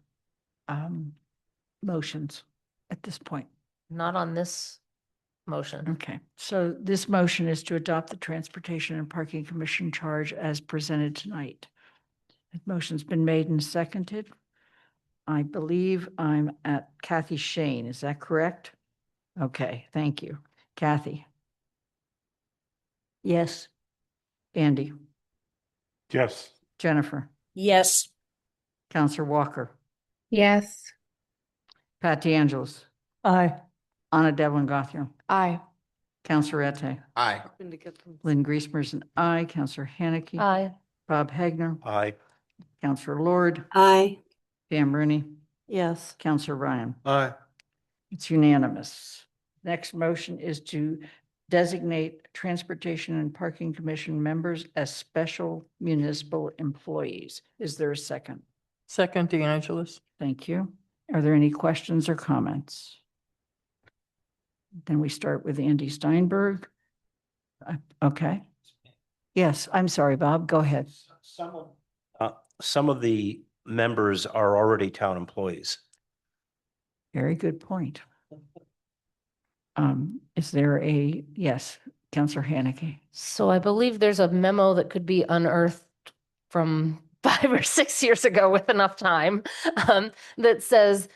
motions at this point? Not on this motion. Okay, so this motion is to adopt the Transportation and Parking Commission charge as presented tonight. The motion's been made and seconded. I believe I'm at Kathy Shane. Is that correct? Okay, thank you. Kathy? Yes. Andy? Yes. Jennifer? Yes. Counselor Walker? Yes. Pat DeAngelis? Aye. Anna Devlin Gothier? Aye. Counselor Ette? Aye. Lynn Griesmer's an aye. Counselor Haneke? Aye. Bob Hagner? Aye. Counselor Lord? Aye. Pam Rooney? Yes. Counselor Ryan? Aye. It's unanimous. Next motion is to designate Transportation and Parking Commission members as special municipal employees. Is there a second? Second, DeAngelis. Thank you. Are there any questions or comments? Then we start with Andy Steinberg. Okay. Yes, I'm sorry, Bob, go ahead. Some of the members are already town employees. Very good point. Is there yes, Counselor Haneke? So I believe there's a memo that could be unearthed from 5 or 6 years ago with enough time, that says,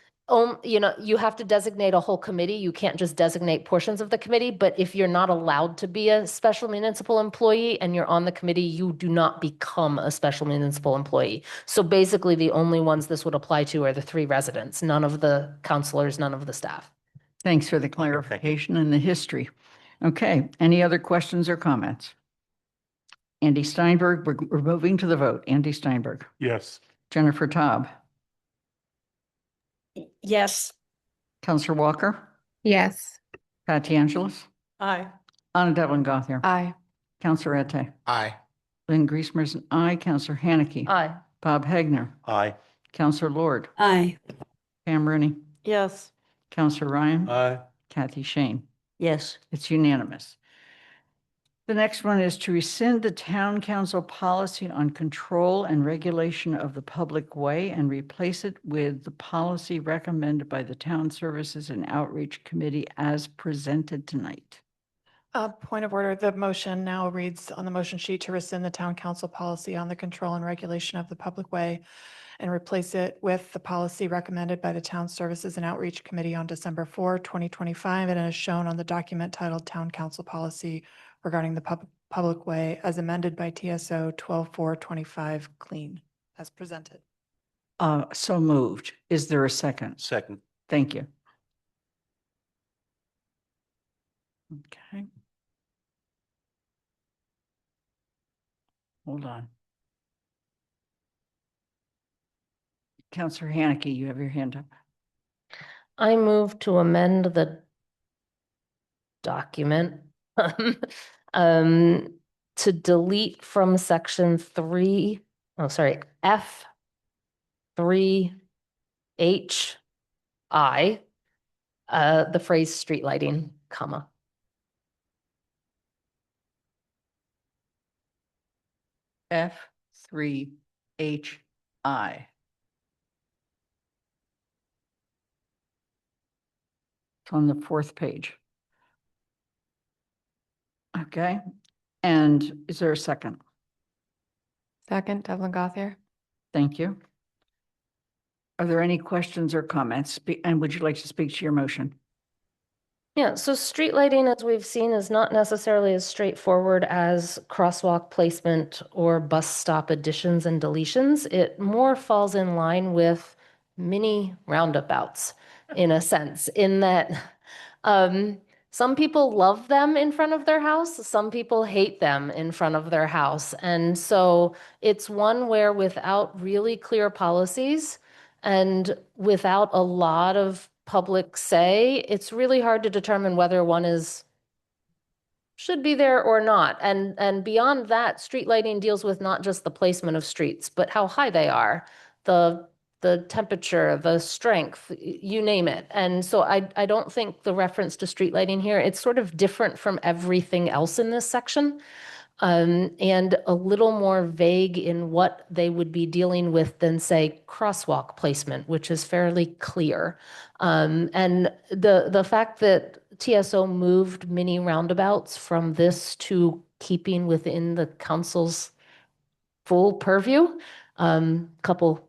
you have to designate a whole committee. You can't just designate portions of the committee, but if you're not allowed to be a special municipal employee and you're on the committee, you do not become a special municipal employee. So basically the only ones this would apply to are the 3 residents, none of the counselors, none of the staff. Thanks for the clarification and the history. Okay, any other questions or comments? Andy Steinberg, we're moving to the vote. Andy Steinberg. Yes. Jennifer Taub. Yes. Counselor Walker. Yes. Pat DeAngelis. Aye. Anna Devlin Gothier. Aye. Counselor Ette. Aye. Lynn Griesmer's an aye. Counselor Haneke. Aye. Bob Hagner. Aye. Counselor Lord. Aye. Pam Rooney. Yes. Counselor Ryan. Aye. Kathy Shane. Yes. It's unanimous. The next one is to rescind the town council policy on control and regulation of the public way and replace it with the policy recommended by the Town Services and Outreach Committee as presented tonight. Point of order, the motion now reads on the motion sheet to rescind the town council policy on the control and regulation of the public way and replace it with the policy recommended by the Town Services and Outreach Committee on December 4, 2025, and as shown on the document titled Town Council Policy regarding the public way as amended by TSO 12425 clean as presented. So moved. Is there a second? Second. Thank you. Okay. Hold on. Counselor Haneke, you have your hand up. I move to amend the document to delete from section 3, oh, sorry, F3HI, the phrase street lighting, comma. F3HI. It's on the 4th page. Okay. And is there a second? Second, Devlin Gothier. Thank you. Are there any questions or comments? And would you like to speak to your motion? Yeah, so street lighting, as we've seen, is not necessarily as straightforward as crosswalk placement or bus stop additions and deletions. It more falls in line with mini roundabouts in a sense, in that some people love them in front of their house, some people hate them in front of their house. And so it's one where without really clear policies and without a lot of public say, it's really hard to determine whether one should be there or not. And beyond that, street lighting deals with not just the placement of streets, but how high they are, the temperature, the strength, you name it. And so I don't think the reference to street lighting here, it's sort of different from everything else in this section. And a little more vague in what they would be dealing with than, say, crosswalk placement, which is fairly clear. And the fact that TSO moved mini roundabouts from this to keeping within the council's full purview, couple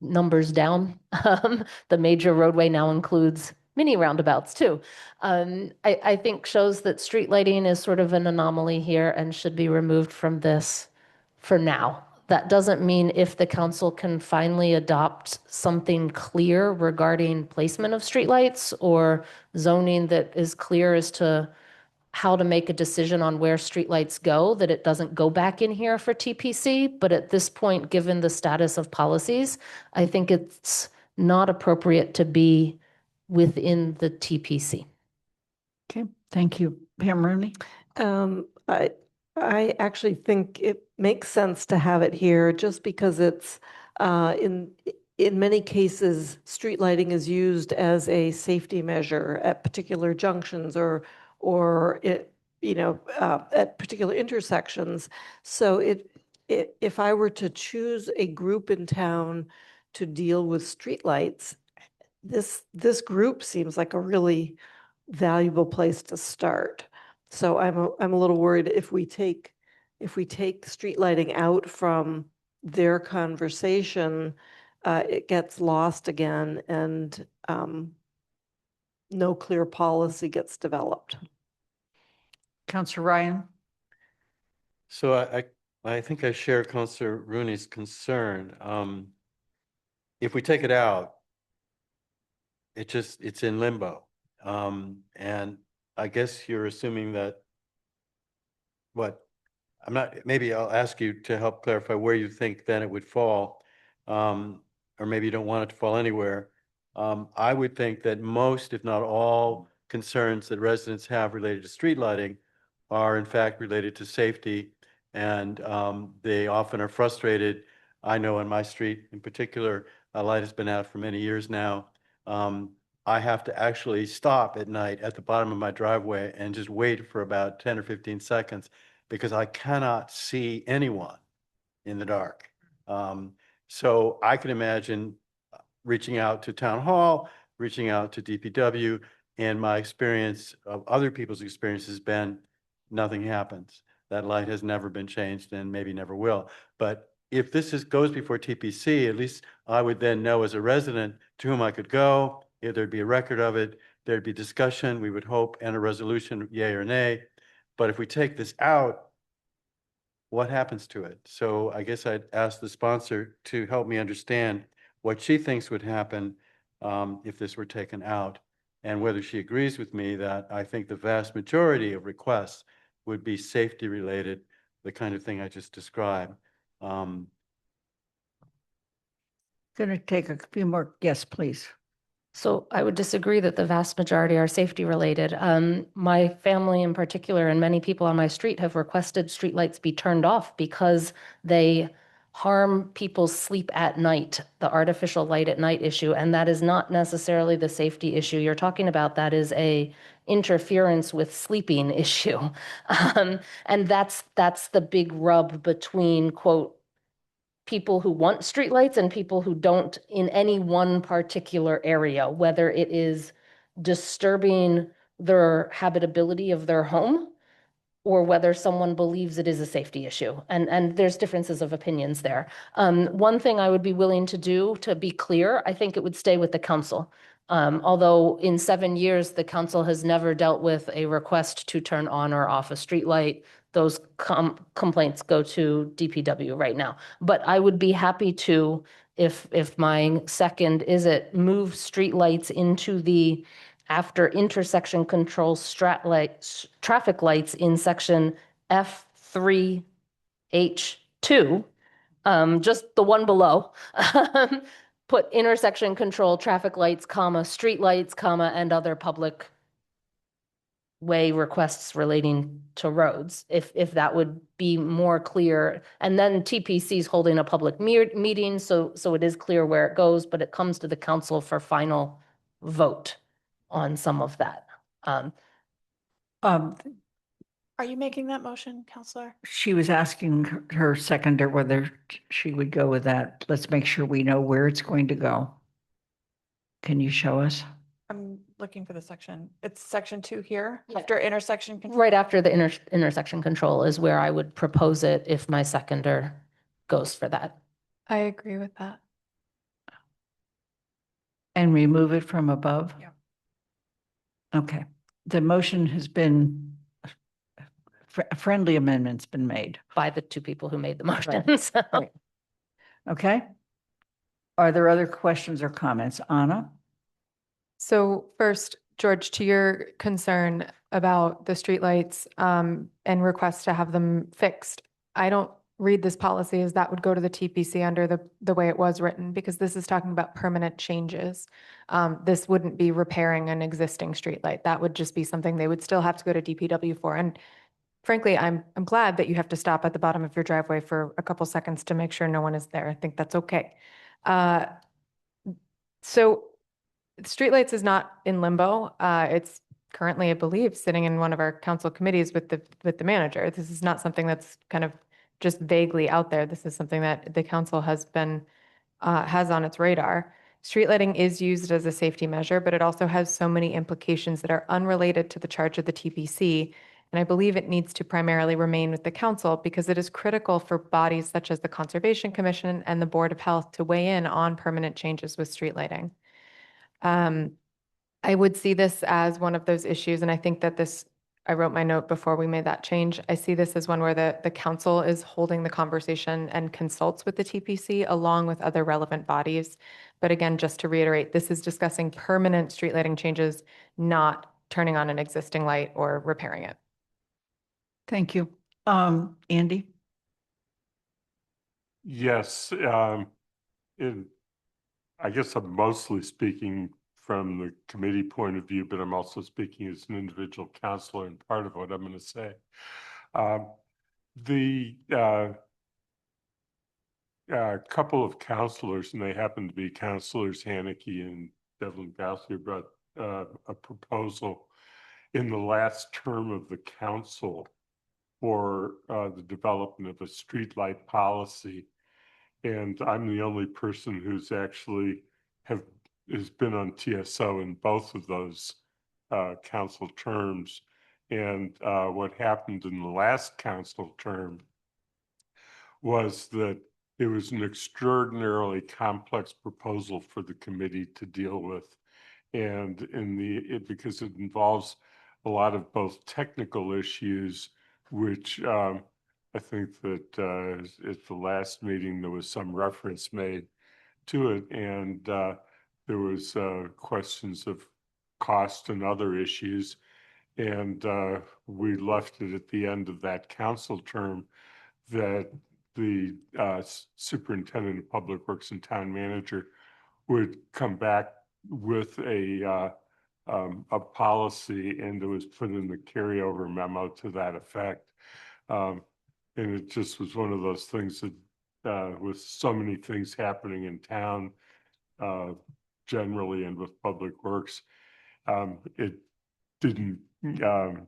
numbers down, the major roadway now includes mini roundabouts too. I think shows that street lighting is sort of an anomaly here and should be removed from this for now. That doesn't mean if the council can finally adopt something clear regarding placement of streetlights or zoning that is clear as to how to make a decision on where streetlights go, that it doesn't go back in here for TPC. But at this point, given the status of policies, I think it's not appropriate to be within the TPC. Okay, thank you. Pam Rooney? I actually think it makes sense to have it here just because it's in many cases, street lighting is used as a safety measure at particular junctions or at particular intersections. So if I were to choose a group in town to deal with streetlights, this group seems like a really valuable place to start. So I'm a little worried if we take street lighting out from their conversation, it gets lost again and no clear policy gets developed. Councilor Ryan? So I think I share Councilor Rooney's concern. If we take it out, it's in limbo. And I guess you're assuming that maybe I'll ask you to help clarify where you think then it would fall. Or maybe you don't want it to fall anywhere. I would think that most, if not all, concerns that residents have related to street lighting are in fact related to safety. And they often are frustrated. I know in my street in particular, a light has been out for many years now. I have to actually stop at night at the bottom of my driveway and just wait for about 10 or 15 seconds because I cannot see anyone in the dark. So I can imagine reaching out to town hall, reaching out to DPW, and my experience of other people's experience has been nothing happens. That light has never been changed and maybe never will. But if this goes before TPC, at least I would then know as a resident to whom I could go. If there'd be a record of it, there'd be discussion, we would hope, and a resolution, yay or nay. But if we take this out, what happens to it? So I guess I'd ask the sponsor to help me understand what she thinks would happen if this were taken out, and whether she agrees with me that I think the vast majority of requests would be safety related, the kind of thing I just described. Going to take a few more. Yes, please. So I would disagree that the vast majority are safety related. My family in particular and many people on my street have requested streetlights be turned off because they harm people's sleep at night, the artificial light at night issue. And that is not necessarily the safety issue you're talking about. That is a interference with sleeping issue. And that's the big rub between, quote, people who want streetlights and people who don't in any one particular area, whether it is disturbing their habitability of their home or whether someone believes it is a safety issue. And there's differences of opinions there. One thing I would be willing to do, to be clear, I think it would stay with the council. Although in 7 years, the council has never dealt with a request to turn on or off a streetlight. Those complaints go to DPW right now. But I would be happy to, if my second is it, move streetlights into the after intersection control traffic lights in section F3H2, just the one below, put intersection control traffic lights, comma, street lights, comma, and other public way requests relating to roads, if that would be more clear. And then TPC is holding a public meeting, so it is clear where it goes, but it comes to the council for final vote on some of that. Are you making that motion, Counselor? She was asking her seconder whether she would go with that. Let's make sure we know where it's going to go. Can you show us? I'm looking for the section. It's section 2 here, after intersection control. Right after the intersection control is where I would propose it if my seconder goes for that. I agree with that. And remove it from above? Yeah. Okay. The motion has been, a friendly amendment's been made. By the two people who made the motion. Right. So. Right. Okay. Are there other questions or comments? Anna? So first, George, to your concern about the streetlights and requests to have them fixed, I don't read this policy as that would go to the TPC under the way it was written, because this is talking about permanent changes. This wouldn't be repairing an existing streetlight. That would just be something they would still have to go to DPW for. And frankly, I'm glad that you have to stop at the bottom of your driveway for a couple seconds to make sure no one is there. I think that's okay. So streetlights is not in limbo. It's currently, I believe, sitting in one of our council committees with the manager. This is not something that's kind of just vaguely out there. This is something that the council has on its radar. Street lighting is used as a safety measure, but it also has so many implications that are unrelated to the charge of the TPC. And I believe it needs to primarily remain with the council because it is critical for bodies such as the Conservation Commission and the Board of Health to weigh in on permanent changes with street lighting. I would see this as one of those issues, and I think that I wrote my note before we made that change. I see this as one where the council is holding the conversation and consults with the TPC along with other relevant bodies. But again, just to reiterate, this is discussing permanent street lighting changes, not turning on an existing light or repairing it. Thank you. Andy? Yes, I guess I'm mostly speaking from the committee point of view, but I'm also speaking as an individual counselor, and part of what I'm going to say. The couple of counselors, and they happen to be Counselors Haneke and Devlin Gouthie, brought a proposal in the last term of the council for the development of a streetlight policy. And I'm the only person who's actually has been on TSO in both of those council terms. And what happened in the last council term was that it was an extraordinarily complex proposal for the committee to deal with. And because it involves a lot of both technical issues, which I think that at the last meeting, there was some reference made to it, and there was questions of cost and other issues. And we left it at the end of that council term that the superintendent of public works and town manager would come back with a policy, and it was put in the carryover memo to that effect. And it just was one of those things that with so many things happening in town generally and with public works, it didn't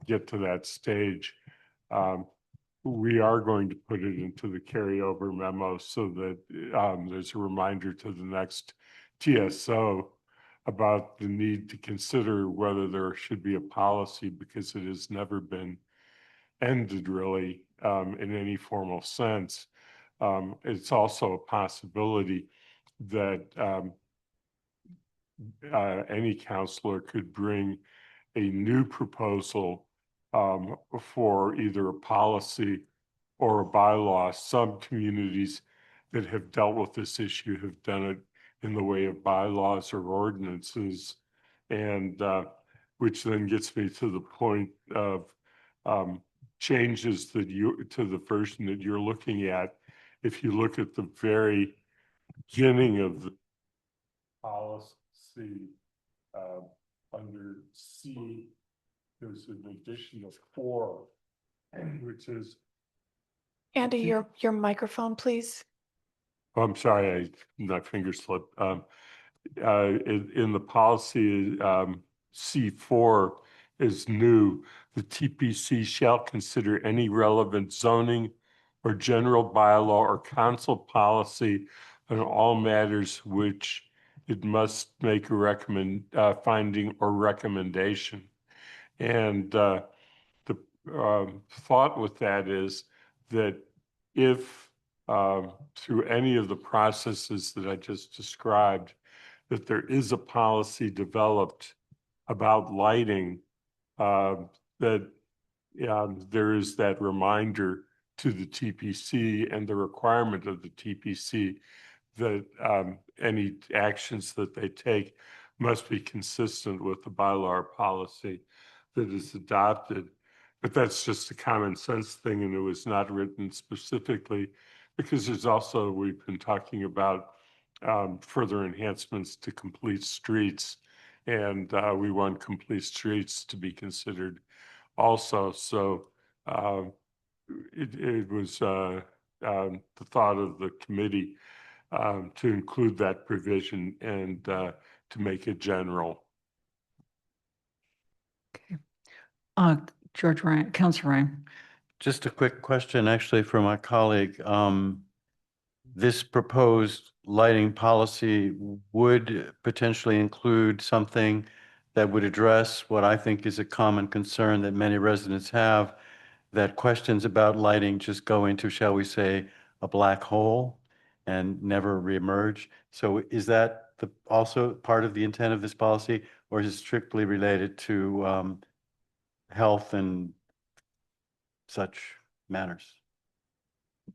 get to that stage. We are going to put it into the carryover memo so that there's a reminder to the next TSO about the need to consider whether there should be a policy, because it has never been ended really in any formal sense. It's also a possibility that any counselor could bring a new proposal for either a policy or a bylaw. Some communities that have dealt with this issue have done it in the way of bylaws or ordinances, and which then gets me to the point of changes that to the version that you're looking at. If you look at the very beginning of the policy under C, there's an additional 4, which is. Andy, your microphone, please. Oh, I'm sorry, my finger slipped. In the policy, C4 is new. The TPC shall consider any relevant zoning or general bylaw or council policy on all matters which it must make a finding or recommendation. And the thought with that is that if through any of the processes that I just described, that there is a policy developed about lighting, that there is that reminder to the TPC and the requirement of the TPC that any actions that they take must be consistent with the bylaw or policy that is adopted. But that's just a common sense thing, and it was not written specifically because there's also, we've been talking about further enhancements to complete streets, and we want complete streets to be considered also. So it was the thought of the committee to include that provision and to make it general. George Ryan, Councilor Ryan. Just a quick question, actually, for my colleague. This proposed lighting policy would potentially include something that would address what I think is a common concern that many residents have, that questions about lighting just go into, shall we say, a black hole and never reemerge. So is that also part of the intent of this policy, or is it strictly related to health and such matters?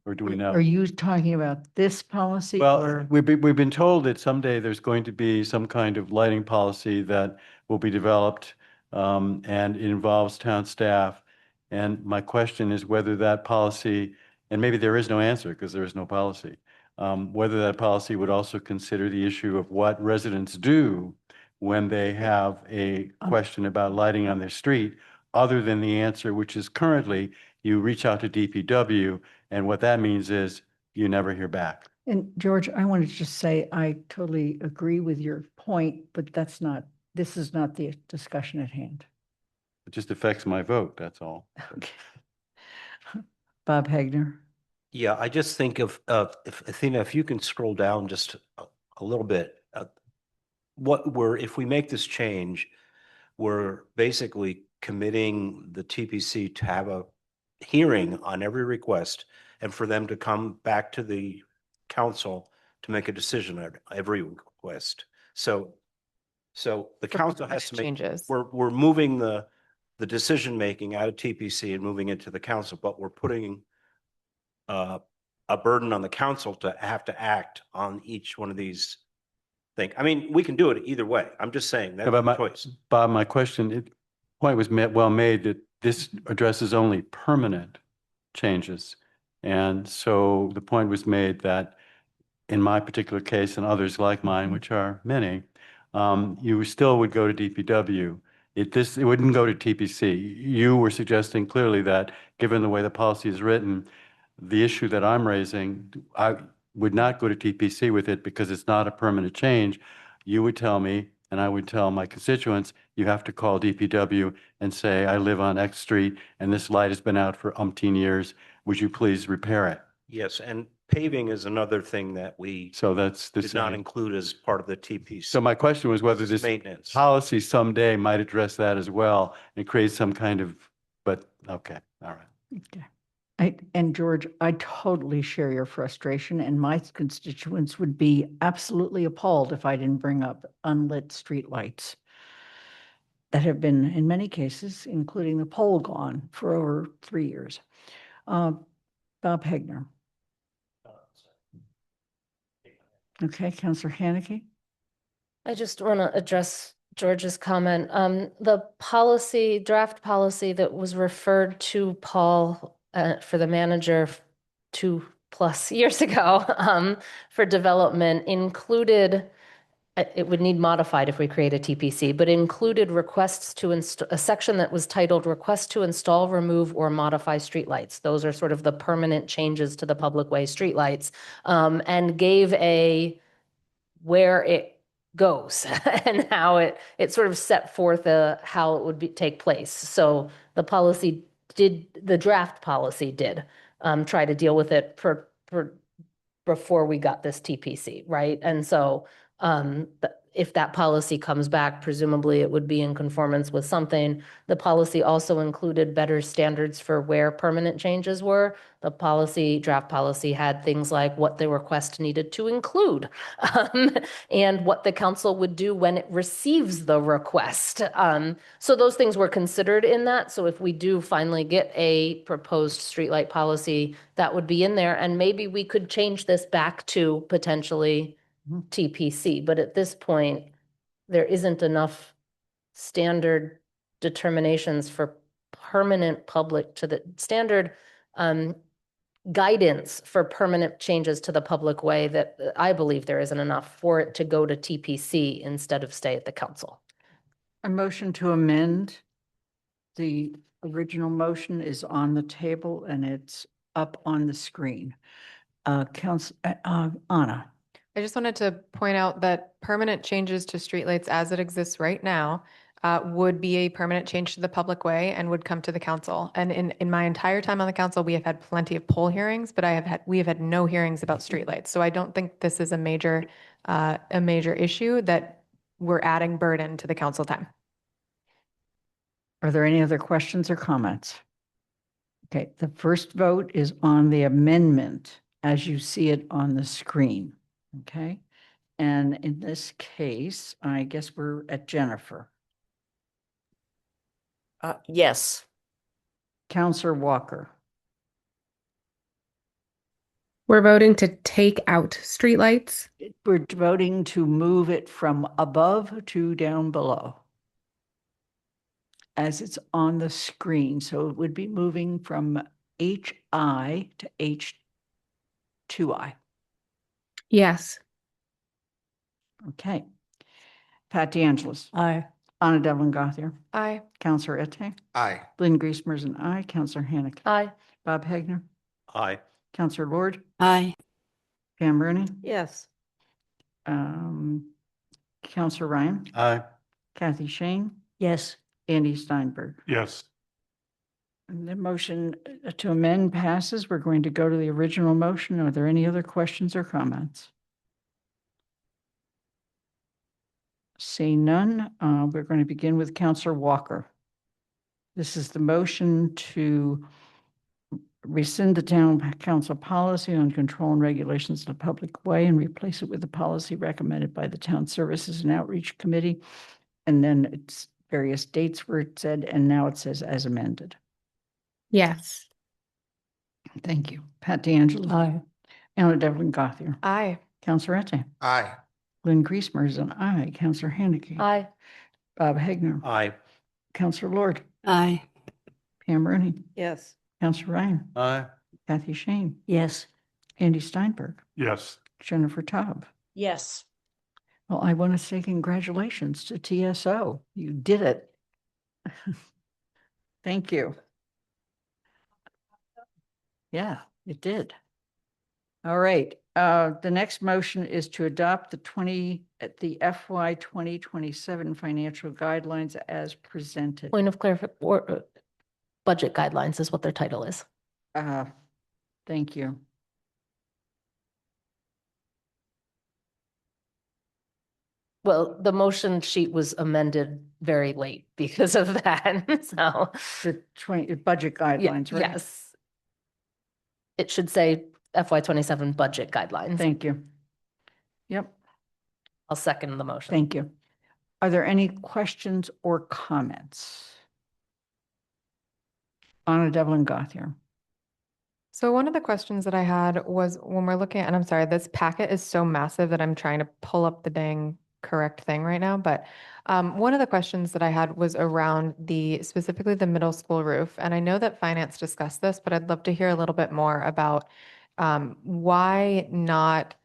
Or do we know? Are you talking about this policy? Well, or? we've been told that someday there's going to be some kind of lighting policy that will be developed, and it involves town staff. And my question is whether that policy, and maybe there is no answer because there is no policy, whether that policy would also consider the issue of what residents do when they have a question about lighting on their street, other than the answer, which is currently you reach out to DPW, and what that means is you never hear back. And George, I wanted to just say, I totally agree with your point, but this is not the discussion at hand. It just affects my vote, that's all. Okay. Bob Hagner. Yeah, I just think of, if Athena, if you can scroll down just a little bit, if we make this change, we're basically committing the TPC to have a hearing on every request and for them to come back to the council to make a decision on every request. So the council has to make changes. We're moving the the decision-making out of TPC and moving into the council, but we're putting a burden on the council to have to act on each one of these things. I mean, we can do it either way. I'm just saying that's But the choice. Bob, my point was well made that this addresses only permanent changes. And so the point was made that in my particular case and others like mine, which are many, you still would go to DPW. It wouldn't go to TPC. You were suggesting clearly that given the way the policy is written, the issue that I'm raising, I would not go to TPC with it because it's not a permanent change. You would tell me, and I would tell my constituents, you have to call DPW and say, I live on X street and this light has been out for umpteen years. Would you please repair it? Yes, and paving is another thing that we So that's the did not same. include as part of the TPC. So my question was whether this Maintenance. policy someday might address that as well and create some kind of, but okay, all right. Okay. And George, I totally share your frustration, and my constituents would be absolutely appalled if I didn't bring up unlit streetlights that have been, in many cases, including the pole gone for over 3 years. Bob Hegner. Okay, Councillor Haneke. I just want to address George's comment. The draft policy that was referred to Paul for the manager 2+ years ago for development included, it would need modified if we create a TPC, but included requests to install a section that was titled request to install, remove, or modify streetlights. Those are sort of the permanent changes to the public way streetlights, and gave where it goes and how it sort of set forth how it would take place. So the draft policy did try to deal with it before we got this TPC, right? And so if that policy comes back, presumably it would be in conformance with something. The policy also included better standards for where permanent changes were. The draft policy had things like what the request needed to include and what the council would do when it receives the request. So those things were considered in that. So if we do finally get a proposed streetlight policy, that would be in there. And maybe we could change this back to potentially TPC, but at this point, there isn't enough standard determinations for permanent standard guidance for permanent changes to the public way that I believe there isn't enough for it to go to TPC instead of stay at the council. A motion to amend the original motion is on the table and it's up on the screen. Anna. I just wanted to point out that permanent changes to streetlights as it exists right now would be a permanent change to the public way and would come to the council. And in my entire time on the council, we have had plenty of poll hearings, but we have had no hearings about streetlights. So I don't think this is a major issue that we're adding burden to the council time. Are there any other questions or comments? Okay, the first vote is on the amendment as you see it on the screen. Okay, and in this case, I guess we're at Jennifer. Yes. Councillor Walker. We're voting to take out streetlights. We're voting to move it from above to down below, as it's on the screen. So it would be moving from HI to H2I. Yes. Okay. Pat DeAngelis. Aye. Anna Devlin Gauthier. Aye. Councillor Ette. Aye. Lynn Griesmer's an aye. Councillor Haneke. Aye. Bob Hegner. Aye. Councillor Lord. Aye. Pam Rooney. Yes. Councillor Ryan. Aye. Kathy Shane. Yes. Andy Steinberg. Yes. And the motion to amend passes. We're going to go to the original motion. Are there any other questions or comments? Seeing none, we're going to begin with Councillor Walker. This is the motion to rescind the town council policy on control and regulations of the public way and replace it with the policy recommended by the Town Services and Outreach Committee. And then it's various dates where it said, and now it says as amended. Yes. Thank you. Pat DeAngelo. Aye. Anna Devlin Gothier. Aye. Counselor Ette. Aye. Lynn Griesmer is an aye. Counselor Haneke. Aye. Bob Hagner. Aye. Counselor Lord. Aye. Pam Rooney. Yes. Counselor Ryan. Aye. Kathy Shane. Yes. Andy Steinberg. Yes. Jennifer Taub. Yes. Well, I want to say congratulations to TSO. You did it. Thank you. Yeah, it did. All right. The next motion is to adopt the FY 2027 financial guidelines as presented. Point of clarification, or budget guidelines is what their title is. Thank you. Well, the motion sheet was amended very late because of that, so. The budget guidelines, right? Yes. It should say FY 27 budget guidelines. Thank you. Yep. I'll second the motion. Thank you. Are there any questions or comments? Anna Devlin Gothier. So one of the questions that I had was when we're looking at, and I'm sorry, this packet is so massive that I'm trying to pull up the dang correct thing right now. But one of the questions that I had was around specifically the middle school roof. And I know that finance discussed this, but I'd love to hear a little bit more about why not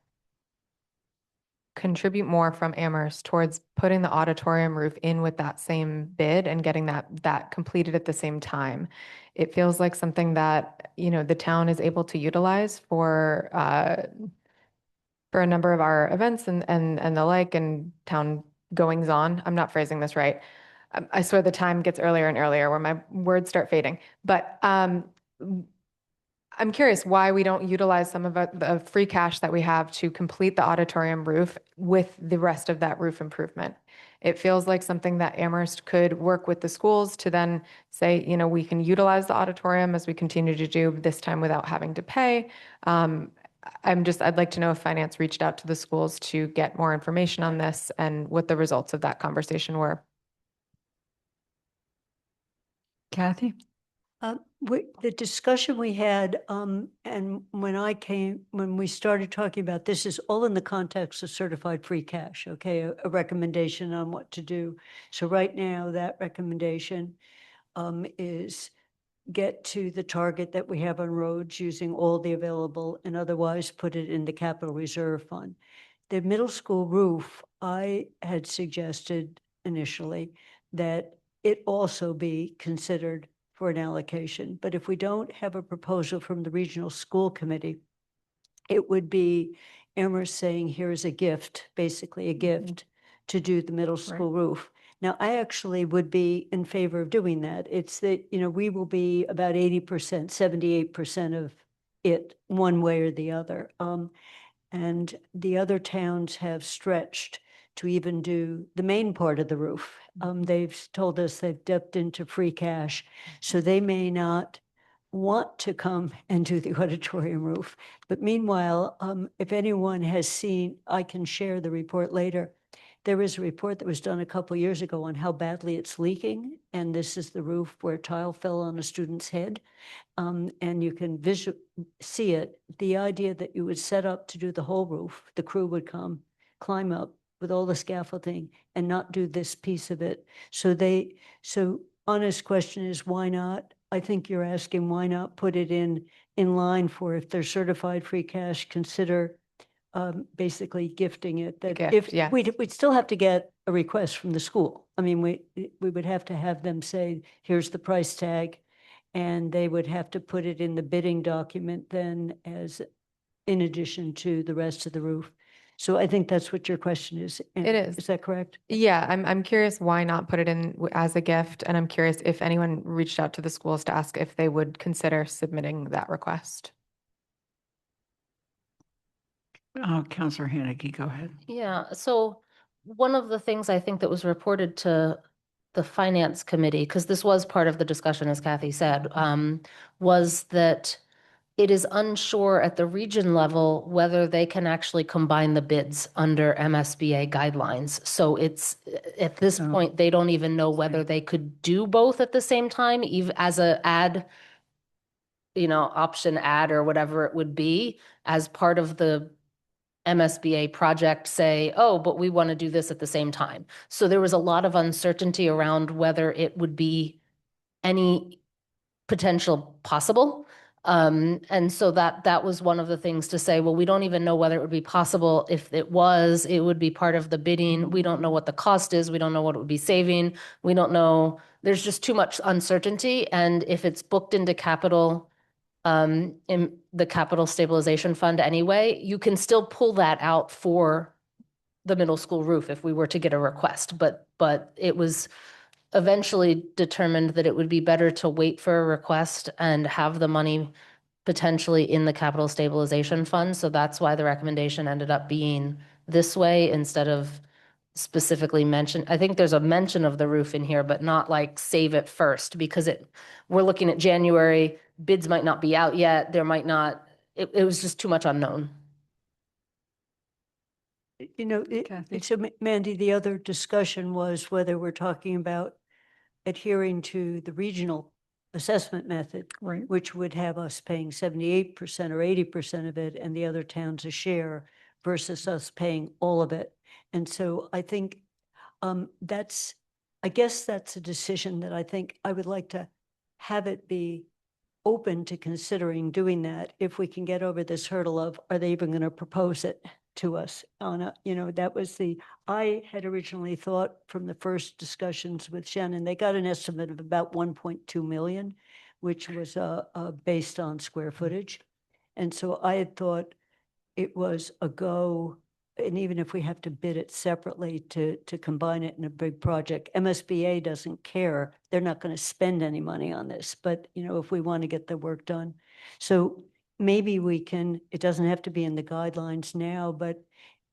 contribute more from Amherst towards putting the auditorium roof in with that same bid and getting that completed at the same time. It feels like something that, the town is able to utilize for a number of our events and the like, and town goings on. I'm not phrasing this right. I swear the time gets earlier and earlier where my words start fading. But I'm curious why we don't utilize some of the free cash that we have to complete the auditorium roof with the rest of that roof improvement. It feels like something that Amherst could work with the schools to then say, we can utilize the auditorium as we continue to do this time without having to pay. I'd like to know if finance reached out to the schools to get more information on this and what the results of that conversation were. Kathy? The discussion we had, and when we started talking about this is all in the context of certified free cash, okay, a recommendation on what to do. So right now, that recommendation is get to the target that we have on roads using all the available and otherwise put it in the capital reserve fund. The middle school roof, I had suggested initially that it also be considered for an allocation. But if we don't have a proposal from the regional school committee, it would be Amherst saying, here's a gift, basically a gift to do the middle school roof. Now, I actually would be in favor of doing that. It's that, we will be about 80%, 78% of it one way or the other. And the other towns have stretched to even do the main part of the roof. They've told us they've dipped into free cash, so they may not want to come and do the auditorium roof. But meanwhile, if anyone has seen, I can share the report later. There is a report that was done a couple years ago on how badly it's leaking, and this is the roof where tile fell on a student's head. And you can see it. The idea that you would set up to do the whole roof, the crew would come, climb up with all the scaffolding and not do this piece of it. So honest question is, why not? I think you're asking why not put it in line for, if they're certified free cash, consider basically gifting it. That if we'd still have to get a request from the school. I mean, we would have to have them say, here's the price tag, and they would have to put it in the bidding document then as in addition to the rest of the roof. So I think that's what your question is. It is. Is that correct? Yeah, I'm curious why not put it in as a gift, and I'm curious if anyone reached out to the schools to ask if they would consider submitting that request. Councilor Haneke, go ahead. Yeah, so one of the things I think that was reported to the finance committee, because this was part of the discussion, as Kathy said, was that It is unsure at the region level whether they can actually combine the bids under MSBA guidelines. So it's, at this Oh. point, they don't even know whether they could do both at the same time, even as a ad, option ad or whatever it would be, as part of the MSBA project, say, oh, but we want to do this at the same time. So there was a lot of uncertainty around whether it would be any potential possible. And so that was one of the things to say, well, we don't even know whether it would be possible. If it was, it would be part of the bidding. We don't know what the cost is. We don't know what it would be saving. We don't know. There's just too much uncertainty. And if it's booked into capital, in the capital stabilization fund anyway, you can still pull that out for the middle school roof if we were to get a request. But it was eventually determined that it would be better to wait for a request and have the money potentially in the capital stabilization fund. So that's why the recommendation ended up being this way instead of specifically mention. I think there's a mention of the roof in here, but not like save it first, because we're looking at January, bids might not be out yet. There might not, it was just too much unknown. So Mandy, the other discussion was whether we're talking about adhering to the regional assessment method, Right. which would have us paying 78% or 80% of it and the other towns a share versus us paying all of it. And so I think I guess that's a decision that I think I would like to have it be open to considering doing that if we can get over this hurdle of, are they even going to propose it to us on that was I had originally thought from the first discussions with Shannon, they got an estimate of about 1.2 million, which was based on square footage. And so I had thought it was a go, and even if we have to bid it separately to combine it in a big project, MSBA doesn't care. They're not going to spend any money on this, but if we want to get the work done. So maybe we can, it doesn't have to be in the guidelines now, but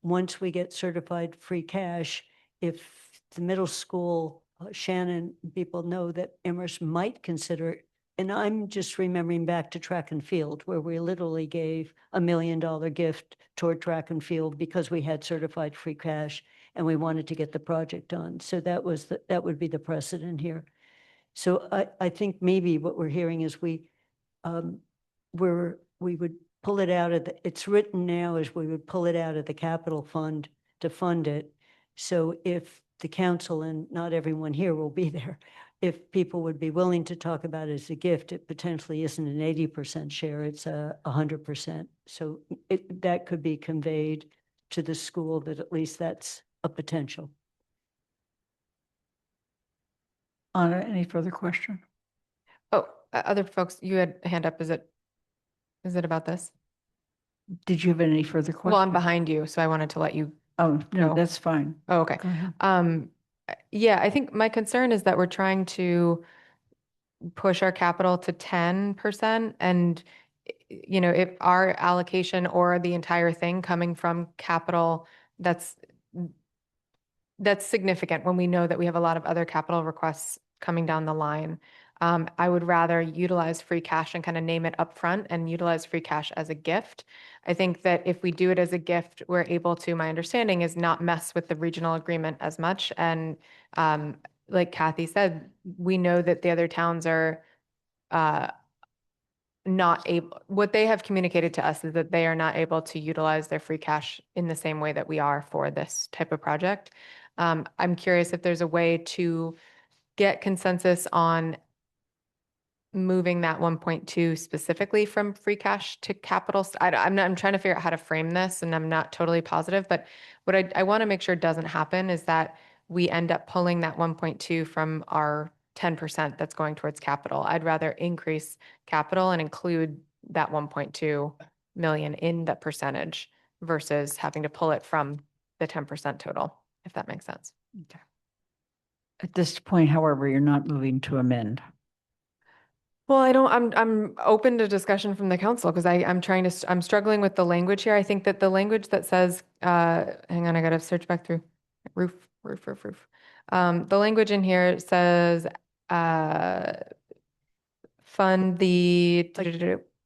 once we get certified free cash, if the middle school, Shannon, people know that Amherst might consider it. And I'm just remembering back to track and field, where we literally gave $1 million gift toward track and field because we had certified free cash and we wanted to get the project done. So that would be the precedent here. So I think maybe what we're hearing is we would pull it out of it's written now as we would pull it out of the capital fund to fund it. So if the council, and not everyone here will be there, if people would be willing to talk about it as a gift, it potentially isn't an 80% share, it's 100%. So that could be conveyed to the school that at least that's a potential. Anna, any further question? Oh, other folks, you had a hand up. Is it about this? Did you have any further questions? Well, I'm behind you, so I wanted to let you. Oh, no, go. that's fine. Oh, okay. Go ahead. Yeah, I think my concern is that we're trying to push our capital to 10%. And, if our allocation or the entire thing coming from capital, that's significant when we know that we have a lot of other capital requests coming down the line. I would rather utilize free cash and kind of name it upfront and utilize free cash as a gift. I think that if we do it as a gift, we're able to, my understanding is, not mess with the regional agreement as much. And like Kathy said, we know that the other towns are not able, what they have communicated to us is that they are not able to utilize their free cash in the same way that we are for this type of project. I'm curious if there's a way to get consensus on moving that 1.2 specifically from free cash to capital. I'm trying to figure out how to frame this, and I'm not totally positive, but what I want to make sure doesn't happen is that we end up pulling that 1.2 from our 10% that's going towards capital. I'd rather increase capital and include that 1.2 million in the percentage versus having to pull it from the 10% total, if that makes sense. Okay. At this point, however, you're not moving to amend. Well, I'm open to discussion from the council because I'm struggling with the language here. I think that the language that says, hang on, I got to search back through roof. The language in here says, fund the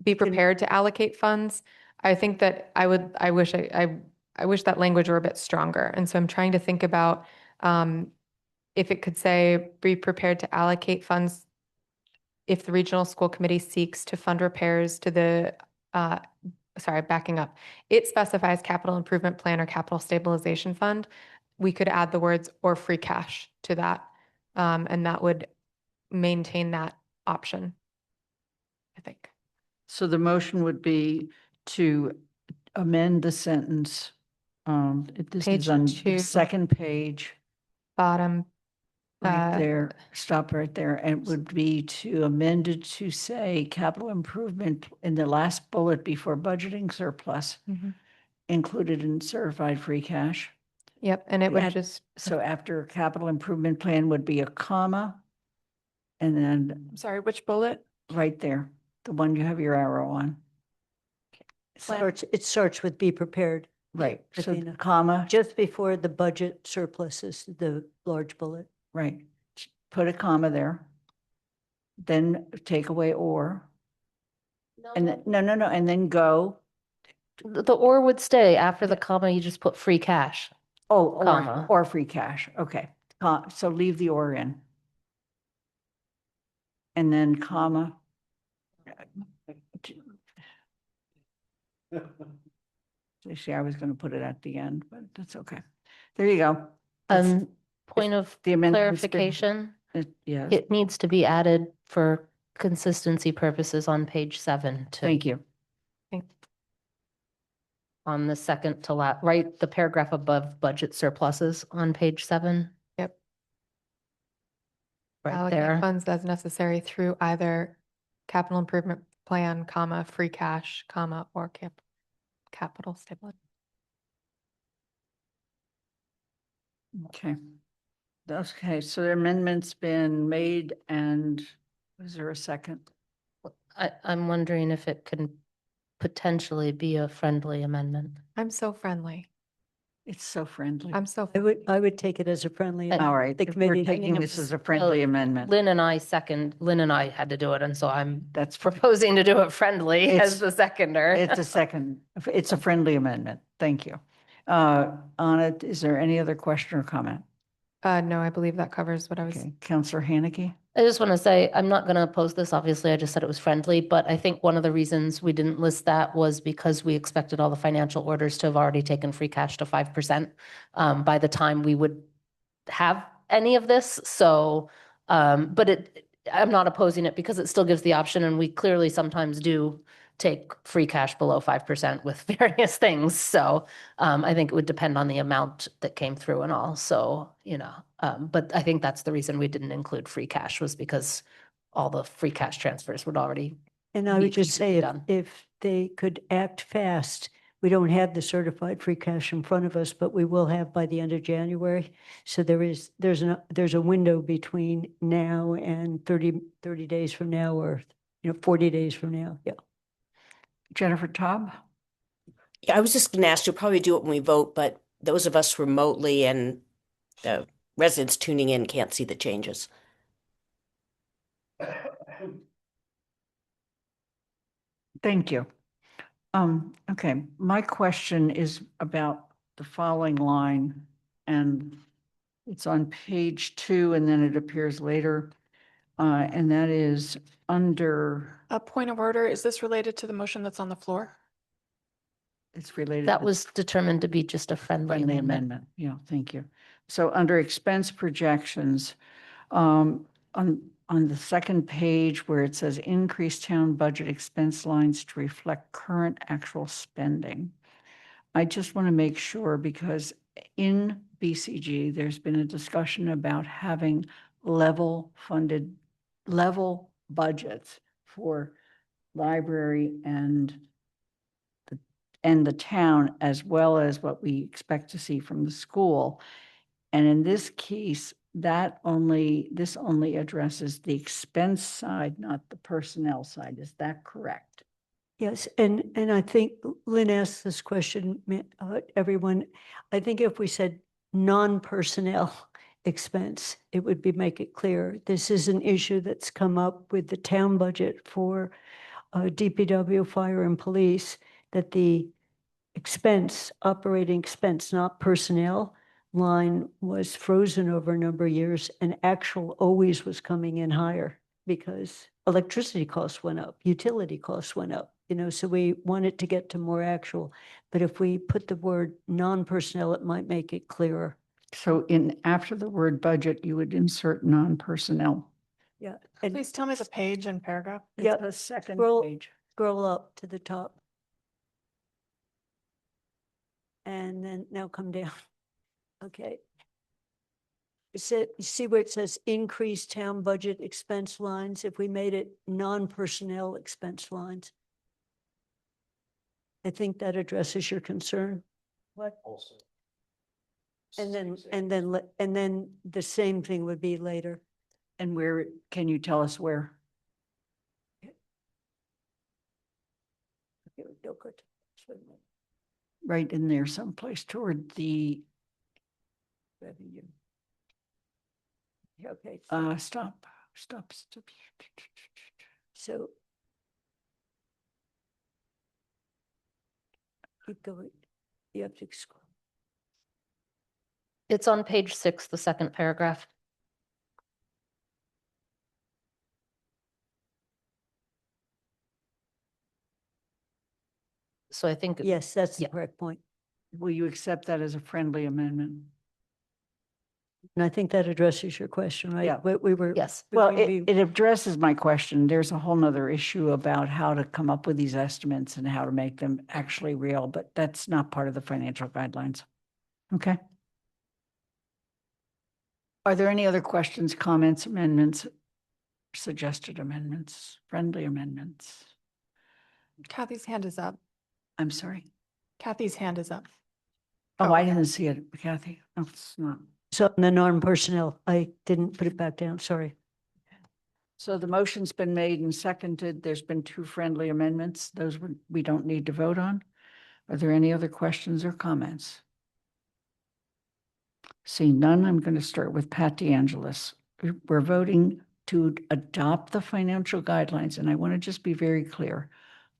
be prepared to allocate funds. I think that I wish that language were a bit stronger. And so I'm trying to think about if it could say, be prepared to allocate funds if the regional school committee seeks to fund repairs to the, sorry, backing up. It specifies capital improvement plan or capital stabilization fund. We could add the words or free cash to that. And that would maintain that option, I think. So the motion would be to amend the sentence. This Page is on the 2. second page, Bottom. right there, stop right there. And it would be to amend it to say capital improvement in the last bullet before budgeting surplus included in certified free cash. Yep, and it would just. So after capital improvement plan would be a comma. And then I'm sorry, which bullet? right there, the one you have your arrow on. It starts with be prepared. Right, so the Athena. comma, Just before the budget surpluses, the large bullet. right, put a comma there. Then take away or. And then, no, and then go. The or would stay after the comma, you just put free cash. Oh, Comma. or free cash, okay. So leave the or in. And then comma. See, I was gonna put it at the end, but that's okay. There you go. Point of the amendment's been- clarification. Yes, It needs to be added for consistency purposes on page 7 too. thank you. On the second to last, right, the paragraph above budget surpluses on page 7. Yep. Right Allocate there. funds as necessary through either capital improvement plan, comma, free cash, comma, or capital stability. Okay. Okay, so the amendment's been made and is there a second? I'm wondering if it can potentially be a friendly amendment. I'm so friendly. It's so friendly. I'm so. I would take it as a friendly. All right, The we're committee. taking this as a friendly amendment. Lynn and I had to do it, and so I'm That's proposing to do it friendly as the seconder. It's a friendly amendment. Thank you. On it, is there any other question or comment? No, I believe that covers what I was. Okay, Counselor Haneke? I just want to say, I'm not going to oppose this. Obviously, I just said it was friendly, but I think one of the reasons we didn't list that was because we expected all the financial orders to have already taken free cash to 5% by the time we would have any of this. So, but I'm not opposing it because it still gives the option, and we clearly sometimes do take free cash below 5% with various things. So I think it would depend on the amount that came through and all. So, but I think that's the reason we didn't include free cash, was because all the free cash transfers would already. And I would just say, done. if they could act fast, we don't have the certified free cash in front of us, but we will have by the end of January. So there's a window between now and 30 days from now, or 40 days from now. Yeah. Jennifer Taub? Yeah, I was just going to ask, you'll probably do it when we vote, but those of us remotely and the residents tuning in can't see the changes. Thank you. Okay, my question is about the following line, and it's on page 2, and then it appears later. And that is under, A point of order, is this related to the motion that's on the floor? it's related. That to was determined to be just a friendly amendment. amendment. Yeah, thank you. So under expense projections, on the second page where it says increase town budget expense lines to reflect current actual spending. I just want to make sure, because in BCG, there's been a discussion about having level budgets for library and the town, as well as what we expect to see from the school. And in this case, this only addresses the expense side, not the personnel side. Is that correct? Yes, and I think Lynn asked this question, everyone. I think if we said non-personnel expense, it would make it clear. This is an issue that's come up with the town budget for DPW, fire and police, that the operating expense, not personnel line was frozen over a number of years and actual always was coming in higher because electricity costs went up, utility costs went up, so we wanted to get to more actual. But if we put the word non-personnel, it might make it clearer. So after the word budget, you would insert non-personnel. Yeah. Please tell me the page and paragraph. Yeah, the second page. Scroll up to the top. And then now come down. Okay. You see where it says increase town budget expense lines? If we made it non-personnel expense lines. I think that addresses your concern. What? Also. And then the same thing would be later. And where, can you tell us where? Right in there someplace toward the revenue. Okay. Stop. So keep going. You have to scroll. It's on page 6, the second paragraph. So I think, Yes, that's the correct point. Will you accept that as a friendly amendment? And I think that addresses your question, right? Yeah. We were. yes. Well, between it addresses my question. There's a whole nother issue about how to come up with these estimates and how to make them actually real, but that's not part of the financial guidelines. Okay. Are there any other questions, comments, amendments, suggested amendments, friendly amendments? Kathy's hand is up. I'm sorry. Kathy's hand is up. Oh, I didn't see it, Kathy. No, it's not. So the non-personnel, I didn't put it back down, sorry. So the motion's been made and seconded. There's been 2 friendly amendments. Those we don't need to vote on. Are there any other questions or comments? Seeing none, I'm going to start with Pat DeAngelis. We're voting to adopt the financial guidelines, and I want to just be very clear.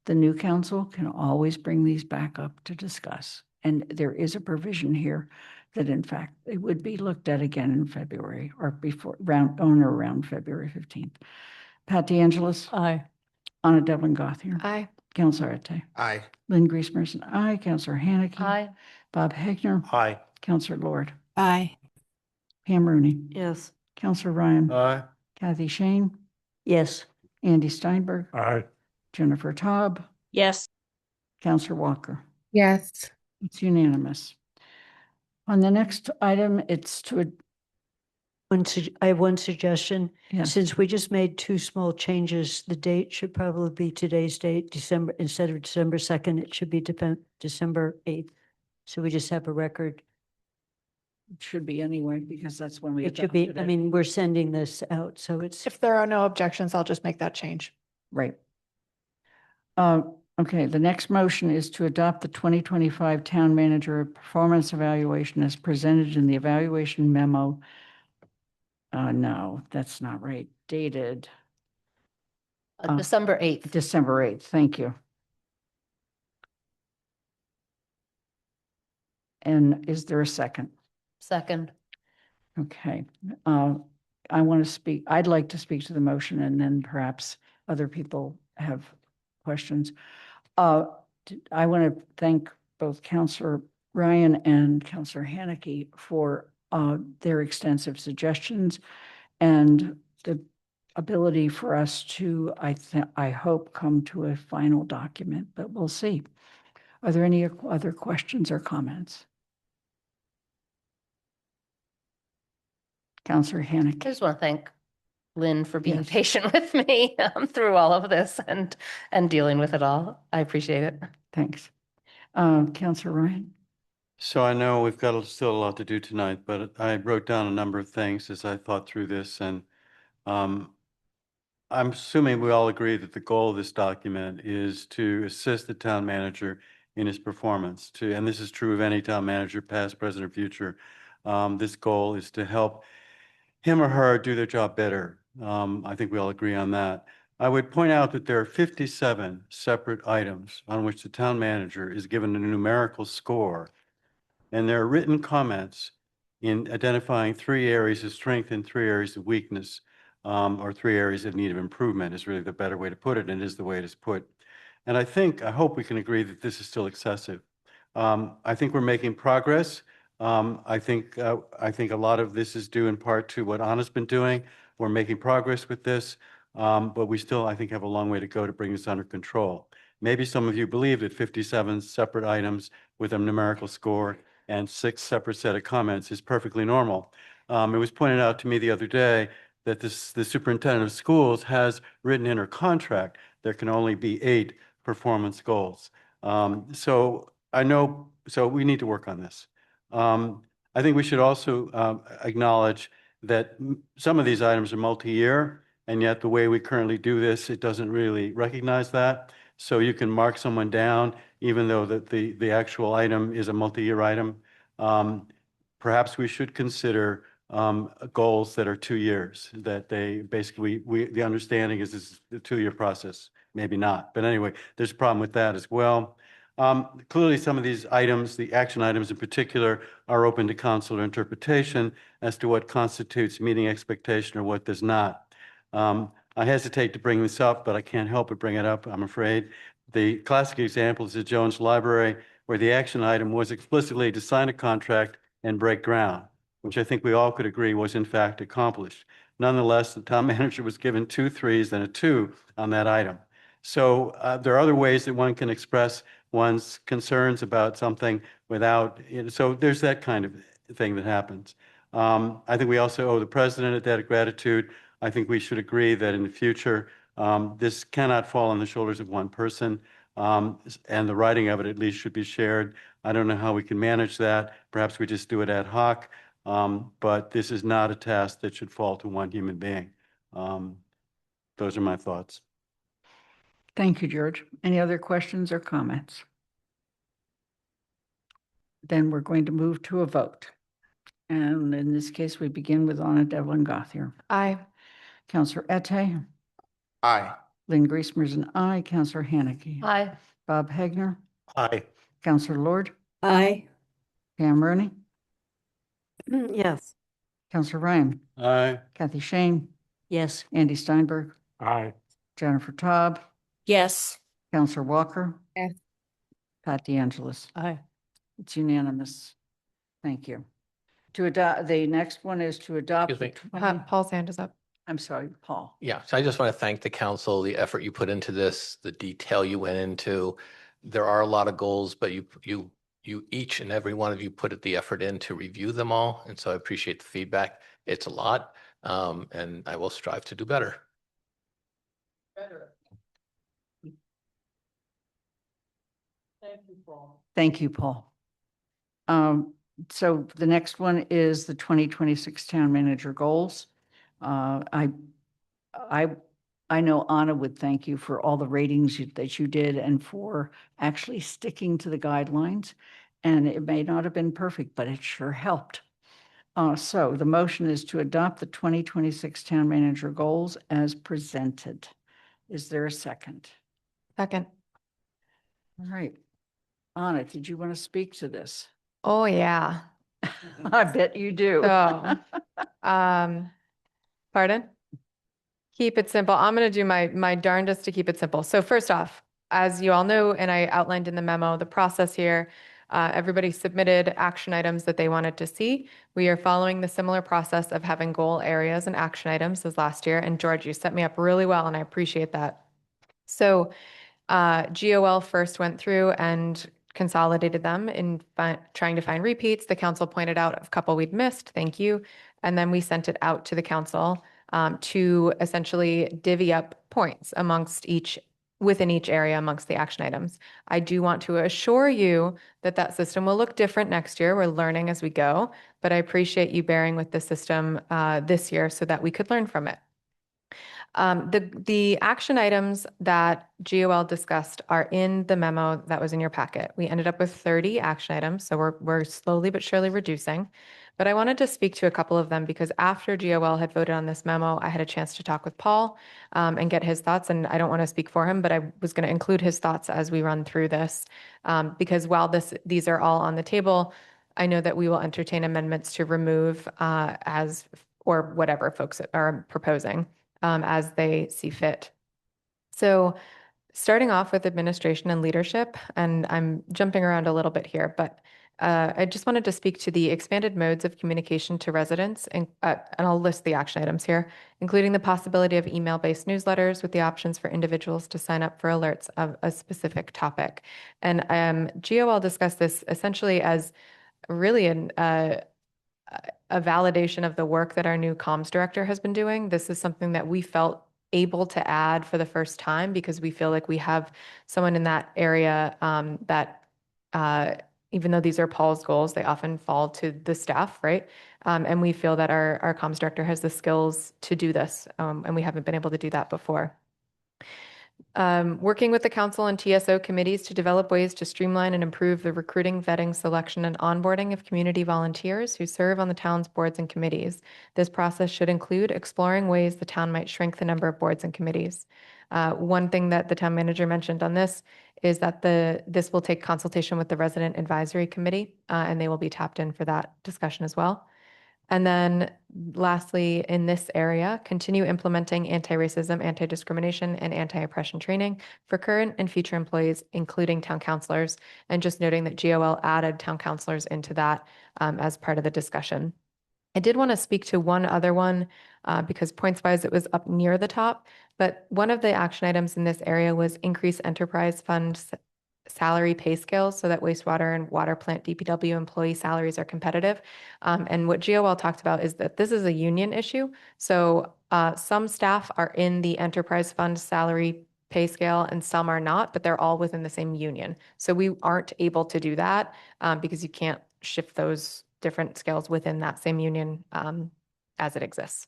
The new council can always bring these back up to discuss. And there is a provision here that in fact, it would be looked at again in February or before around February 15th. Pat DeAngelis. Aye. Anna Devlin Gothier. Aye. Councilor Ette. Aye. Lynn Griesmerson, aye. Councilor Haneke. Aye. Bob Hegner. Aye. Councilor Lord. Aye. Pam Rooney. Yes. Councilor Ryan. Aye. Kathy Shane. Yes. Andy Steinberg. Aye. Jennifer Taub. Yes. Councilor Walker. Yes. It's unanimous. On the next item, it's to, I have one suggestion. yes, Since we just made 2 small changes, the date should probably be today's date, December, instead of December 2nd, it should be December 8th. So we just have a record. it should be anyway, because that's when we It should be, adopted I it. mean, we're sending this out, so it's. If there are no objections, I'll just make that change. Right. Okay, the next motion is to adopt the 2025 Town Manager Performance Evaluation as presented in the evaluation memo. No, that's not right. Dated December 8th. December 8th. Thank you. And is there a second? Second. Okay. I want to speak, I'd like to speak to the motion and then perhaps other people have questions. I want to thank both Councilor Ryan and Councilor Haneke for their extensive suggestions and the ability for us to, I hope, come to a final document, but we'll see. Are there any other questions or comments? Councilor Haneke. I just want to thank Lynn for being Yes. patient with me through all of this and dealing with it all. I appreciate it. Thanks. Councilor Ryan. So I know we've got still a lot to do tonight, but I wrote down a number of things as I thought through this, and I'm assuming we all agree that the goal of this document is to assist the town manager in his performance. And this is true of any town manager, past, present, or future. This goal is to help him or her do their job better. I think we all agree on that. I would point out that there are 57 separate items on which the town manager is given a numerical score. And there are written comments in identifying 3 areas of strength and 3 areas of weakness, or 3 areas of need of improvement is really the better way to put it, and it is the way it is put. And I hope we can agree that this is still excessive. I think we're making progress. I think a lot of this is due in part to what Anna's been doing. We're making progress with this, but we still, I think, have a long way to go to bring this under control. Maybe some of you believe that 57 separate items with a numerical score and 6 separate set of comments is perfectly normal. It was pointed out to me the other day that the superintendent of schools has written in her contract there can only be 8 performance goals. So we need to work on this. I think we should also acknowledge that some of these items are multi-year, and yet the way we currently do this, it doesn't really recognize that. So you can mark someone down, even though the actual item is a multi-year item. Perhaps we should consider goals that are 2 years, that they basically, the understanding is this is a 2-year process, maybe not. But anyway, there's a problem with that as well. Clearly, some of these items, the action items in particular, are open to council interpretation as to what constitutes meeting expectation or what does not. I hesitate to bring this up, but I can't help but bring it up, I'm afraid. The classic example is the Jones Library, where the action item was explicitly to sign a contract and break ground, which I think we all could agree was in fact accomplished. Nonetheless, the town manager was given 2 3s and a 2 on that item. So there are other ways that one can express one's concerns about something without, so there's that kind of thing that happens. I think we also owe the president a debt of gratitude. I think we should agree that in the future, this cannot fall on the shoulders of one person, and the writing of it at least should be shared. I don't know how we can manage that. Perhaps we just do it ad hoc, but this is not a task that should fall to one human being. Those are my thoughts. Thank you, George. Any other questions or comments? Then we're going to move to a vote. And in this case, we begin with Anna Devlin Gothier. Aye. Councillor Ette. Aye. Lynn Griesmer is an aye. Councillor Haneke. Aye. Bob Hegner. Aye. Councillor Lord. Aye. Pam Rooney. Yes. Councillor Ryan. Aye. Kathy Shane. Yes. Andy Steinberg. Aye. Jennifer Taub. Yes. Councillor Walker. Yes. Pat DeAngelis. Aye. It's unanimous. Thank you. To adopt, the next one is to adopt. Excuse me. Paul's hand is up. I'm sorry, Paul. Yeah, so I just want to thank the council, the effort you put into this, the detail you went into. There are a lot of goals, but you each and every one of you put the effort in to review them all. And so I appreciate the feedback. It's a lot, and I will strive to do better. Thank you, Paul. Thank you, Paul. So the next one is the 2026 town manager goals. I know Anna would thank you for all the ratings that you did and for actually sticking to the guidelines. And it may not have been perfect, but it sure helped. So the motion is to adopt the 2026 town manager goals as presented. Is there a second? Second. All right. Anna, did you want to speak to this? Oh, yeah. I bet you do. So, pardon? Keep it simple. I'm going to do my darndest to keep it simple. So first off, as you all know, and I outlined in the memo, the process here, everybody submitted action items that they wanted to see. We are following the similar process of having goal areas and action items as last year. And George, you set me up really well, and I appreciate that. So GOL first went through and consolidated them in trying to find repeats. The council pointed out a couple we'd missed. Thank you. And then we sent it out to the council to essentially divvy up points within each area amongst the action items. I do want to assure you that that system will look different next year. We're learning as we go, but I appreciate you bearing with the system this year so that we could learn from it. The action items that GOL discussed are in the memo that was in your packet. We ended up with 30 action items, so we're slowly but surely reducing. But I wanted to speak to a couple of them because after GOL had voted on this memo, I had a chance to talk with Paul and get his thoughts. And I don't want to speak for him, but I was going to include his thoughts as we run through this. Because while these are all on the table, I know that we will entertain amendments to remove or whatever folks are proposing as they see fit. So starting off with administration and leadership, and I'm jumping around a little bit here, but I just wanted to speak to the expanded modes of communication to residents, and I'll list the action items here, including the possibility of email-based newsletters with the options for individuals to sign up for alerts of a specific topic. And GOL discussed this essentially as really a validation of the work that our new comms director has been doing. This is something that we felt able to add for the first time because we feel like we have someone in that area that even though these are Paul's goals, they often fall to the staff, right? And we feel that our comms director has the skills to do this, and we haven't been able to do that before. Working with the council and TSO committees to develop ways to streamline and improve the recruiting, vetting, selection, and onboarding of community volunteers who serve on the town's boards and committees. This process should include exploring ways the town might shrink the number of boards and committees. One thing that the town manager mentioned on this is that this will take consultation with the resident advisory committee, and they will be tapped in for that discussion as well. And then lastly, in this area, continue implementing anti-racism, anti-discrimination, and anti-oppression training for current and future employees, including town councilors. And just noting that GOL added town councilors into that as part of the discussion. I did want to speak to one other one because points-wise it was up near the top, but one of the action items in this area was increase enterprise fund salary pay scales so that wastewater and water plant DPW employee salaries are competitive. And what GOL talked about is that this is a union issue. So some staff are in the enterprise fund salary pay scale and some are not, but they're all within the same union. So we aren't able to do that because you can't shift those different scales within that same union as it exists.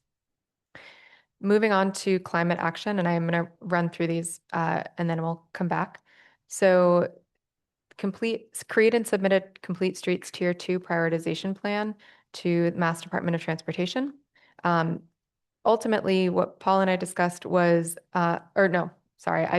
Moving on to climate action, and I'm going to run through these and then we'll come back. So create and submit a complete streets tier 2 prioritization plan to Mass Department of Transportation. Ultimately, what Paul and I discussed was, I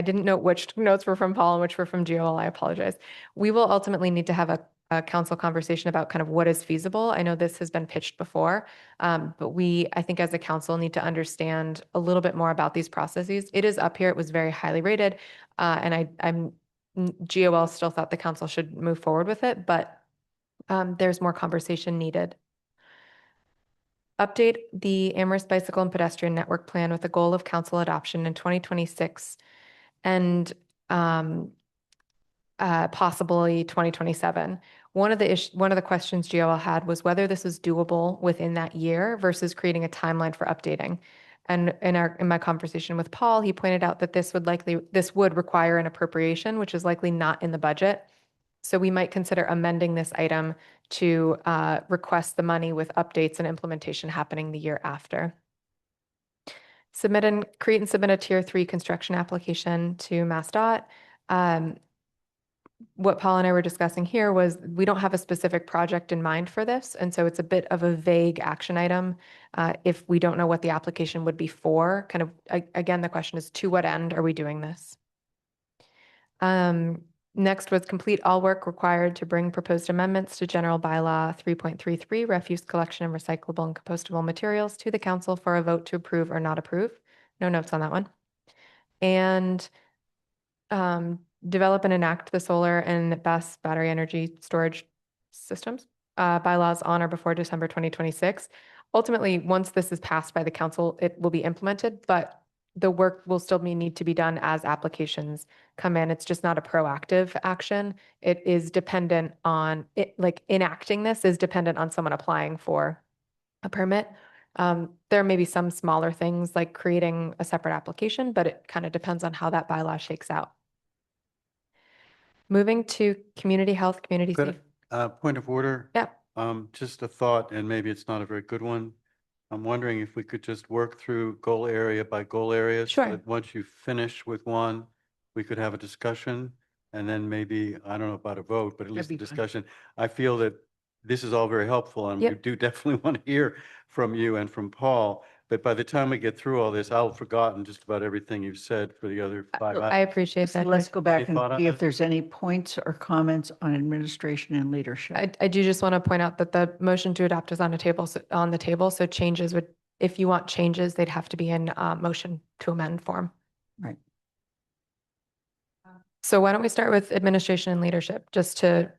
didn't know which notes were from Paul and which were from GOL. I apologize. We will ultimately need to have a council conversation about kind of what is feasible. I know this has been pitched before, but I think as a council need to understand a little bit more about these processes. It is up here. It was very highly rated. And GOL still thought the council should move forward with it, but there's more conversation needed. Update the Amherst Bicycle and Pedestrian Network Plan with a goal of council adoption in 2026 and possibly 2027. One of the questions GOL had was whether this is doable within that year versus creating a timeline for updating. And in my conversation with Paul, he pointed out that this would require an appropriation, which is likely not in the budget. So we might consider amending this item to request the money with updates and implementation happening the year after. Create and submit a tier 3 construction application to MassDOT. What Paul and I were discussing here was we don't have a specific project in mind for this. And so it's a bit of a vague action item if we don't know what the application would be for. Kind of, again, the question is to what end are we doing this? Next was complete all work required to bring proposed amendments to General Bylaw 3.33, refuse collection and recyclable and compostable materials to the council for a vote to approve or not approve. No notes on that one. And develop and enact the solar and BESS battery energy storage systems bylaws on or before December 2026. Ultimately, once this is passed by the council, it will be implemented, but the work will still need to be done as applications come in. It's just not a proactive action. It is dependent on it, like enacting this is dependent on someone applying for a permit. There may be some smaller things like creating a separate application, but it kind of depends on how that bylaw shakes out. Moving to community health, community safety. Point of order. Yeah. Just a thought, and maybe it's not a very good one. I'm wondering if we could just work through goal area by goal area. Sure. So that once you finish with one, we could have a discussion and then maybe, I don't know about a vote, but at least a be fine. discussion. I feel that this is all very helpful, and we Yep. do definitely want to hear from you and from Paul. But by the time we get through all this, I'll have forgotten just about everything you've said for the other 5 I appreciate So that. let's Judge. go back Any and thought on see if this? there's any points or comments on administration and leadership. I do just want to point out that the motion to adopt is on the table. So changes would, if you want changes, they'd have to be in motion to amend form. Right. So why don't we start with administration and leadership, just to,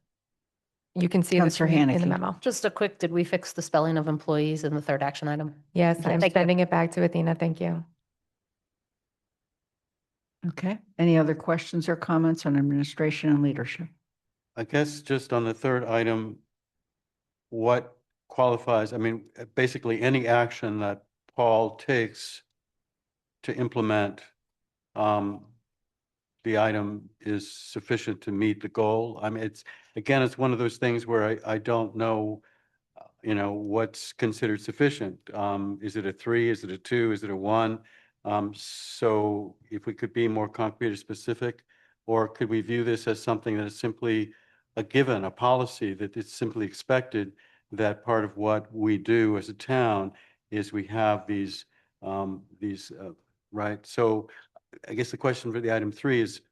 you can see this Counselor in the Haneke. memo. Just a quick, did we fix the spelling of employees in the third action item? Yes, Yeah, I'm thank you. sending it back to Athena. Thank you. Okay. Any other questions or comments on administration and leadership? I guess just on the third item, what qualifies, I mean, basically any action that Paul takes to implement the item is sufficient to meet the goal. I mean, it's one of those things where I don't know, what's considered sufficient. Is it a 3? Is it a 2? Is it a 1? So if we could be more concrete or specific, or could we view this as something that is simply a given, a policy that it's simply expected that part of what we do as a town is we have these, right? So I guess the question for the item 3 is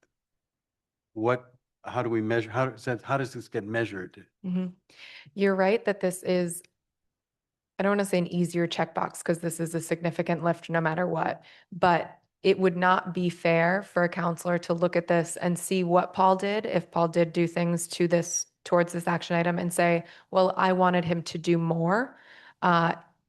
how do we measure, how does this get measured? Mhm. You're right that this is, I don't want to say an easier checkbox because this is a significant lift no matter what, but it would not be fair for a counselor to look at this and see what Paul did, if Paul did do things towards this action item and say, well, I wanted him to do more.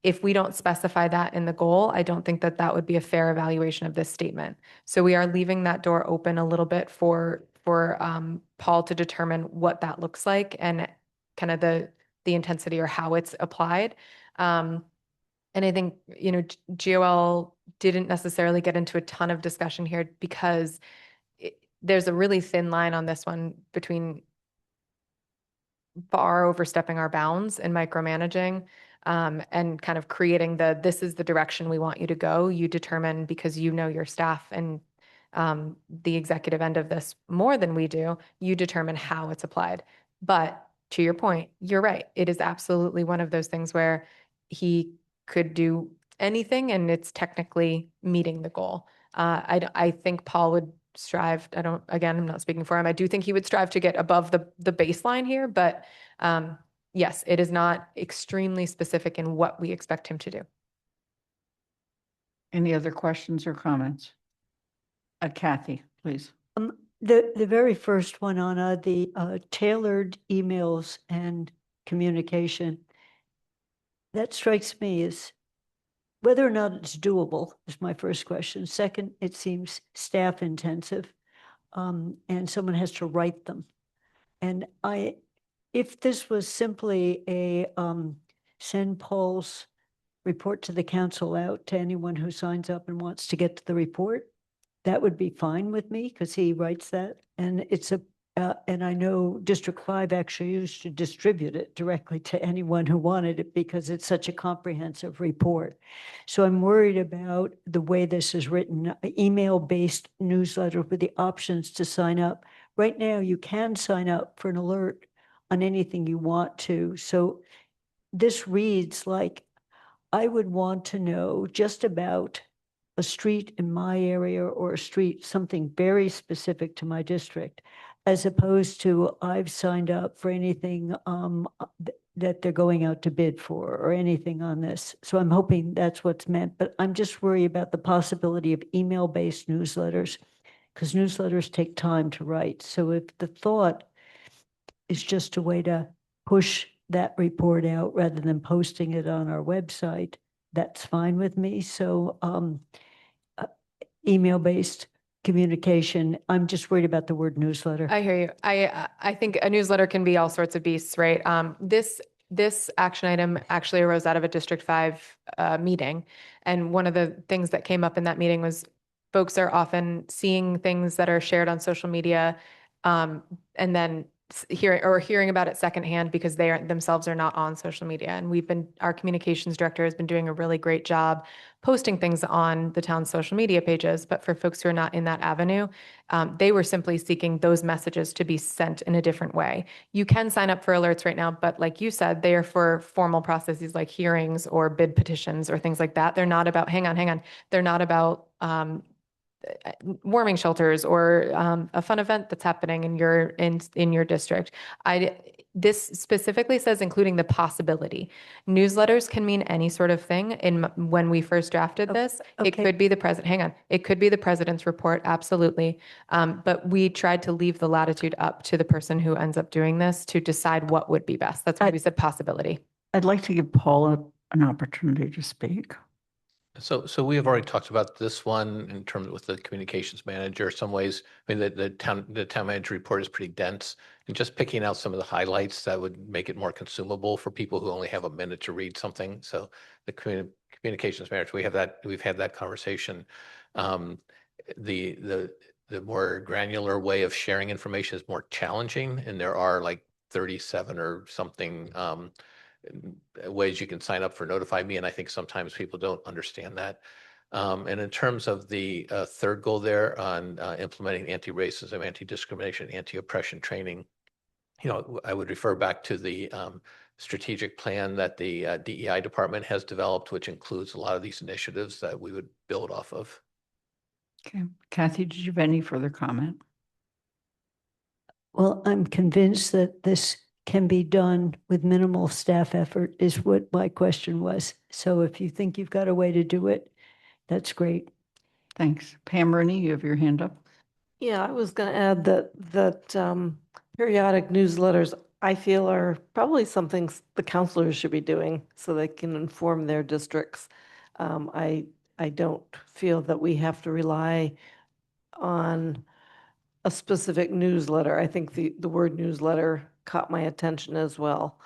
If we don't specify that in the goal, I don't think that that would be a fair evaluation of this statement. So we are leaving that door open a little bit for Paul to determine what that looks like and kind of the intensity or how it's applied. And I think, GOL didn't necessarily get into a ton of discussion here because there's a really thin line on this one between far overstepping our bounds and micromanaging, and kind of creating this is the direction we want you to go. You determine, because you know your staff and the executive end of this more than we do, you determine how it's applied. But to your point, you're right. It is absolutely one of those things where he could do anything and it's technically meeting the goal. I think Paul would strive, again, I'm not speaking for him. I do think he would strive to get above the baseline here, but yes, it is not extremely specific in what we expect him to do. Any other questions or comments? Kathy, please. The very first one on the tailored emails and communication, that strikes me as whether or not it's doable is my first question. Second, it seems staff intensive, and someone has to write them. And if this was simply a send Paul's report to the council out to anyone who signs up and wants to get to the report, that would be fine with me because he writes that. And and I know District 5 actually used to distribute it directly to anyone who wanted it because it's such a comprehensive report. So I'm worried about the way this is written, email-based newsletter with the options to sign up. Right now, you can sign up for an alert on anything you want to. So this reads like, I would want to know just about a street in my area or a street, something very specific to my district, as opposed to I've signed up for anything that they're going out to bid for or anything on this. So I'm hoping that's what's meant, but I'm just worried about the possibility of email-based newsletters because newsletters take time to write. So if the thought is just a way to push that report out rather than posting it on our website, that's fine with me. So email-based communication, I'm just worried about the word newsletter. I hear you. I think a newsletter can be all sorts of beasts, right? This action item actually arose out of a District 5 meeting. And one of the things that came up in that meeting was folks are often seeing things that are shared on social media, and then hearing about it secondhand because they themselves are not on social media. And our communications director has been doing a really great job posting things on the town's social media pages. But for folks who are not in that avenue, they were simply seeking those messages to be sent in a different way. You can sign up for alerts right now, but like you said, they are for formal processes like hearings or bid petitions or things like that. They're not about, hang on. They're not about, warming shelters or a fun event that's happening in your district. This specifically says including the possibility. Newsletters can mean any sort of thing. When we first drafted this, it okay. could be the president. Hang on, it could be the president's report, absolutely. But we tried to leave the latitude up to the person who ends up doing this to decide what would be best. That's why we said possibility. I'd like to give Paula an opportunity to speak. So we have already talked about this one in terms with the communications manager. Some ways, I mean, the town manager report is pretty dense, and just picking out some of the highlights that would make it more consumable for people who only have a minute to read something. So the communications manager, we've had that conversation. The more granular way of sharing information is more challenging, and there are like 37 or something ways you can sign up for Notify Me, and I think sometimes people don't understand that. And in terms of the third goal there on implementing anti-racism, anti-discrimination, anti-oppression training, I would refer back to the strategic plan that the DEI department has developed, which includes a lot of these initiatives that we would build off of. Okay, Kathy, did you have any further comment? Well, I'm convinced that this can be done with minimal staff effort is what my question was. So if you think you've got a way to do it, that's great. Thanks. Pam Rooney, you have your hand up. Yeah, I was going to add that periodic newsletters, I feel, are probably something the counselors should be doing so they can inform their districts. I don't feel that we have to rely on a specific newsletter. I think the word newsletter caught my attention as well.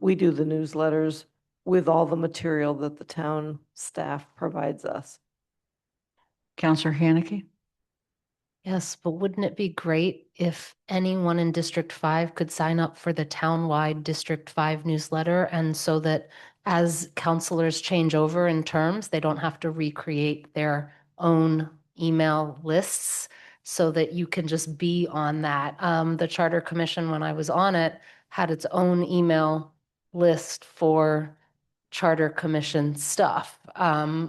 We do the newsletters with all the material that the town staff provides us. Counselor Haneke? Yes, but wouldn't it be great if anyone in District 5 could sign up for the townwide District 5 newsletter? And so that as counselors change over in terms, they don't have to recreate their own email lists so that you can just be on that. The Charter Commission, when I was on it, had its own email list for Charter Commission stuff.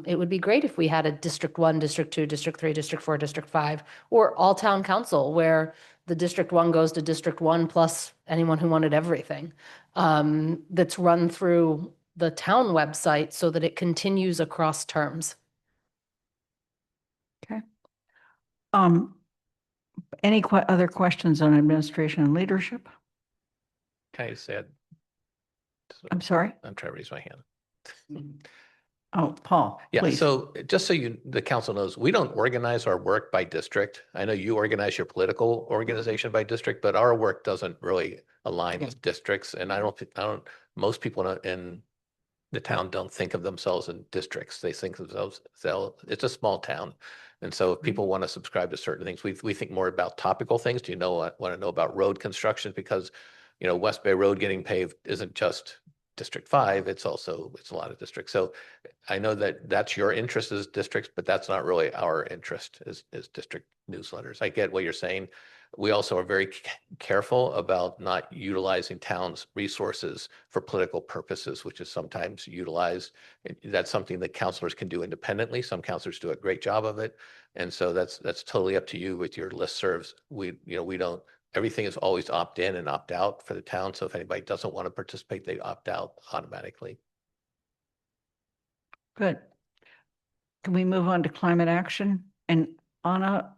It would be great if we had a District 1, District 2, District 3, District 4, District 5, or all town council where the District 1 goes to District 1 plus anyone who wanted everything. That's run through the town website so that it continues across terms. Okay. Any other questions on administration and leadership? Can I just add? I'm sorry? I'm trying to raise my hand. Oh, Paul, Yeah, please. so just so the council knows, we don't organize our work by district. I know you organize your political organization by district, but our work doesn't really align with districts. And most people in the town don't think of themselves in districts. They think of themselves, it's a small town. And so if people want to subscribe to certain things, we think more about topical things. Do you want to know about road construction? Because, West Bay Road getting paved isn't just District 5, it's a lot of districts. So I know that that's your interest as districts, but that's not really our interest as district newsletters. I get what you're saying. We also are very careful about not utilizing towns' resources for political purposes, which is sometimes utilized. That's something that counselors can do independently. Some counselors do a great job of it. And so that's totally up to you with your listservs. We don't, everything is always opt in and opt out for the town. So if anybody doesn't want to participate, they opt out automatically. Good. Can we move on to climate action? And Anna,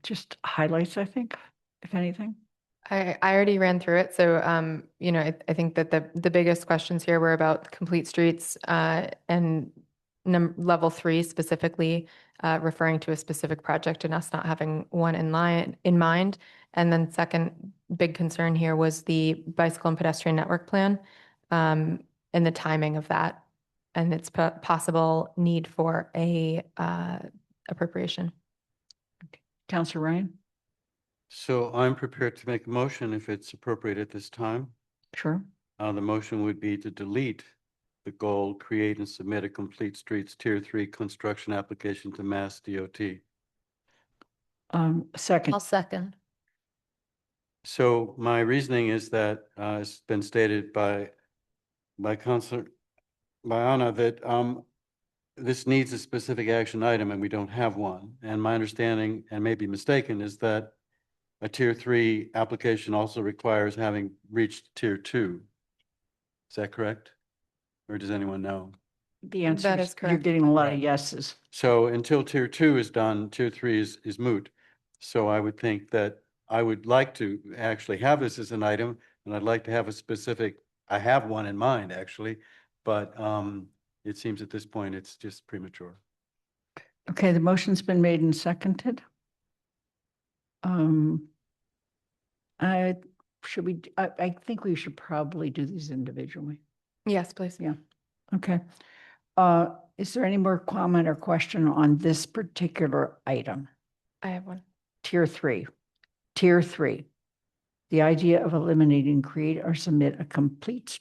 just highlights, I think, if anything. I already ran through it. So, I think that the biggest questions here were about complete streets and level 3 specifically, referring to a specific project and us not having one in mind. And then second big concern here was the bicycle and pedestrian network plan and the timing of that and its possible need for a appropriation. Councilor Ryan? So I'm prepared to make a motion if it's appropriate at this time. Sure. The motion would be to delete the goal, create and submit a complete streets Tier 3 construction application to Mass DOT. Second. I'll second. So my reasoning is that, it's been stated by Councilor, by Anna, that this needs a specific action item and we don't have one. And my understanding, and may be mistaken, is that a Tier 3 application also requires having reached Tier 2. Is that correct? Or does anyone know? The answer That is is you're correct. getting a lot of yeses. So until Tier 2 is done, Tier 3 is moot. So I would think that I would like to actually have this as an item, and I'd like to have a specific, I have one in mind, actually, but it seems at this point it's just premature. Okay, the motion's been made and seconded. I think we should probably do these individually. Yes, please. Yeah. Okay. Is there any more comment or question on this particular item? I have one. Tier 3. Tier 3. The idea of eliminating, create or submit a complete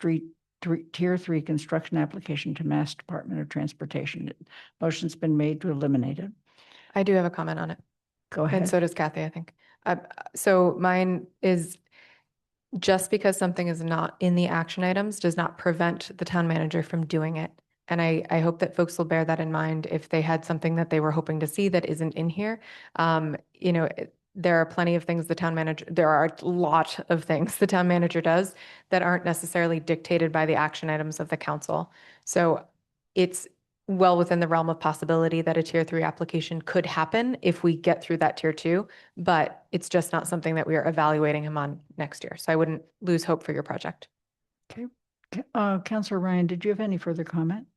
Tier 3 construction application to Mass Department of Transportation. Motion's been made to eliminate it. I do have a comment on it. Go And ahead. so does Kathy, I think. So mine is, just because something is not in the action items does not prevent the town manager from doing it. And I hope that folks will bear that in mind if they had something that they were hoping to see that isn't in here. There are plenty of things the town manager, there are a lot of things the town manager does that aren't necessarily dictated by the action items of the council. So it's well within the realm of possibility that a Tier 3 application could happen if we get through that Tier 2, but it's just not something that we are evaluating him on next year. So I wouldn't lose hope for your project. Okay. Councilor Ryan, did you have any further comment?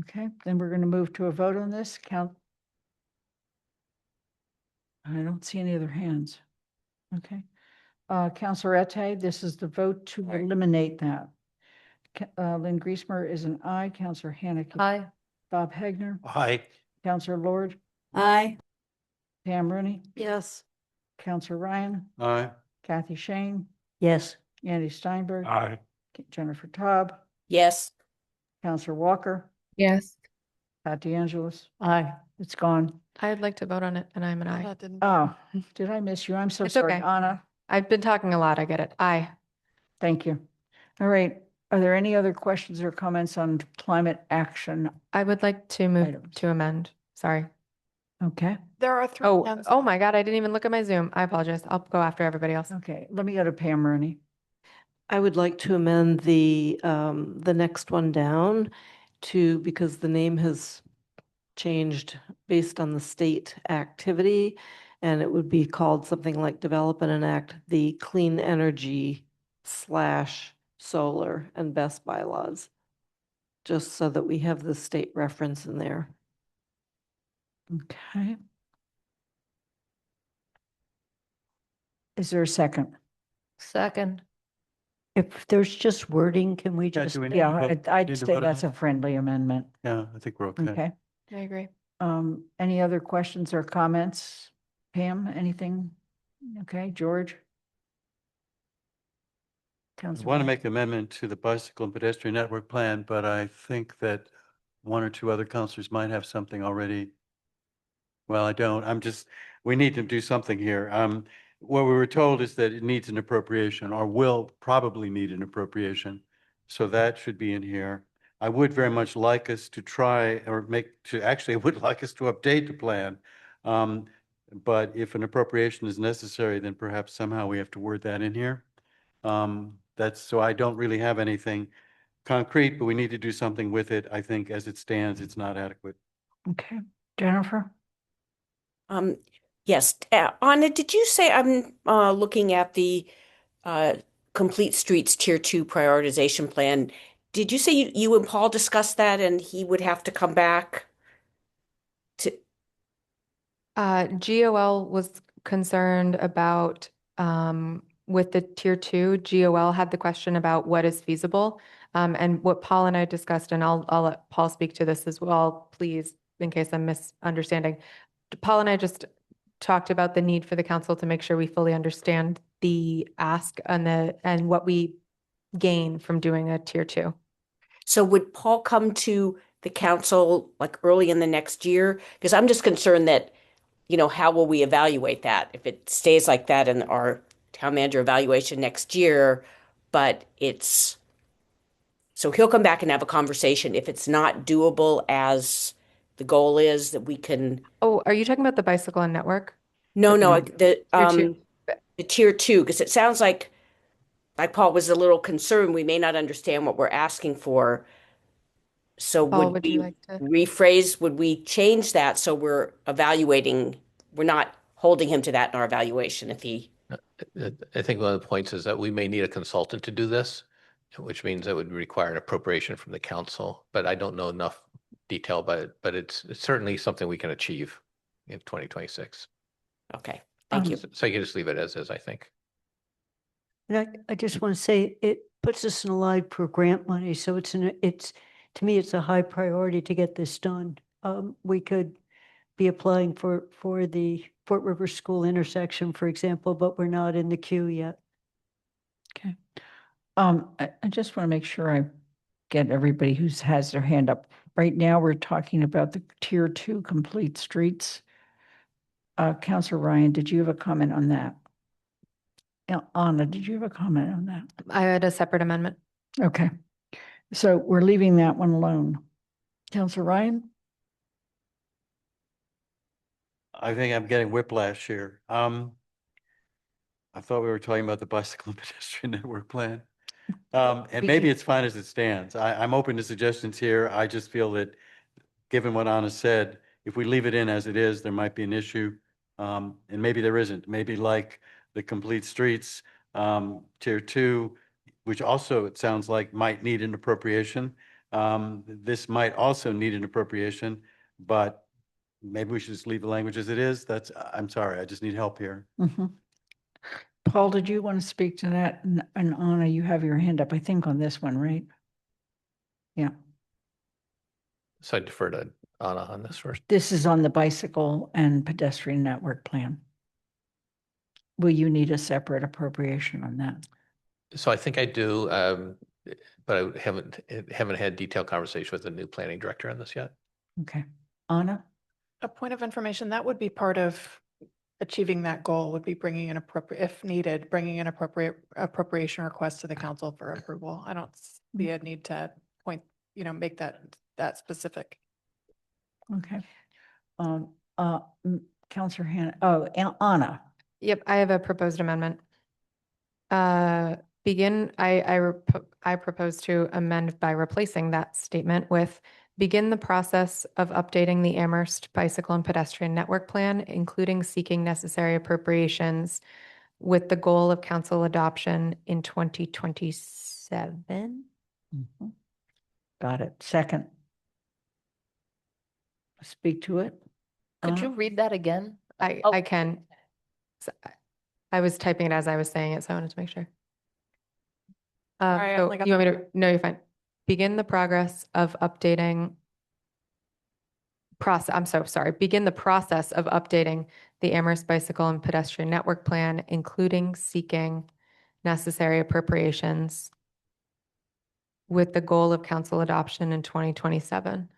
Okay, then we're going to move to a vote on this. I don't see any other hands. Okay. Councilor Ette, this is the vote to eliminate that. Lynn Griesmer is an aye. Councilor Haneke. Aye. Bob Hagner. Aye. Councilor Lord. Aye. Pam Rooney. Yes. Councilor Ryan. Aye. Kathy Shane. Yes. Andy Steinberg. Aye. Jennifer Taub. Yes. Councilor Walker. Yes. Pat DeAngelis. Aye. It's gone. I'd like to vote on it, and I'm an aye. That didn't. Oh, did I miss you? I'm so It's sorry, okay. Anna. I've been talking a lot. I get it. Aye. Thank you. All right. Are there any other questions or comments on climate action? I would like to move Items. to amend. Sorry. Okay. There are three. Oh my God. I didn't even look at my Zoom. I apologize. I'll go after everybody else. Okay. Let me go to Pam Rooney. I would like to amend the next one down to, because the name has changed based on the state activity, and it would be called something like develop and enact the clean energy / solar and best bylaws, just so that we have the state reference in there. Okay. Is there a second? Second. If there's just wording, can we Yeah, just? do we Yeah, vote- I'd need to say vote on that's it? a friendly amendment. Yeah, I think we're okay. Okay. I agree. Any other questions or comments? Pam, anything? Okay, George? I Councilor want to Ryan? make amendment to the bicycle and pedestrian network plan, but I think that one or two other councilors might have something already. Well, I don't. We need to do something here. What we were told is that it needs an appropriation, or will probably need an appropriation. So that should be in here. I would very much like us to try or actually, I would like us to update the plan. But if an appropriation is necessary, then perhaps somehow we have to word that in here. So I don't really have anything concrete, but we need to do something with it. I think as it stands, it's not adequate. Okay, Jennifer? Yes. Anna, did you say, I'm looking at the Complete Streets Tier 2 prioritization plan. Did you say you and Paul discussed that and he would have to come back to? GOL was concerned about, with the Tier 2, GOL had the question about what is feasible. And what Paul and I discussed, and I'll let Paul speak to this as well, please, in case I'm misunderstanding. Paul and I just talked about the need for the council to make sure we fully understand the ask and what we gain from doing a tier 2. So would Paul come to the council like early in the next year? Because I'm just concerned that, how will we evaluate that? If it stays like that in our town manager evaluation next year, but so he'll come back and have a conversation. If it's not doable as the goal is, that we can. Oh, are you talking about the bicycle and network? No, Tier 2. the tier 2, because it sounds like Paul was a little concerned we may not understand what we're asking for. So Paul, would would we you like to? rephrase, would we change that so we're not holding him to that in our evaluation if he. I think one of the points is that we may need a consultant to do this, which means that would require an appropriation from the council, but I don't know enough detail about it, but it's certainly something we can achieve in 2026. Okay, thank you. So you can just leave it as is, I think. And I just want to say it puts us in line for grant money. So to me, it's a high priority to get this done. We could be applying for the Fort River School intersection, for example, but we're not in the queue yet. Okay. I just want to make sure I get everybody who has their hand up. Right now, we're talking about the tier 2 complete streets. Councilor Ryan, did you have a comment on that? Anna, did you have a comment on that? I had a separate amendment. Okay. So we're leaving that one alone. Councilor Ryan? I think I'm getting whiplash here. I thought we were talking about the bicycle and pedestrian network plan. And maybe it's fine as it stands. I'm open to suggestions here. I just feel that given what Anna said, if we leave it in as it is, there might be an issue. And maybe there isn't. Maybe like the complete streets, tier 2, which also it sounds like might need an appropriation. This might also need an appropriation, but maybe we should just leave the language as it is. I'm sorry, I just need help here. Mm-hmm. Paul, did you want to speak to that? And Anna, you have your hand up, I think, on this one, right? Yeah. So I defer to Anna on this first. This is on the bicycle and pedestrian network plan. Will you need a separate appropriation on that? So I think I do, but I haven't had detailed conversation with the new planning director on this yet. Okay. Anna? A point of information, that would be part of achieving that goal, would be bringing an if needed, bringing an appropriation request to the council for approval. I don't see a need to make that specific. Okay. Councilor Hannah, Anna. Yep, I have a proposed amendment. I propose to amend by replacing that statement with begin the process of updating the Amherst Bicycle and Pedestrian Network Plan, including seeking necessary appropriations with the goal of council adoption in 2027. Mm-hmm. Got it. Second. Speak to it. Could you read that again? I can. So I was typing it as I was saying it, so I wanted to make sure. Sorry, So you want me to? No, you're fine. Begin the progress of updating. I'm so sorry. Begin the process of updating the Amherst Bicycle and Pedestrian Network Plan, including seeking necessary appropriations with the goal of council adoption in 2027.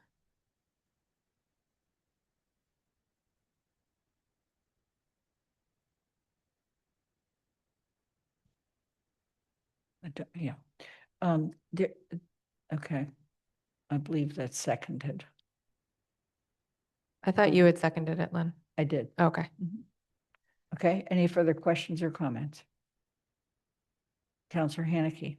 Yeah. Okay. I believe that's seconded. I thought you had seconded it, Lynn. I did. Okay. Okay. Any further questions or comments? Councilor Haneke.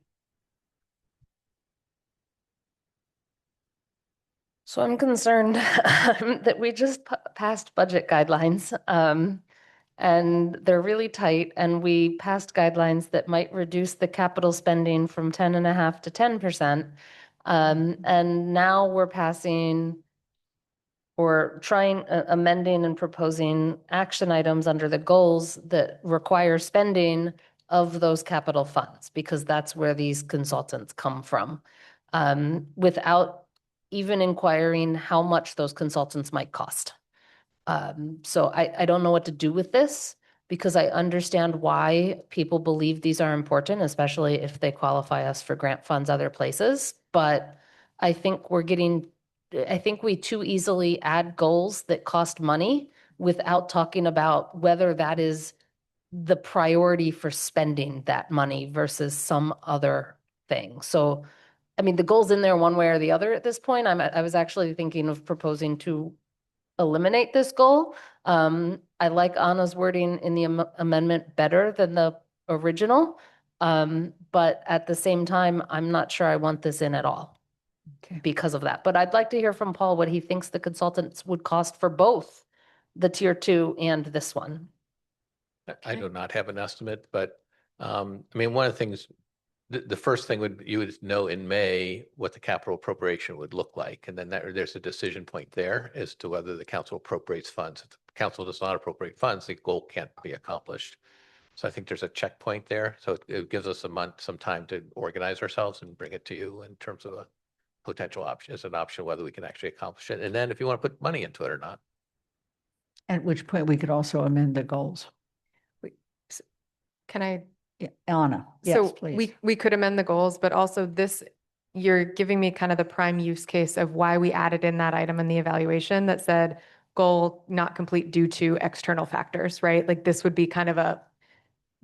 So I'm concerned that we just passed budget guidelines, and they're really tight, and we passed guidelines that might reduce the capital spending from 10.5% to 10%. And now we're passing or amending and proposing action items under the goals that require spending of those capital funds, because that's where these consultants come from, without even inquiring how much those consultants might cost. So I don't know what to do with this because I understand why people believe these are important, especially if they qualify us for grant funds other places. But I think I think we too easily add goals that cost money without talking about whether that is the priority for spending that money versus some other thing. So, I mean, the goal's in there one way or the other at this point. I was actually thinking of proposing to eliminate this goal. I like Anna's wording in the amendment better than the original. But at the same time, I'm not sure I want this in at all because of that. But I'd like to hear from Paul what he thinks the consultants would cost for both the tier 2 and this one. I do not have an estimate, but I mean, one of the things, the first thing you would know in May what the capital appropriation would look like. And then there's a decision point there as to whether the council appropriates funds. If the council does not appropriate funds, the goal can't be accomplished. So I think there's a checkpoint there. So it gives us a month, some time to organize ourselves and bring it to you in terms of a potential option, as an option, whether we can actually accomplish it. And then if you want to put money into it or not. At which point we could also amend the goals. Can I? Yeah, Anna, yes, So please. we could amend the goals, but also this, you're giving me kind of the prime use case of why we added in that item in the evaluation that said goal not complete due to external factors, right? Like this would be kind of a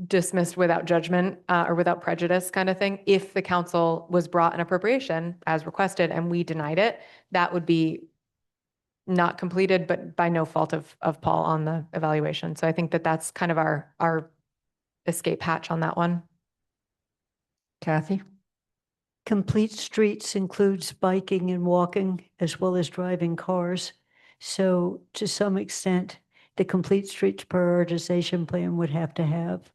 dismissed without judgment or without prejudice kind of thing. If the council was brought an appropriation as requested and we denied it, that would be not completed, but by no fault of Paul on the evaluation. So I think that that's kind of our escape hatch on that one. Kathy? Complete streets includes biking and walking as well as driving cars. So to some extent, the complete streets prioritization plan would have to have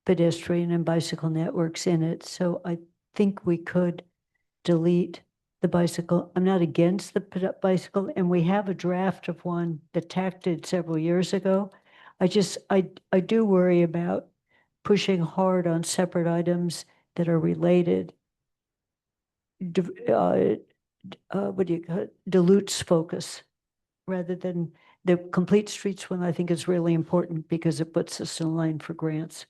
pedestrian and bicycle networks in it. So I think we could delete the bicycle. I'm not against the bicycle, and we have a draft of one that TAC did several years ago. I do worry about pushing hard on separate items that are related. What do you call it? Dilutes focus rather than the complete streets one. I think is really important because it puts us in line for grants.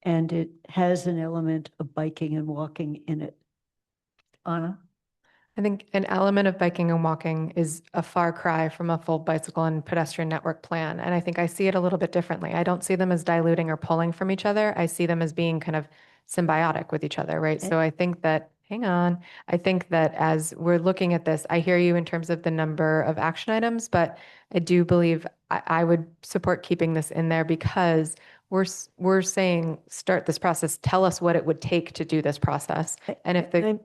And it has an element of biking and walking in it. Anna? I think an element of biking and walking is a far cry from a full bicycle and pedestrian network plan. And I think I see it a little bit differently. I don't see them as diluting or pulling from each other. I see them as being kind of symbiotic with each other, right? So I think that, hang on, I think that as we're looking at this, I hear you in terms of the number of action items, but I do believe I would support keeping this in there because we're saying, start this process, tell us what it would take to do this process. And if the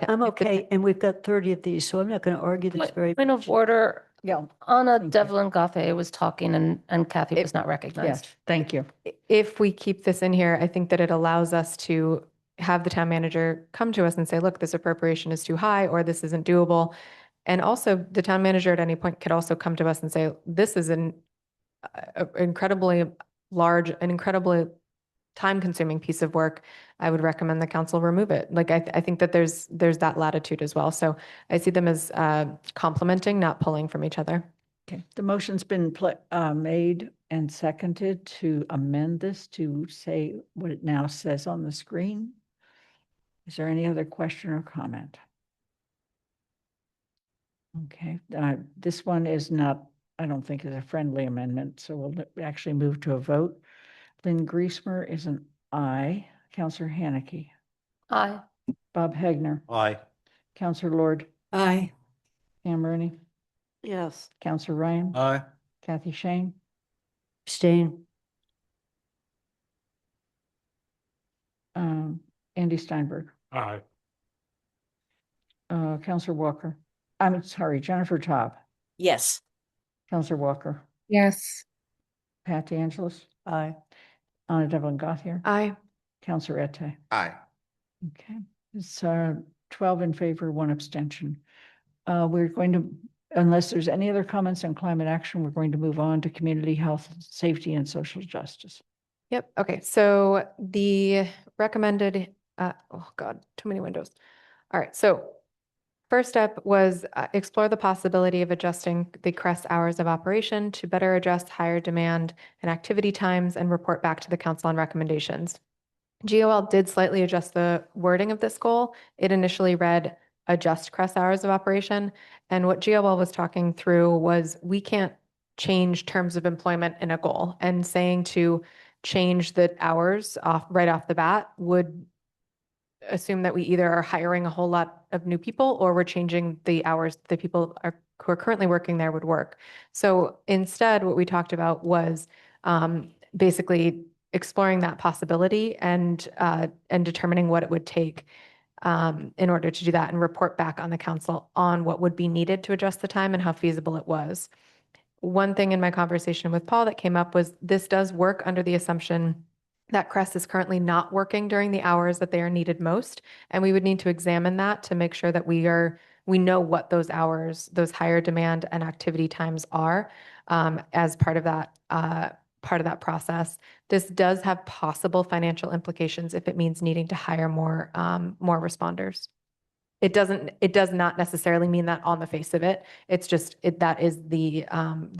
I'm okay, and we've got 30 of these, so I'm not going to argue this very. Point of order. Yeah. Anna Devlin Gothe was talking and Kathy was not recognized. Yes, thank you. If we keep this in here, I think that it allows us to have the town manager come to us and say, look, this appropriation is too high, or this isn't doable. And also the town manager at any point could also come to us and say, this is an incredibly large, an incredibly time-consuming piece of work. I would recommend the council remove it. Like, I think that there's that latitude as well. So I see them as complementing, not pulling from each other. Okay, the motion's been made and seconded to amend this to say what it now says on the screen. Is there any other question or comment? Okay, this one is not, I don't think is a friendly amendment, so we'll actually move to a vote. Lynn Griesmer is an aye. Councillor Haneke. Aye. Bob Hegner. Aye. Councillor Lord. Aye. Pam Rooney. Yes. Councillor Ryan. Aye. Kathy Shane. Abstain. Andy Steinberg. Aye. Councillor Walker. I'm sorry, Jennifer Taub. Yes. Councillor Walker. Yes. Pat DeAngelis. Aye. Anna Devlin Gauthier. Aye. Councillor Ette. Aye. Okay, it's 12 in favor, 1 abstention. We're going to, unless there's any other comments on climate action, we're going to move on to community health, safety, and social justice. Yep. Okay. So the recommended, oh God, too many windows. All right. So First step was explore the possibility of adjusting the CREST hours of operation to better address higher demand and activity times and report back to the council on recommendations. GOL did slightly adjust the wording of this goal. It initially read adjust CREST hours of operation. And what GOL was talking through was we can't change terms of employment in a goal, and saying to change the hours right off the bat would assume that we either are hiring a whole lot of new people or we're changing the hours the people who are currently working there would work. So instead, what we talked about was basically exploring that possibility and determining what it would take in order to do that, and report back on the council on what would be needed to adjust the time and how feasible it was. One thing in my conversation with Paul that came up was this does work under the assumption that CREST is currently not working during the hours that they are needed most. And we would need to examine that to make sure that we know what those hours, those higher demand and activity times are as part of that process. This does have possible financial implications if it means needing to hire more responders. It does not necessarily mean that on the face of it. It's just that is the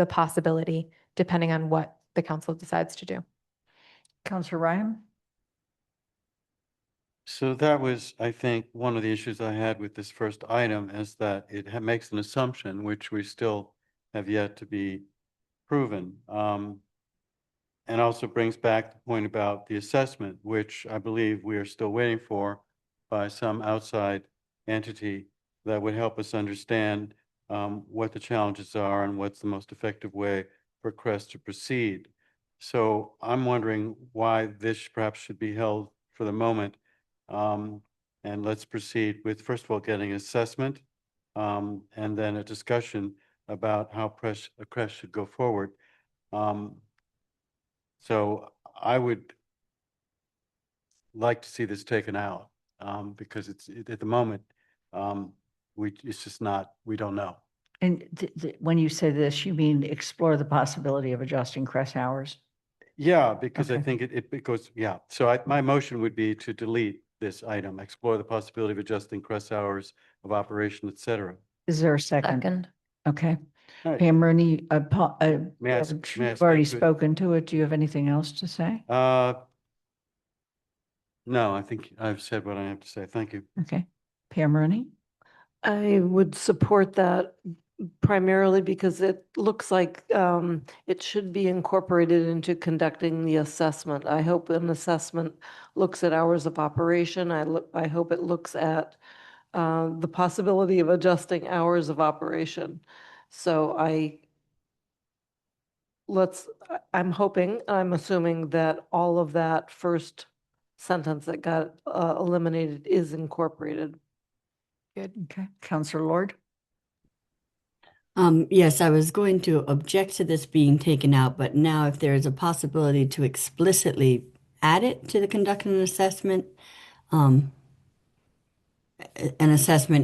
possibility depending on what the council decides to do. Councilor Ryan? So that was, I think, one of the issues I had with this first item, is that it makes an assumption which we still have yet to be proven. And also brings back the point about the assessment, which I believe we are still waiting for by some outside entity that would help us understand what the challenges are and what's the most effective way for CREST to proceed. So I'm wondering why this perhaps should be held for the moment. And let's proceed with, first of all, getting assessment and then a discussion about how CREST should go forward. So I would like to see this taken out because at the moment, it's just not, we don't know. And when you say this, you mean explore the possibility of adjusting CREST hours? Yeah, because I Okay. think it goes, yeah. So my motion would be to delete this item, explore the possibility of adjusting CREST hours of operation, et cetera. Is there a second? Second. Okay. All right. Pam Rooney, May I you've already speak to it? spoken to it. Do you have anything else to say? No, I think I've said what I have to say. Thank you. Okay. Pam Rooney? I would support that primarily because it looks like it should be incorporated into conducting the assessment. I hope an assessment looks at hours of operation. I hope it looks at the possibility of adjusting hours of operation. So I'm assuming that all of that first sentence that got eliminated is incorporated. Good. Okay. Councilor Lord? Yes, I was going to object to this being taken out, but now if there is a possibility to explicitly add it to the conduct an assessment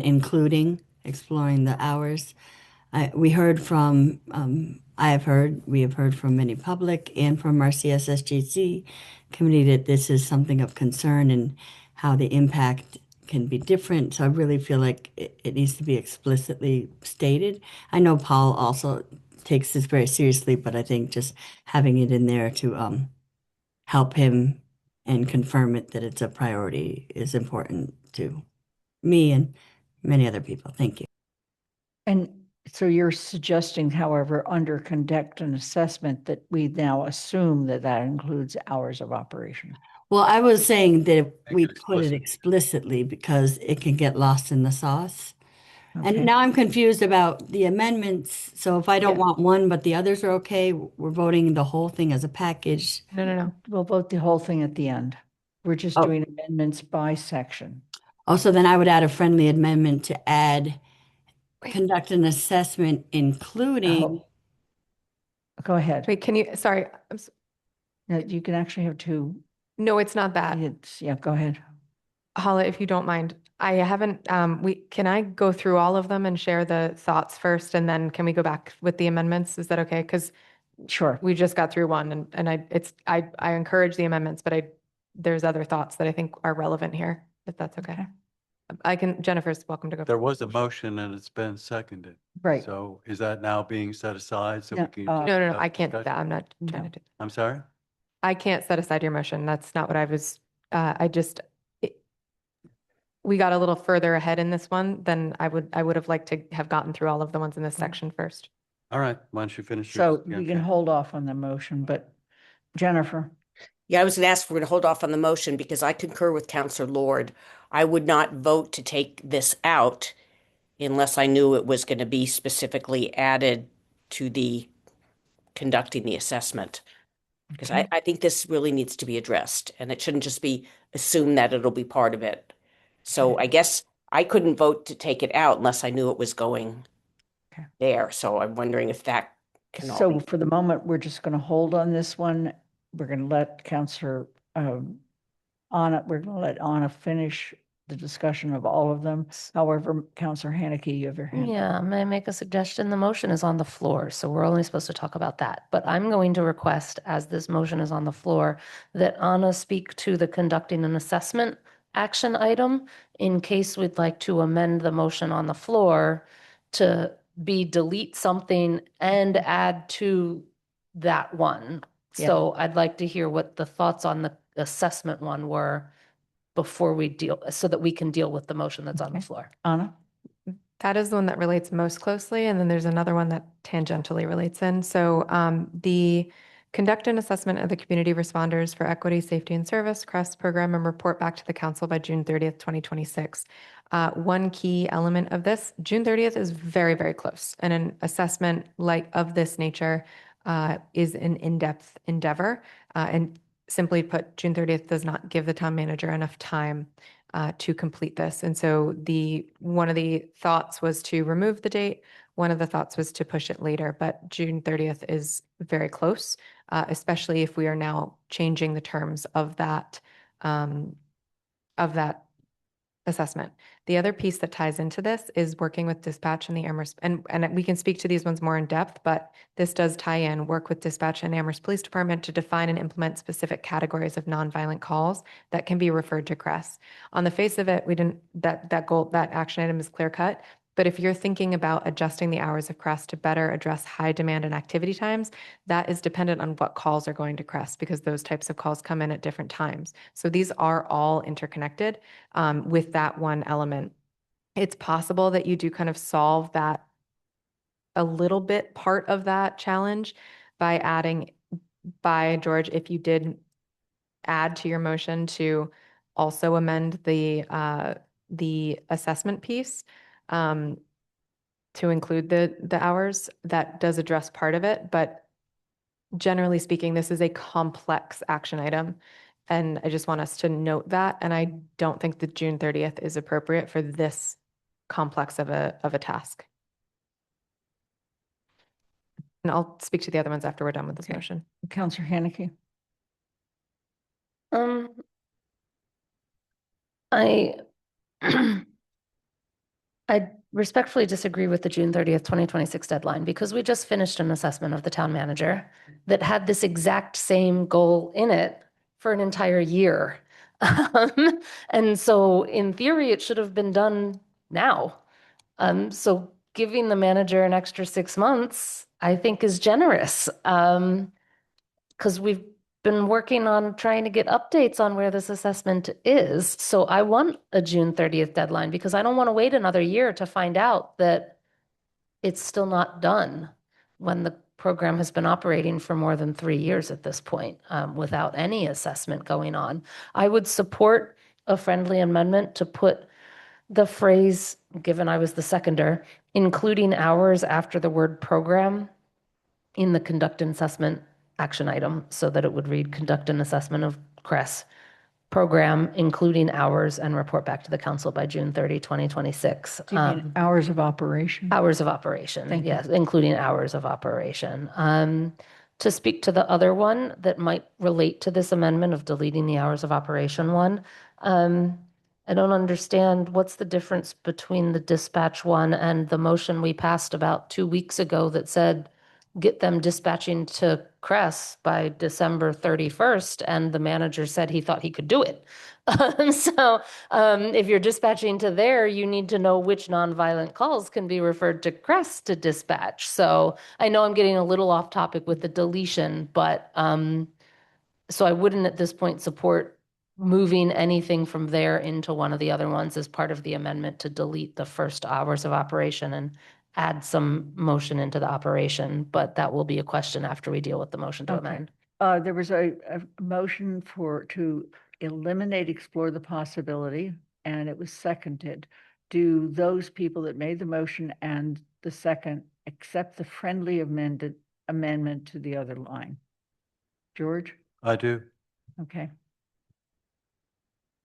including exploring the hours. We have heard from many public and from our CSSGC committee that this is something of concern and how the impact can be different. So I really feel like it needs to be explicitly stated. I know Paul also takes this very seriously, but I think just having it in there to help him and confirm it that it's a priority is important to me and many other people. Thank you. And so you're suggesting, however, under conduct an assessment that we now assume that that includes hours of operation. Well, I was saying that if we it put it explicitly because it can get lost in the sauce. Okay. And now I'm confused about the amendments. So if I don't want one, but the others are okay, we're voting the whole thing as a package. No. We'll vote the whole thing at the end. We're just doing amendments by section. Also, then I would add a friendly amendment to add conduct an assessment, including. Go ahead. Wait, sorry. No, you can actually have two. No, it's not that. Go ahead. Hala, if you don't mind, I haven't, can I go through all of them and share the thoughts first, and then can we go back with the amendments? Is that okay? Because sure, we just got through one, and I encourage the amendments, but there's other thoughts that I think are relevant here, if that's okay. Jennifer's welcome to go. There was a motion and it's been seconded. Right. So is that now being set aside so we No, can? no, No, have I can't do discussion? that. I'm not trying No. to do. I'm sorry? I can't set aside your motion. That's not what I was, we got a little further ahead in this one than I would have liked to have gotten through all of the ones in this section first. All right, why don't you finish? So yours? we can hold off on the motion, but Jennifer, Yeah, I was gonna ask, we're gonna hold off on the motion because I concur with Counselor Lord. I would not vote to take this out unless I knew it was gonna be specifically added to the conducting the assessment. Because I think this really needs to be addressed and it shouldn't just be assumed that it'll be part of it. So I guess I couldn't vote to take it out unless I knew it was going there. So I'm wondering if that can all so be. for the moment, we're just going to hold on this one. We're going to let Counselor Anna, we're going to let Anna finish the discussion of all of them. However, Counselor Haneke, you have your hand. Yeah, may I make a suggestion? The motion is on the floor, so we're only supposed to talk about that. But I'm going to request, as this motion is on the floor, that Anna speak to the conducting an assessment action item in case we'd like to amend the motion on the floor to be delete something and add to that one. Yeah. So I'd like to hear what the thoughts on the assessment one were before we deal, so that we can deal with the motion that's on the floor. Anna? That is the one that relates most closely, and then there's another one that tangentially relates in. So the conduct an assessment of the community responders for equity, safety, and service CREST program and report back to the council by June 30th, 2026. One key element of this, June 30th is very, very close. And an assessment like of this nature is an in-depth endeavor. And simply put, June 30th does not give the town manager enough time to complete this. And so one of the thoughts was to remove the date. One of the thoughts was to push it later, but June 30th is very close, especially if we are now changing the terms of that assessment. The other piece that ties into this is working with dispatch and the Amherst, and we can speak to these ones more in depth, but this does tie in, work with dispatch and Amherst Police Department to define and implement specific categories of nonviolent calls that can be referred to CREST. On the face of it, we didn't, that goal, that action item is clear cut. But if you're thinking about adjusting the hours of CREST to better address high demand and activity times, that is dependent on what calls are going to CREST because those types of calls come in at different times. So these are all interconnected with that one element. It's possible that you do kind of solve that a little bit part of that challenge by adding, George, if you did add to your motion to also amend the assessment piece to include the hours, that does address part of it. But generally speaking, this is a complex action item. And I just want us to note that. And I don't think the June 30th is appropriate for this complex of a task. And I'll speak to the other ones after we're done with this motion. Counselor Haneke? I respectfully disagree with the June 30th, 2026 deadline because we just finished an assessment of the town manager that had this exact same goal in it for an entire year. And so in theory, it should have been done now. So giving the manager an extra 6 months, I think is generous. Because we've been working on trying to get updates on where this assessment is. So I want a June 30th deadline because I don't want to wait another year to find out that it's still not done when the program has been operating for more than 3 years at this point without any assessment going on. I would support a friendly amendment to put the phrase, given I was the seconder, including hours after the word program in the conduct an assessment action item so that it would read conduct an assessment of CREST program, including hours, and report back to the council by June 30, 2026. Do you mean hours of operation? Hours of operation, Thank you. yes, including hours of operation. To speak to the other one that might relate to this amendment of deleting the hours of operation one, I don't understand what's the difference between the dispatch one and the motion we passed about 2 weeks ago that said get them dispatching to Crest by December 31st, and the manager said he thought he could do it. If you're dispatching to there, you need to know which nonviolent calls can be referred to Crest to dispatch. So I know I'm getting a little off topic with the deletion, but so I wouldn't at this point support moving anything from there into one of the other ones as part of the amendment to delete the first hours of operation and add some motion into the operation, but that will be a question after we deal with the motion to Okay. amend. There was a motion to eliminate explore the possibility, and it was seconded. Do those people that made the motion and the second accept the friendly amendment to the other line? George? I do. Okay.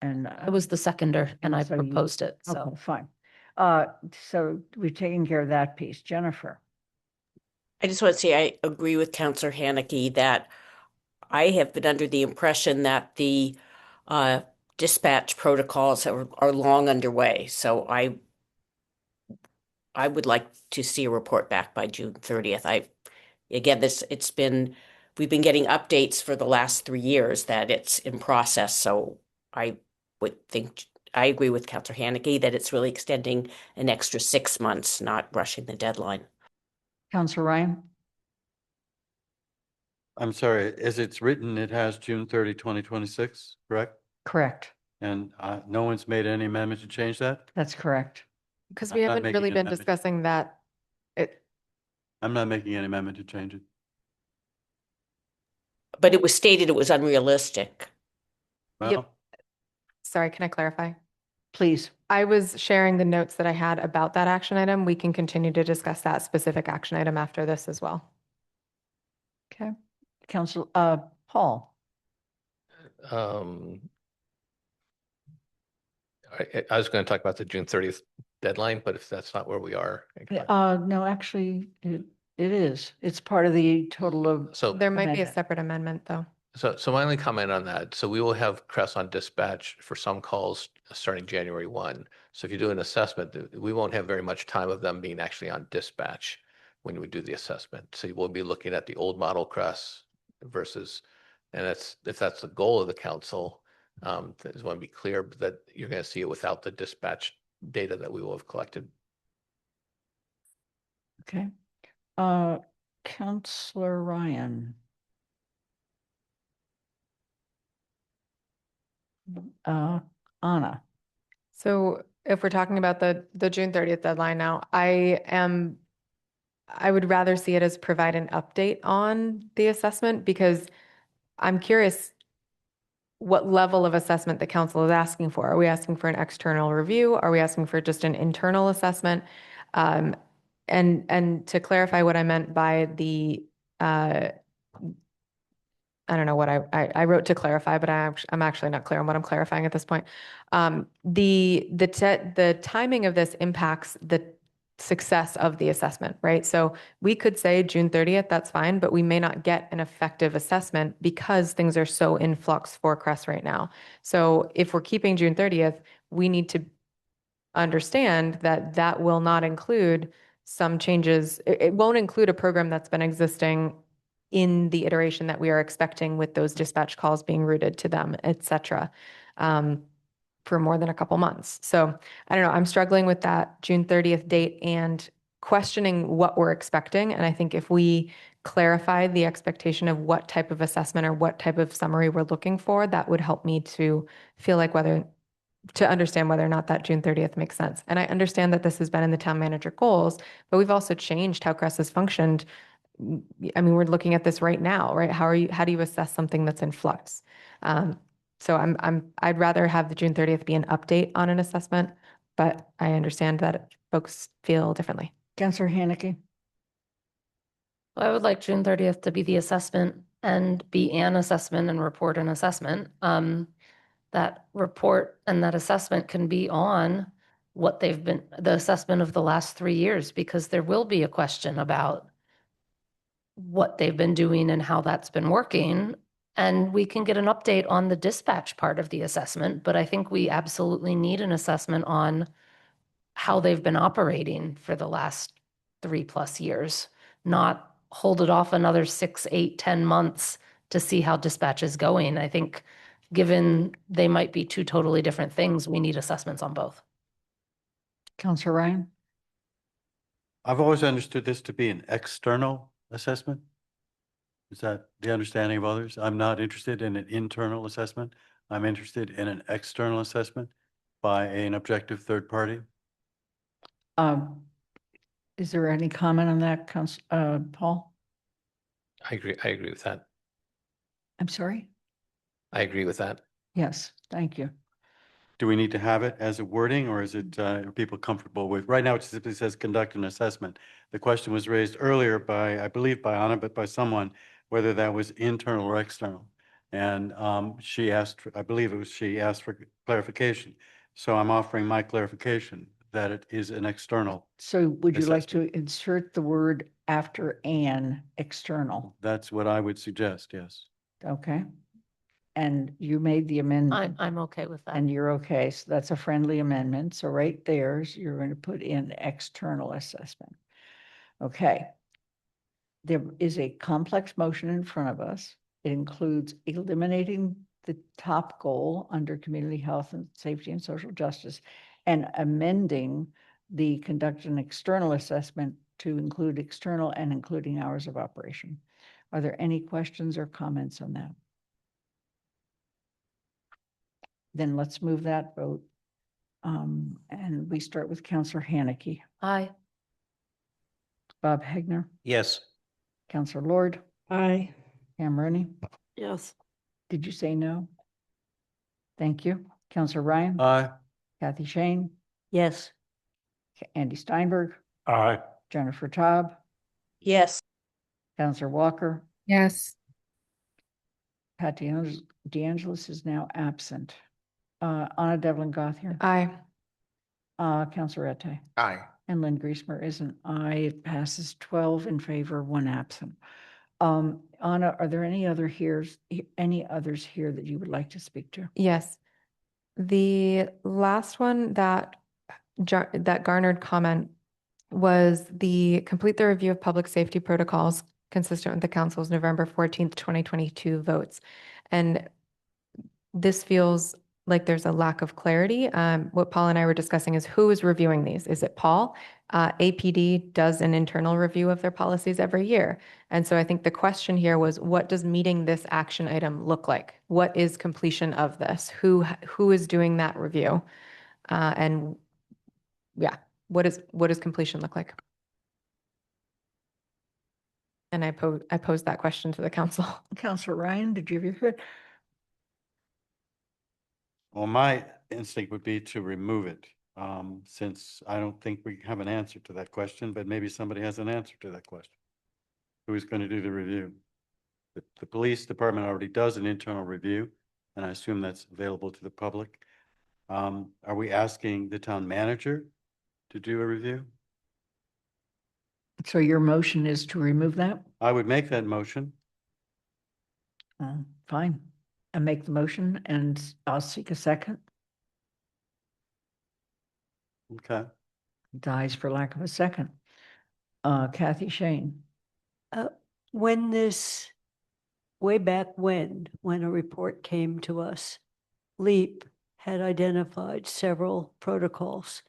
And I was the seconder and I so you- proposed it, so. Okay, fine. So we've taken care of that piece. Jennifer? I just want to say I agree with Councillor Haneke that I have been under the impression that the dispatch protocols are long underway. So I would like to see a report back by June 30th. We've been getting updates for the last 3 years that it's in process. So I agree with Councillor Haneke that it's really extending an extra 6 months, not rushing the deadline. Councillor Ryan? I'm sorry, as it's written, it has June 30, 2026, correct? Correct. And no one's made any amendment to change that? That's correct. Because I'm we not haven't making really an been amendment. discussing that. I'm not making any amendment to change it. But it was stated it was unrealistic. Well, Sorry, can I clarify? Please. I was sharing the notes that I had about that action item. We can continue to discuss that specific action item after this as well. Okay. Council, Paul? I was going to talk about the June 30th deadline, but if that's not where we are. No, actually, it is. It's part of the total of. So There might be a amendment. separate amendment, though. So my only comment on that, so we will have Crest on dispatch for some calls starting January 1. So if you do an assessment, we won't have very much time of them being actually on dispatch when we do the assessment. So we'll be looking at the old model Crest versus, and if that's the goal of the council, I just want to be clear that you're going to see it without the dispatch data that we will have collected. Okay. Councillor Ryan? Anna? So if we're talking about the June 30th deadline now, I would rather see it as provide an update on the assessment because I'm curious what level of assessment the council is asking for. Are we asking for an external review? Are we asking for just an internal assessment? And to clarify what I meant by the I don't know what I wrote to clarify, but I'm actually not clear on what I'm clarifying at this point. The timing of this impacts the success of the assessment, right? So we could say June 30th, that's fine, but we may not get an effective assessment because things are so in flux for Crest right now. So if we're keeping June 30th, we need to understand that that will not include some changes. It won't include a program that's been existing in the iteration that we are expecting with those dispatch calls being routed to them, et cetera, for more than a couple months. So I don't know, I'm struggling with that June 30th date and questioning what we're expecting. And I think if we clarify the expectation of what type of assessment or what type of summary we're looking for, that would help me to feel like to understand whether or not that June 30th makes sense. And I understand that this has been in the town manager goals, but we've also changed how Crest has functioned. I mean, we're looking at this right now, right? How do you assess something that's in flux? So I'd rather have the June 30th be an update on an assessment, but I understand that folks feel differently. Councillor Haneke? I would like June 30th to be the assessment and be an assessment and report an assessment. That report and that assessment can be on the assessment of the last 3 years, because there will be a question about what they've been doing and how that's been working. And we can get an update on the dispatch part of the assessment, but I think we absolutely need an assessment on how they've been operating for the last 3+ years, not hold it off another 6, 8, 10 months to see how dispatch is going. I think given they might be two totally different things, we need assessments on both. Counselor Ryan? I've always understood this to be an external assessment. Is that the understanding of others? I'm not interested in an internal assessment. I'm interested in an external assessment by an objective third party. Is there any comment on that, Paul? I agree with that. I'm sorry? I agree with that. Yes, thank you. Do we need to have it as a wording, or is it, are people comfortable with, right now it simply says conduct an assessment. The question was raised earlier by, I believe by Anna, but by someone, whether that was internal or external. And she asked, I believe it was she asked for clarification. So I'm offering my clarification that it is an external. So would you like assessment. to insert the word after an external? That's what I would suggest, yes. Okay. And you made the amendment. I'm okay with that. And you're okay. So that's a friendly amendment. So right there, you're going to put in external assessment. Okay. There is a complex motion in front of us. It includes eliminating the top goal under community health and safety and social justice and amending the conduct an external assessment to include external and including hours of operation. Are there any questions or comments on that? Then let's move that vote. And we start with Councillor Haneke. Aye. Bob Hegner, Yes. Councillor Lord, Aye. Pam Rooney. Yes. Did you say no? Thank you. Councillor Ryan, Aye. Kathy Shane, Yes. Andy Steinberg, Aye. Jennifer Taub, Yes. Councillor Walker, Yes. Pat DeAngelis is now absent. Anna Devlin Gothier, Aye. Councillor Ette, Aye. and Lynn Griesmer is an aye. It passes 12 in favor, 1 absent. Anna, are there any others here that you would like to speak to? Yes. The last one that garnered comment was the complete the review of public safety protocols consistent with the council's November 14th, 2022 votes. And this feels like there's a lack of clarity. What Paul and I were discussing is who is reviewing these? Is it Paul? APD does an internal review of their policies every year. And so I think the question here was, what does meeting this action item look like? What is completion of this? Who is doing that review? And yeah, what does completion look like? And I posed that question to the council. Councillor Ryan, did you hear it? Well, my instinct would be to remove it, since I don't think we have an answer to that question, but maybe somebody has an answer to that question. Who's going to do the review? The police department already does an internal review, and I assume that's available to the public. Are we asking the town manager to do a review? So your motion is to remove that? I would make that motion. Fine. I make the motion and I'll seek a second. Okay. Dies for lack of a second. Kathy Shane. When this, way back when a report came to us, LEAP had identified several protocols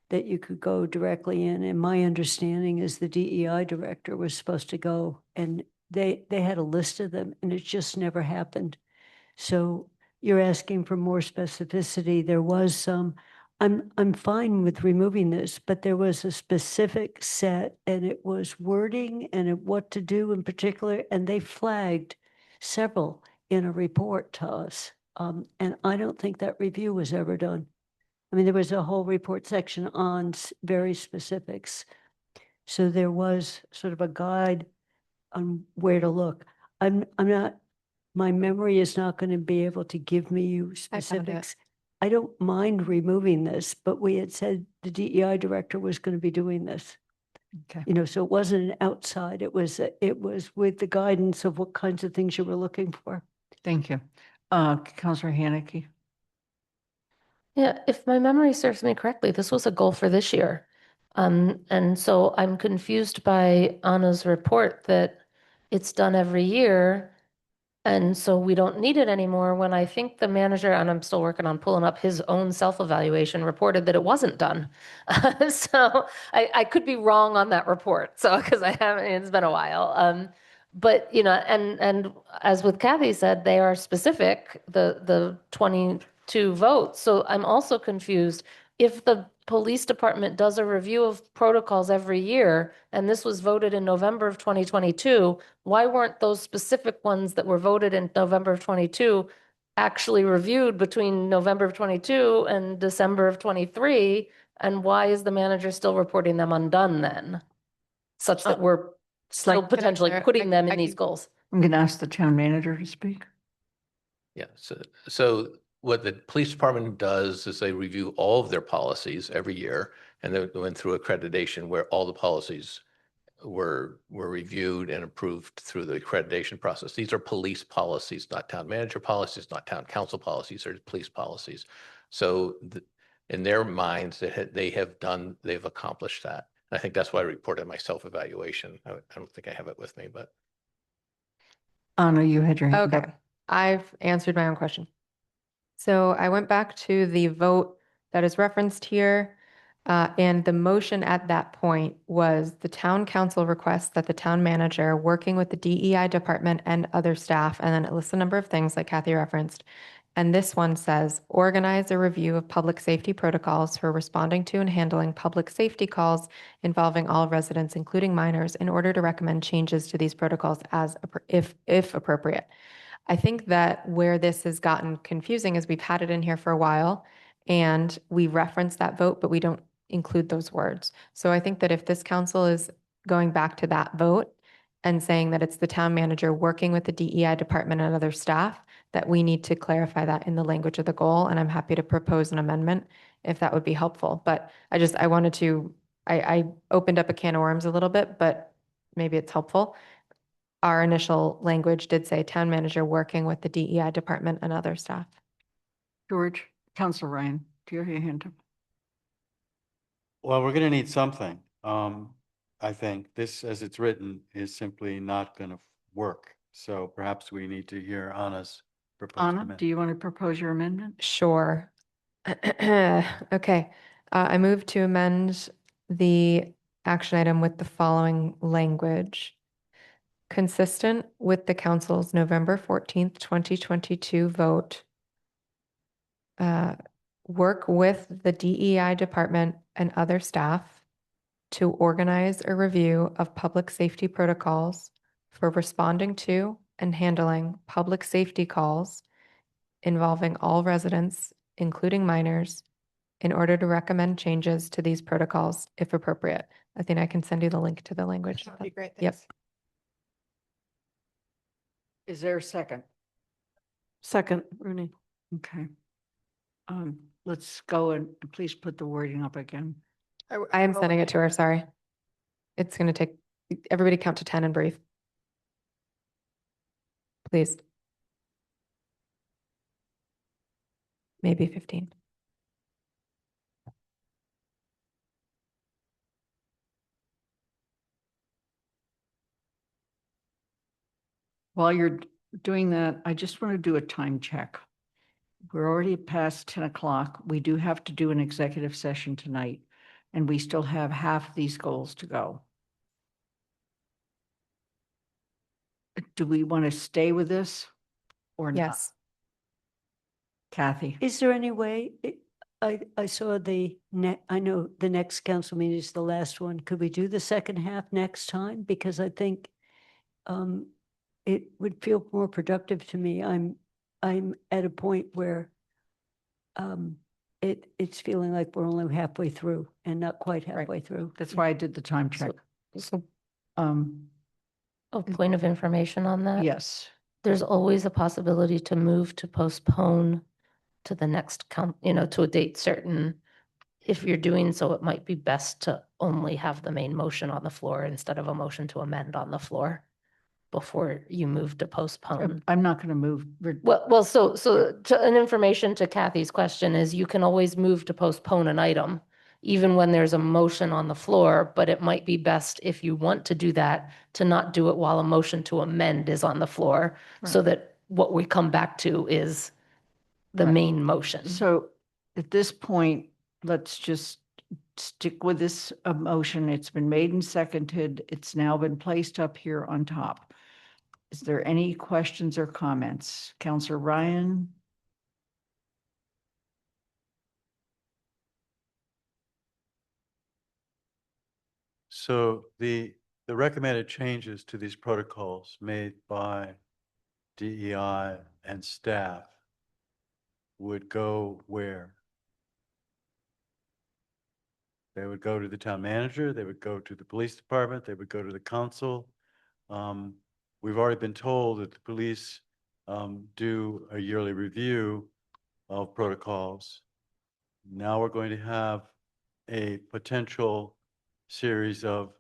that you could go directly in. And my understanding is the DEI director was supposed to go, and they had a list of them, and it just never happened. So you're asking for more specificity. There was some, I'm fine with removing this, but there was a specific set, and it was wording and what to do in particular, and they flagged several in a report to us. And I don't think that review was ever done. I mean, there was a whole report section on very specifics. So there was sort of a guide on where to look. I'm not, my memory is not going to be able to give me you specifics. I don't mind removing this, but we had said the DEI director was going to be doing this. Okay. You know, so it wasn't an outside, it was with the guidance of what kinds of things you were looking for. Thank you. Councillor Haneke. Yeah, if my memory serves me correctly, this was a goal for this year. And so I'm confused by Anna's report that it's done every year. And so we don't need it anymore when I think the manager, and I'm still working on pulling up his own self-evaluation, reported that it wasn't done. So I could be wrong on that report. So, because I haven't, it's been a while. But, you know, and as with Kathy said, they are specific, the 22 votes. So I'm also confused. If the police department does a review of protocols every year, and this was voted in November of 2022, why weren't those specific ones that were voted in November of 22 actually reviewed between November of 22 and December of 23? And why is the manager still reporting them undone then? Such that we're still potentially putting them in these goals. I'm going to ask the town manager to speak. Yeah, so what the police department does is they review all of their policies every year, and they went through accreditation where all the policies were reviewed and approved through the accreditation process. These are police policies, not town manager policies, not town council policies, or police policies. So in their minds, they've accomplished that. And I think that's why I reported my self-evaluation. I don't think I have it with me, but. Anna, you had your hand Okay, up. I've answered my own question. So I went back to the vote that is referenced here. And the motion at that point was the town council requests that the town manager, working with the DEI department and other staff, and then it lists a number of things like Kathy referenced. And this one says, organize a review of public safety protocols for responding to and handling public safety calls involving all residents, including minors, in order to recommend changes to these protocols as if appropriate. I think that where this has gotten confusing is we've had it in here for a while and we reference that vote, but we don't include those words. So I think that if this council is going back to that vote and saying that it's the town manager working with the DEI department and other staff, that we need to clarify that in the language of the goal. And I'm happy to propose an amendment if that would be helpful. But I wanted to, I opened up a can of worms a little bit, but maybe it's helpful. Our initial language did say town manager working with the DEI department and other staff. George, Council Ryan, do you have your hand up? Well, we're going to need something. I think this, as it's written, is simply not going to work. So perhaps we need to hear Anna's proposed Anna, amendment. do you want to propose your amendment? Sure. Okay. I move to amend the action item with the following language. Consistent with the council's November 14th, 2022 vote, work with the DEI department and other staff to organize a review of public safety protocols for responding to and handling public safety calls involving all residents, including minors, in order to recommend changes to these protocols if appropriate. I think I can send you the link to the language. That'd be great. Yep. Thanks. Is there a second? Second, Rooney. Okay. Let's go and please put the wording up again. I am sending it to her, sorry. It's going to take, everybody count to 10 and breathe. Please. Maybe 15. While you're doing that, I just want to do a time check. We're already past 10 o'clock. We do have to do an executive session tonight, and we still have half these goals to go. Do we want to stay with this or not? Yes. Kathy? Is there any way, I saw I know the next council meeting is the last one. Could we do the second half next time? Because I think it would feel more productive to me. I'm at a point where it's feeling like we're only halfway through and not quite halfway through. That's why I did the time check. So A point of information on that? Yes. There's always a possibility to move to postpone to the next to a date certain. If you're doing so, it might be best to only have the main motion on the floor instead of a motion to amend on the floor before you move to postpone. I'm not going to move. So an information to Kathy's question is you can always move to postpone an item even when there's a motion on the floor, but it might be best if you want to do that, to not do it while a motion to amend is on the floor, so Right. that what we come back to is the Right. main motion. So at this point, let's just stick with this motion. It's been made and seconded. It's now been placed up here on top. Is there any questions or comments? Counselor Ryan? So the recommended changes to these protocols made by DEI and staff would go where? They would go to the town manager, they would go to the police department, they would go to the council. We've already been told that the police do a yearly review of protocols. Now we're going to have a potential series of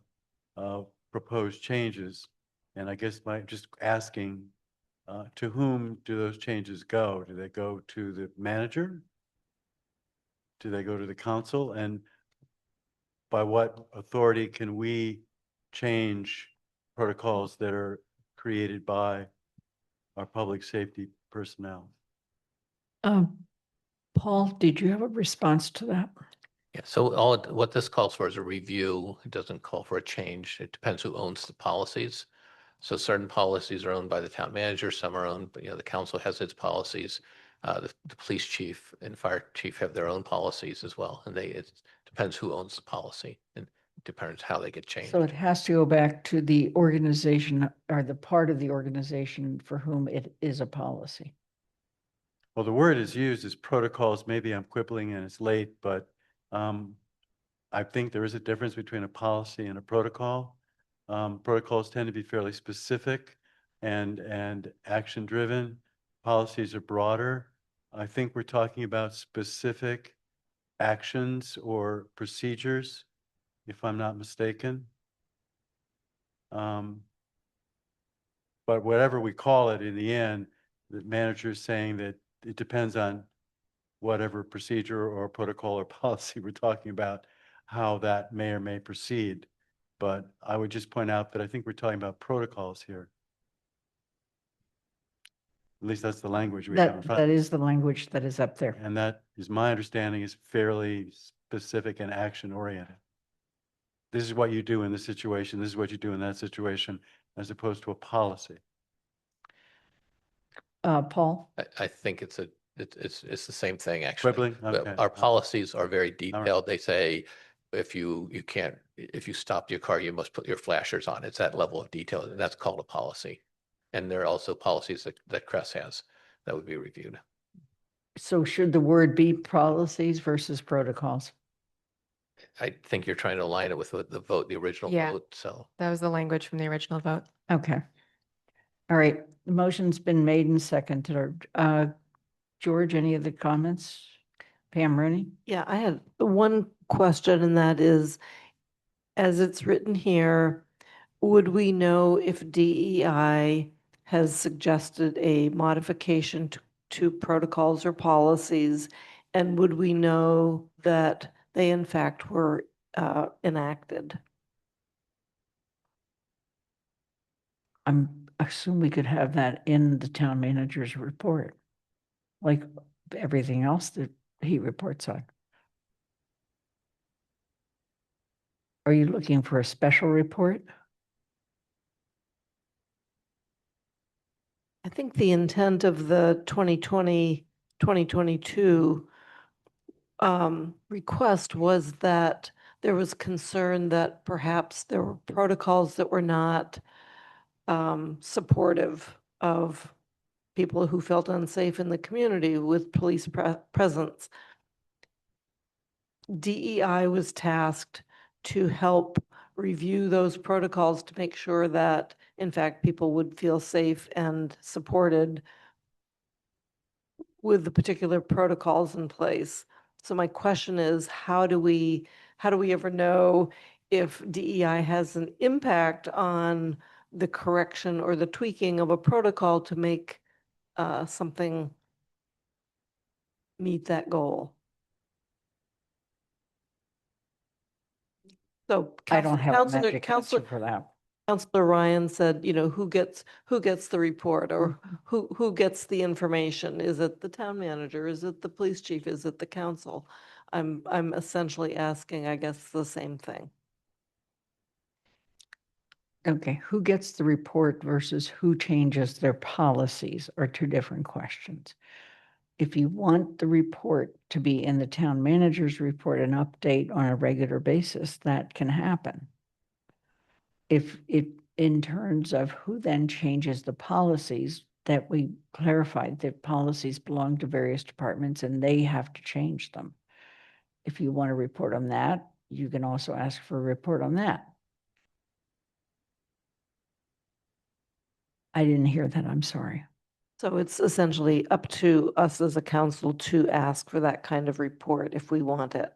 proposed changes. And I guess just asking, to whom do those changes go? Do they go to the manager? Do they go to the council? And by what authority can we change protocols that are created by our public safety personnel? Paul, did you have a response to that? Yeah, so what this calls for is a review. It doesn't call for a change. It depends who owns the policies. So certain policies are owned by the town manager, some are owned, but the council has its policies. The police chief and fire chief have their own policies as well. And it depends who owns the policy and it depends how they get changed. So it has to go back to the organization or the part of the organization for whom it is a policy. Well, the word is used as protocols. Maybe I'm quibbling and it's late, but I think there is a difference between a policy and a protocol. Protocols tend to be fairly specific and action driven. Policies are broader. I think we're talking about specific actions or procedures, if I'm not mistaken. But whatever we call it, in the end, the manager is saying that it depends on whatever procedure or protocol or policy we're talking about, how that may or may proceed. But I would just point out that I think we're talking about protocols here. At least that's the language we have in front. That is the language that is up there. And that is my understanding is fairly specific and action oriented. This is what you do in this situation. This is what you do in that situation, as opposed to a policy. Paul? I think it's the same thing, actually. Quibbling? But Okay. our policies are very detailed. They say if you stop your car, you must put your flashers on. It's that level of detail, and that's called a policy. And there are also policies that CRES has that would be reviewed. So should the word be policies versus protocols? I think you're trying to align it with the original Yeah. vote, so. That was the language from the original vote. Okay. All right. The motion's been made and seconded. George, any other comments? Pam Rooney? Yeah, I had one question, and that is, as it's written here, would we know if DEI has suggested a modification to protocols or policies? And would we know that they in fact were enacted? I assume we could have that in the town manager's report, like everything else that he reports on. Are you looking for a special report? I think the intent of the 2020, 2022 request was that there was concern that perhaps there were protocols that were not supportive of people who felt unsafe in the community with police presence. DEI was tasked to help review those protocols to make sure that, in fact, people would feel safe and supported with the particular protocols in place. So my question is, how do we ever know if DEI has an impact on the correction or the tweaking of a protocol to make something meet that goal? So I don't have a Counselor, magic answer Counselor, for that. Counselor Ryan said, who gets the report or who gets the information? Is it the town manager? Is it the police chief? Is it the council? I'm essentially asking, I guess, the same thing. Okay, who gets the report versus who changes their policies are two different questions. If you want the report to be in the town manager's report, an update on a regular basis, that can happen. If in terms of who then changes the policies, that we clarified that policies belong to various departments and they have to change them. If you want to report on that, you can also ask for a report on that. I didn't hear that, I'm sorry. So it's essentially up to us as a council to ask for that kind of report if we want it.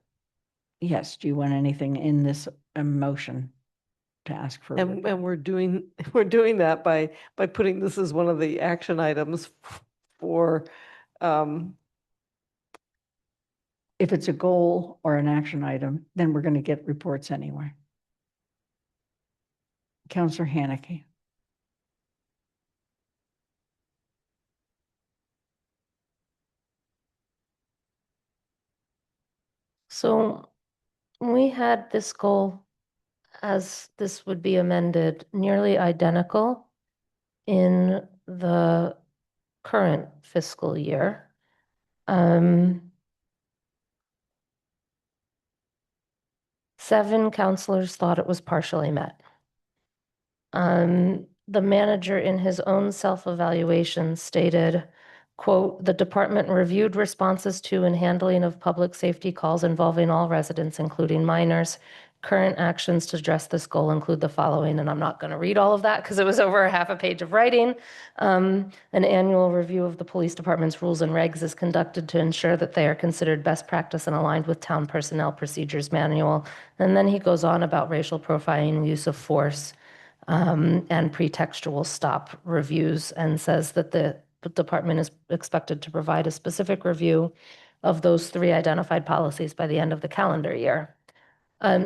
Yes, do you want anything in this motion to ask for? And we're doing that by putting this as one of the action items for if it's a goal or an action item, then we're going to get reports anyway. Councillor Haneke. So we had this goal, as this would be amended, nearly identical in the current fiscal year. 7 counselors thought it was partially met. The manager in his own self-evaluation stated, quote, "The department reviewed responses to and handling of public safety calls involving all residents, including minors. Current actions to address this goal include the following," and I'm not going to read all of that because it was over a half a page of writing. An annual review of the police department's rules and regs is conducted to ensure that they are considered best practice and aligned with town personnel procedures manual. And then he goes on about racial profiling, use of force, and pretextual stop reviews, and says that the department is expected to provide a specific review of those 3 identified policies by the end of the calendar year.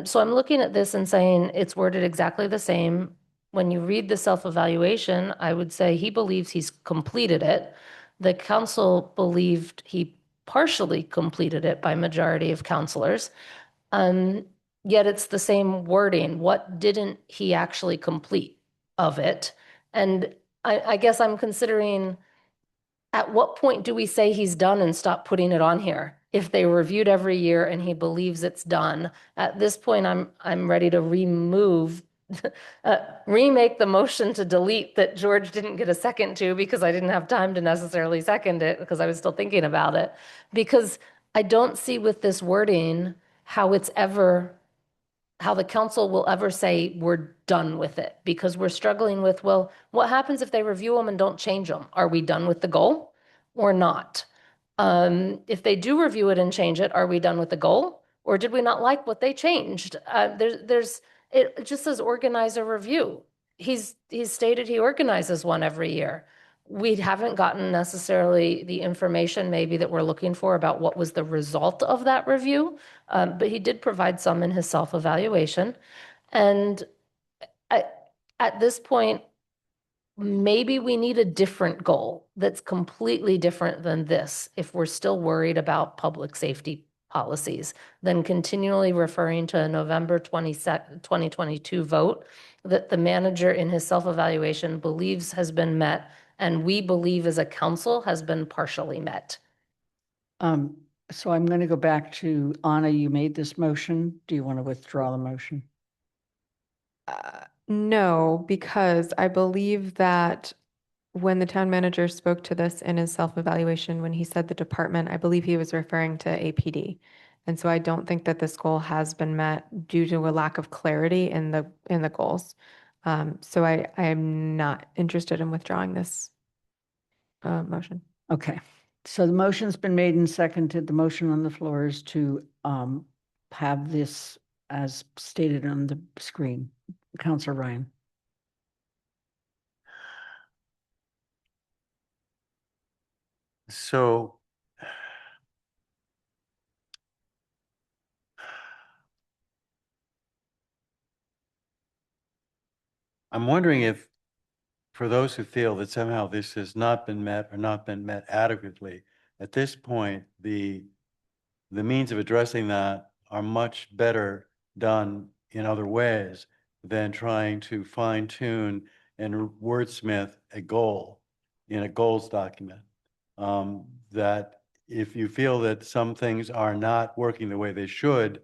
So I'm looking at this and saying it's worded exactly the same. When you read the self-evaluation, I would say he believes he's completed it. The council believed he partially completed it by majority of counselors. Yet it's the same wording. What didn't he actually complete of it? And I guess I'm considering, at what point do we say he's done and stop putting it on here? If they reviewed every year and he believes it's done, at this point, I'm ready to remove, remake the motion to delete that George didn't get a second to because I didn't have time to necessarily second it because I was still thinking about it. Because I don't see with this wording how the council will ever say we're done with it, because we're struggling with, well, what happens if they review them and don't change them? Are we done with the goal or not? If they do review it and change it, are we done with the goal, or did we not like what they changed? It just says organize a review. He's stated he organizes one every year. We haven't gotten necessarily the information maybe that we're looking for about what was the result of that review, but he did provide some in his self-evaluation. And at this point, maybe we need a different goal that's completely different than this if we're still worried about public safety policies, than continually referring to a November 22nd, 2022 vote that the manager in his self-evaluation believes has been met, and we believe as a council has been partially met. So I'm going to go back to Anna. You made this motion. Do you want to withdraw the motion? No, because I believe that when the town manager spoke to this in his self-evaluation, when he said the department, I believe he was referring to APD. And so I don't think that this goal has been met due to a lack of clarity in the goals. So I am not interested in withdrawing this motion. Okay, so the motion's been made and seconded. The motion on the floor is to have this as stated on the screen. Councillor Ryan. So I'm wondering if, for those who feel that somehow this has not been met or not been met adequately, at this point, the means of addressing that are much better done in other ways than trying to fine tune and wordsmith a goal in a goals document. That if you feel that some things are not working the way they should,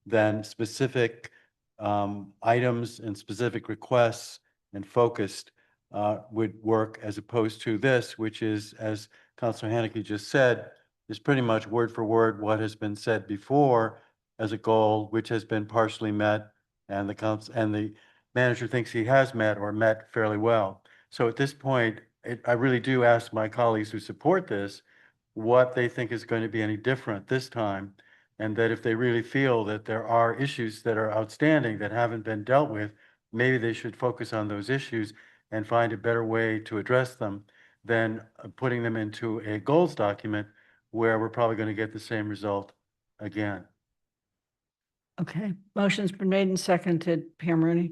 then specific items and specific requests and focused would work, as opposed to this, which is, as Councilor Haneke just said, is pretty much word for word what has been said before as a goal, which has been partially met, and the council and the manager thinks he has met or met fairly well. So at this point, I really do ask my colleagues who support this what they think is going to be any different this time, and that if they really feel that there are issues that are outstanding that haven't been dealt with, maybe they should focus on those issues and find a better way to address them than putting them into a goals document where we're probably going to get the same result again. Okay, motion's been made and seconded. Pam Rooney.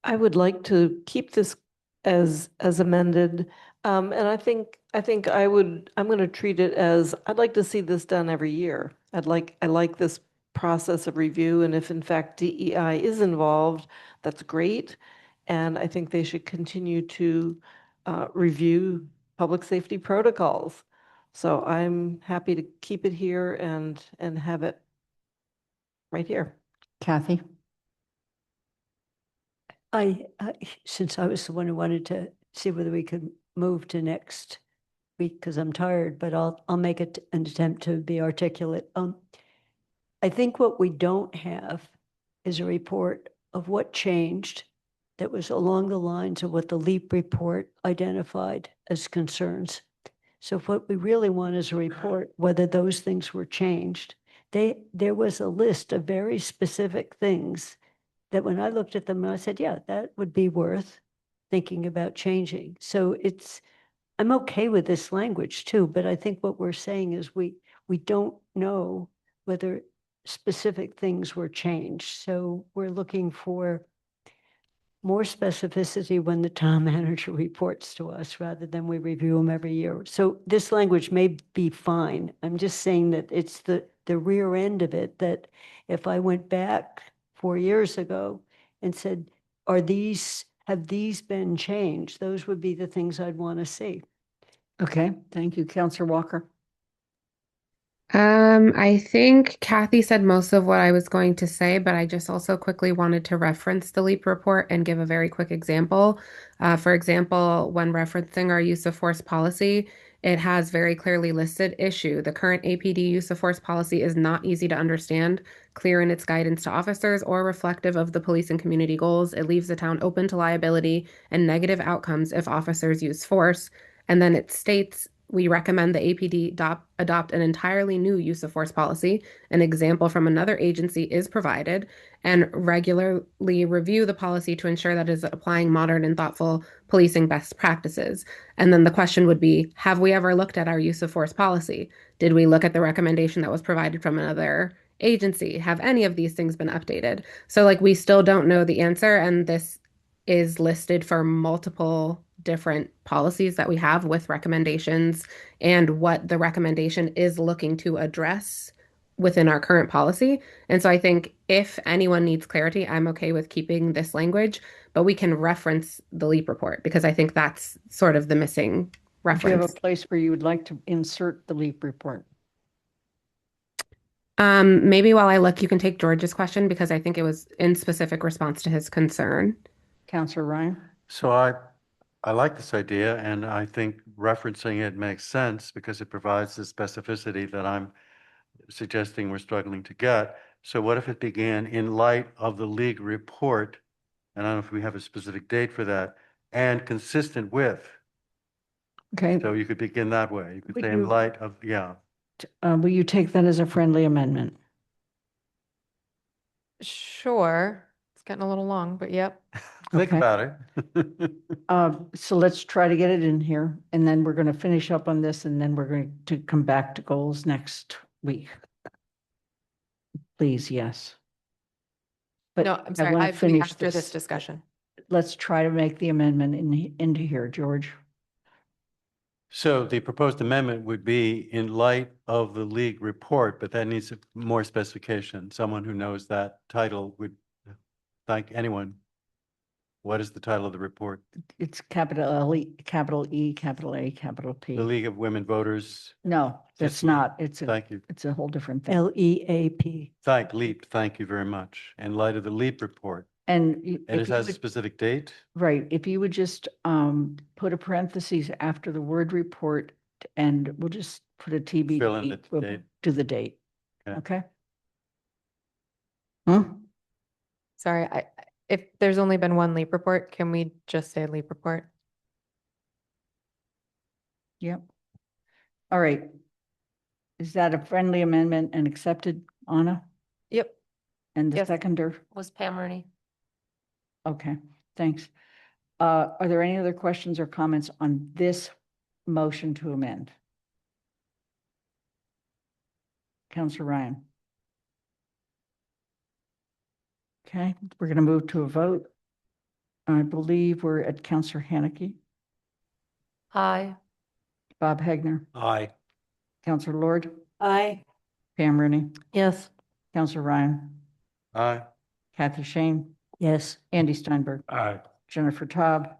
I would like to keep this as amended. And I'm going to treat it as, I'd like to see this done every year. I like this process of review. And if in fact DEI is involved, that's great. And I think they should continue to review public safety protocols. So I'm happy to keep it here and have it right here. Kathy. Since I was the one who wanted to see whether we could move to next week, because I'm tired, but I'll make it an attempt to be articulate. I think what we don't have is a report of what changed that was along the lines of what the LEAP report identified as concerns. So what we really want is a report whether those things were changed. There was a list of very specific things that when I looked at them, I said, yeah, that would be worth thinking about changing. So I'm okay with this language too, but I think what we're saying is we don't know whether specific things were changed. So we're looking for more specificity when the town manager reports to us rather than we review them every year. So this language may be fine. I'm just saying that it's the rear end of it, that if I went back 4 years ago and said, have these been changed? Those would be the things I'd want to see. Okay, thank you, Councillor Walker. I think Kathy said most of what I was going to say, but I just also quickly wanted to reference the LEAP report and give a very quick example. For example, when referencing our use of force policy, it has very clearly listed issue. The current APD use of force policy is not easy to understand, clear in its guidance to officers, or reflective of the police and community goals. It leaves the town open to liability and negative outcomes if officers use force. And then it states, we recommend the APD adopt an entirely new use of force policy. An example from another agency is provided, and regularly review the policy to ensure that it is applying modern and thoughtful policing best practices. And then the question would be, have we ever looked at our use of force policy? Did we look at the recommendation that was provided from another agency? Have any of these things been updated? So like we still don't know the answer, and this is listed for multiple different policies that we have with recommendations and what the recommendation is looking to address within our current policy. And so I think if anyone needs clarity, I'm okay with keeping this language, but we can reference the LEAP report because I think that's sort of the missing reference. Do you have a place where you would like to insert the LEAP report? Maybe while I look, you can take George's question because I think it was in specific response to his concern. Councillor Ryan? So I like this idea, and I think referencing it makes sense because it provides the specificity that I'm suggesting we're struggling to get. So what if it began in light of the league report, and I don't know if we have a specific date for that, and consistent with? Okay. So you could begin that way. You could say in light of, yeah. Will you take that as a friendly amendment? Sure. It's getting a little long, but yep. Think about it. So let's try to get it in here, and then we're going to finish up on this, and then we're going to come back to goals next week. Please, yes. But No, I'm sorry. want I to have to be finish after this discussion. let's try to make the amendment into here, George. So the proposed amendment would be in light of the league report, but that needs more specification. Someone who knows that title would thank anyone. What is the title of the report? It's capital L, capital E, capital A, capital P. The League of Women Voters. No, that's Just- not. It's a, Thank you. it's a whole different thing. LEAP. LEAP, thank you very much. In light of the LEAP report. And And if it you has a would, specific date? right, if you would just put a parentheses after the word report, and we'll just put a TBD. Fill in the We'll date. do the date. Okay. Okay? Hmm? Sorry, if there's only been one LEAP report, can we just say LEAP report? Yep. All right. Is that a friendly amendment and accepted, Anna? Yep. And the Yes. seconder? Was Pam Rooney. Okay, thanks. Are there any other questions or comments on this motion to amend? Counselor Ryan? Okay, we're going to move to a vote. I believe we're at Counselor Haneke, Aye. Bob Hegner, Aye. Counselor Lord, Aye. Pam Rooney, Yes. Counselor Ryan, Aye. Kathy Shane, Yes. Andy Steinberg, Aye. Jennifer Taub.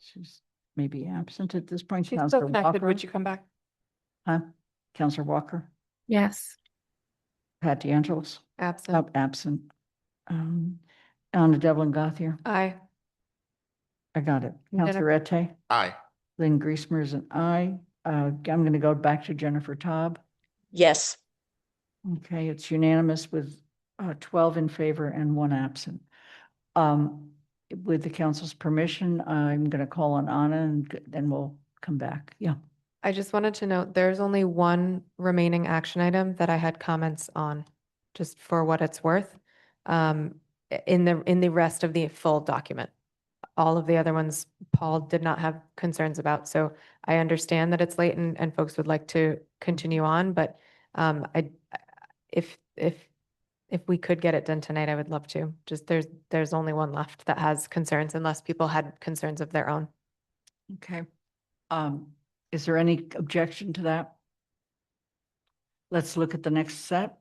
She's maybe absent at this point. She's Counselor still connected. Walker? Would you come back? Huh? Counselor Walker, Yes. Pat DeAngelis, Absent. absent. Anna Devlin Gothier, Aye. I got it. Jennifer- Counselor Ette, Aye. Lynn Griesmer is an aye. I'm going to go back to Jennifer Taub. Yes. Okay, it's unanimous with 12 in favor and 1 absent. With the council's permission, I'm going to call on Anna and then we'll come back. Yeah. I just wanted to note, there's only one remaining action item that I had comments on, just for what it's worth. In the rest of the full document. All of the other ones, Paul did not have concerns about, so I understand that it's late and folks would like to continue on, but if we could get it done tonight, I would love to. Just there's only one left that has concerns, unless people had concerns of their own. Okay. Is there any objection to that? Let's look at the next set.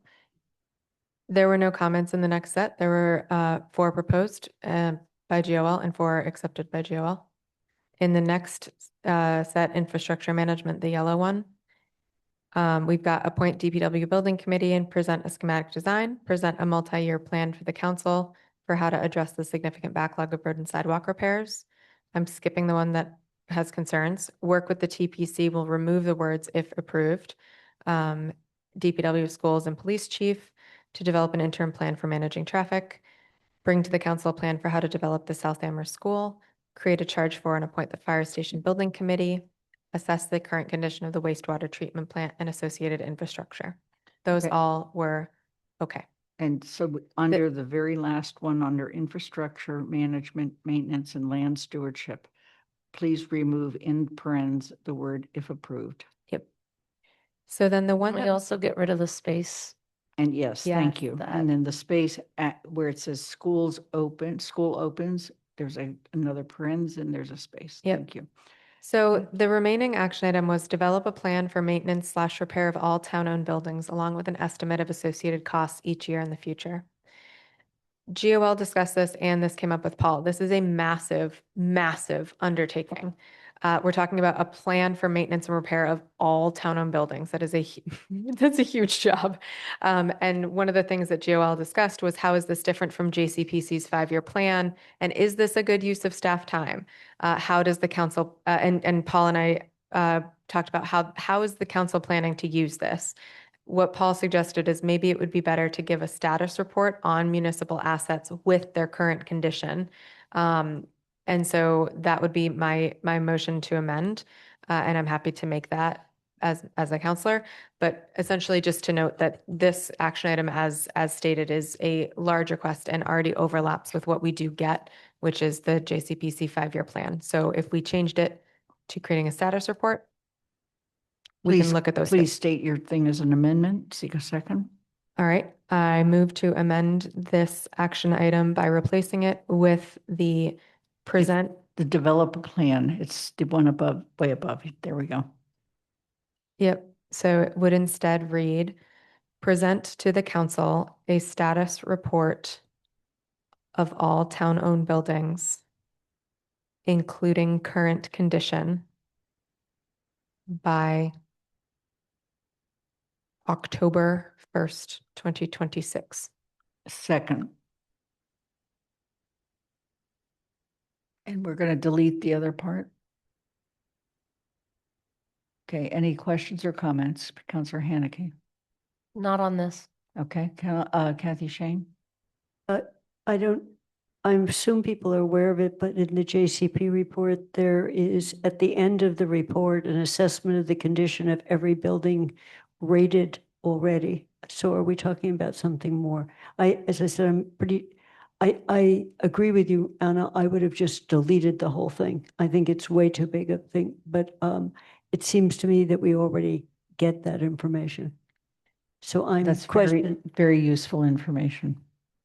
There were no comments in the next set. There were 4 proposed by GOL and 4 accepted by GOL. In the next set, infrastructure management, the yellow one, we've got appoint DPW building committee and present a schematic design, present a multi-year plan for the council for how to address the significant backlog of road and sidewalk repairs. I'm skipping the one that has concerns. Work with the TPC will remove the words if approved. DPW schools and police chief to develop an interim plan for managing traffic, bring to the council a plan for how to develop the South Amherst School, create a charge for and appoint the fire station building committee, assess the current condition of the wastewater treatment plant and associated infrastructure. Those Okay. all were okay. And so under the very last one, under infrastructure management, maintenance and land stewardship, please remove in parentheses the word if approved. Yep. So then the one Can we that also get rid of the space? And yes, thank Yes, you. that. And then the space where it says schools open, school opens, there's another parenthesis and there's a space. Yep. Thank you. So the remaining action item was develop a plan for maintenance/repair of all town-owned buildings, along with an estimate of associated costs each year in the future. GOL discussed this and this came up with Paul. This is a massive, massive undertaking. We're talking about a plan for maintenance and repair of all town-owned buildings. That is that's a huge job. And one of the things that GOL discussed was, how is this different from JCPC's 5-year plan? And is this a good use of staff time? How does the council, and Paul and I talked about how is the council planning to use this? What Paul suggested is maybe it would be better to give a status report on municipal assets with their current condition. And so that would be my motion to amend, and I'm happy to make that as a counselor. But essentially, just to note that this action item, as stated, is a large request and already overlaps with what we do get, which is the JCPC 5-year plan. So if we changed it to creating a status report, we Please can look at those Please things. state your thing as an amendment. Seek a second. All right, I move to amend this action item by replacing it with the present. The develop a plan. It's the one above, way above. There we go. Yep, so it would instead read, present to the council a status report of all town-owned buildings, including current condition by October 1st, 2026. Second. And we're going to delete the other part. Okay, any questions or comments, Councillor Haneke? Not on this. Okay, Kathy Shane? I don't, I assume people are aware of it, but in the JCP report, there is at the end of the report, an assessment of the condition of every building rated already. So are we talking about something more? As I said, I agree with you, Anna. I would have just deleted the whole thing. I think it's way too big a thing, but it seems to me that we already get that information. So I'm That's questioning. very useful information.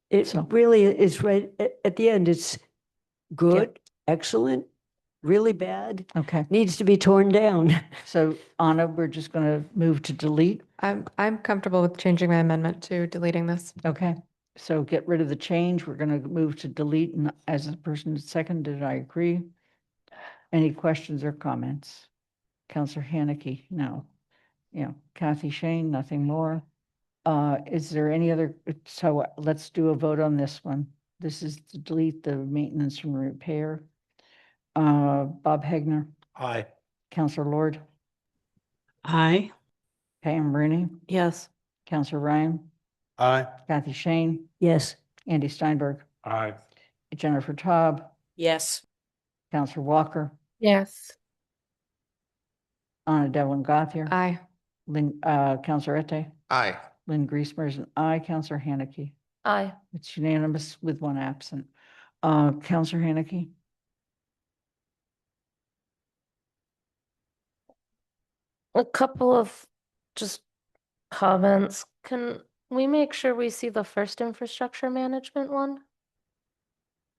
It So- really is right at the end. It's good, excellent, really bad, Okay, needs to be torn down. so Anna, we're just going to move to delete. I'm comfortable with changing my amendment to deleting this. Okay, so get rid of the change. We're going to move to delete, and as a person seconded, I agree. Any questions or comments? Councillor Haneke, no. Yeah, Kathy Shane, nothing more. Is there any other, so let's do a vote on this one. This is to delete the maintenance and repair. Bob Hegner, Aye. Councillor Lord, Aye. Pam Rooney, Yes. Councillor Ryan, Aye. Kathy Shane, Yes, Andy Steinberg, Aye. Jennifer Taub, Yes. Councillor Walker, Yes. Anna Devlin Gothier, Aye. Councillor Ette, Aye. Lynn Griesmer is an aye, Councillor Haneke. Aye. It's unanimous with one absent. Councillor Haneke? A couple of just comments. Can we make sure we see the first infrastructure management one?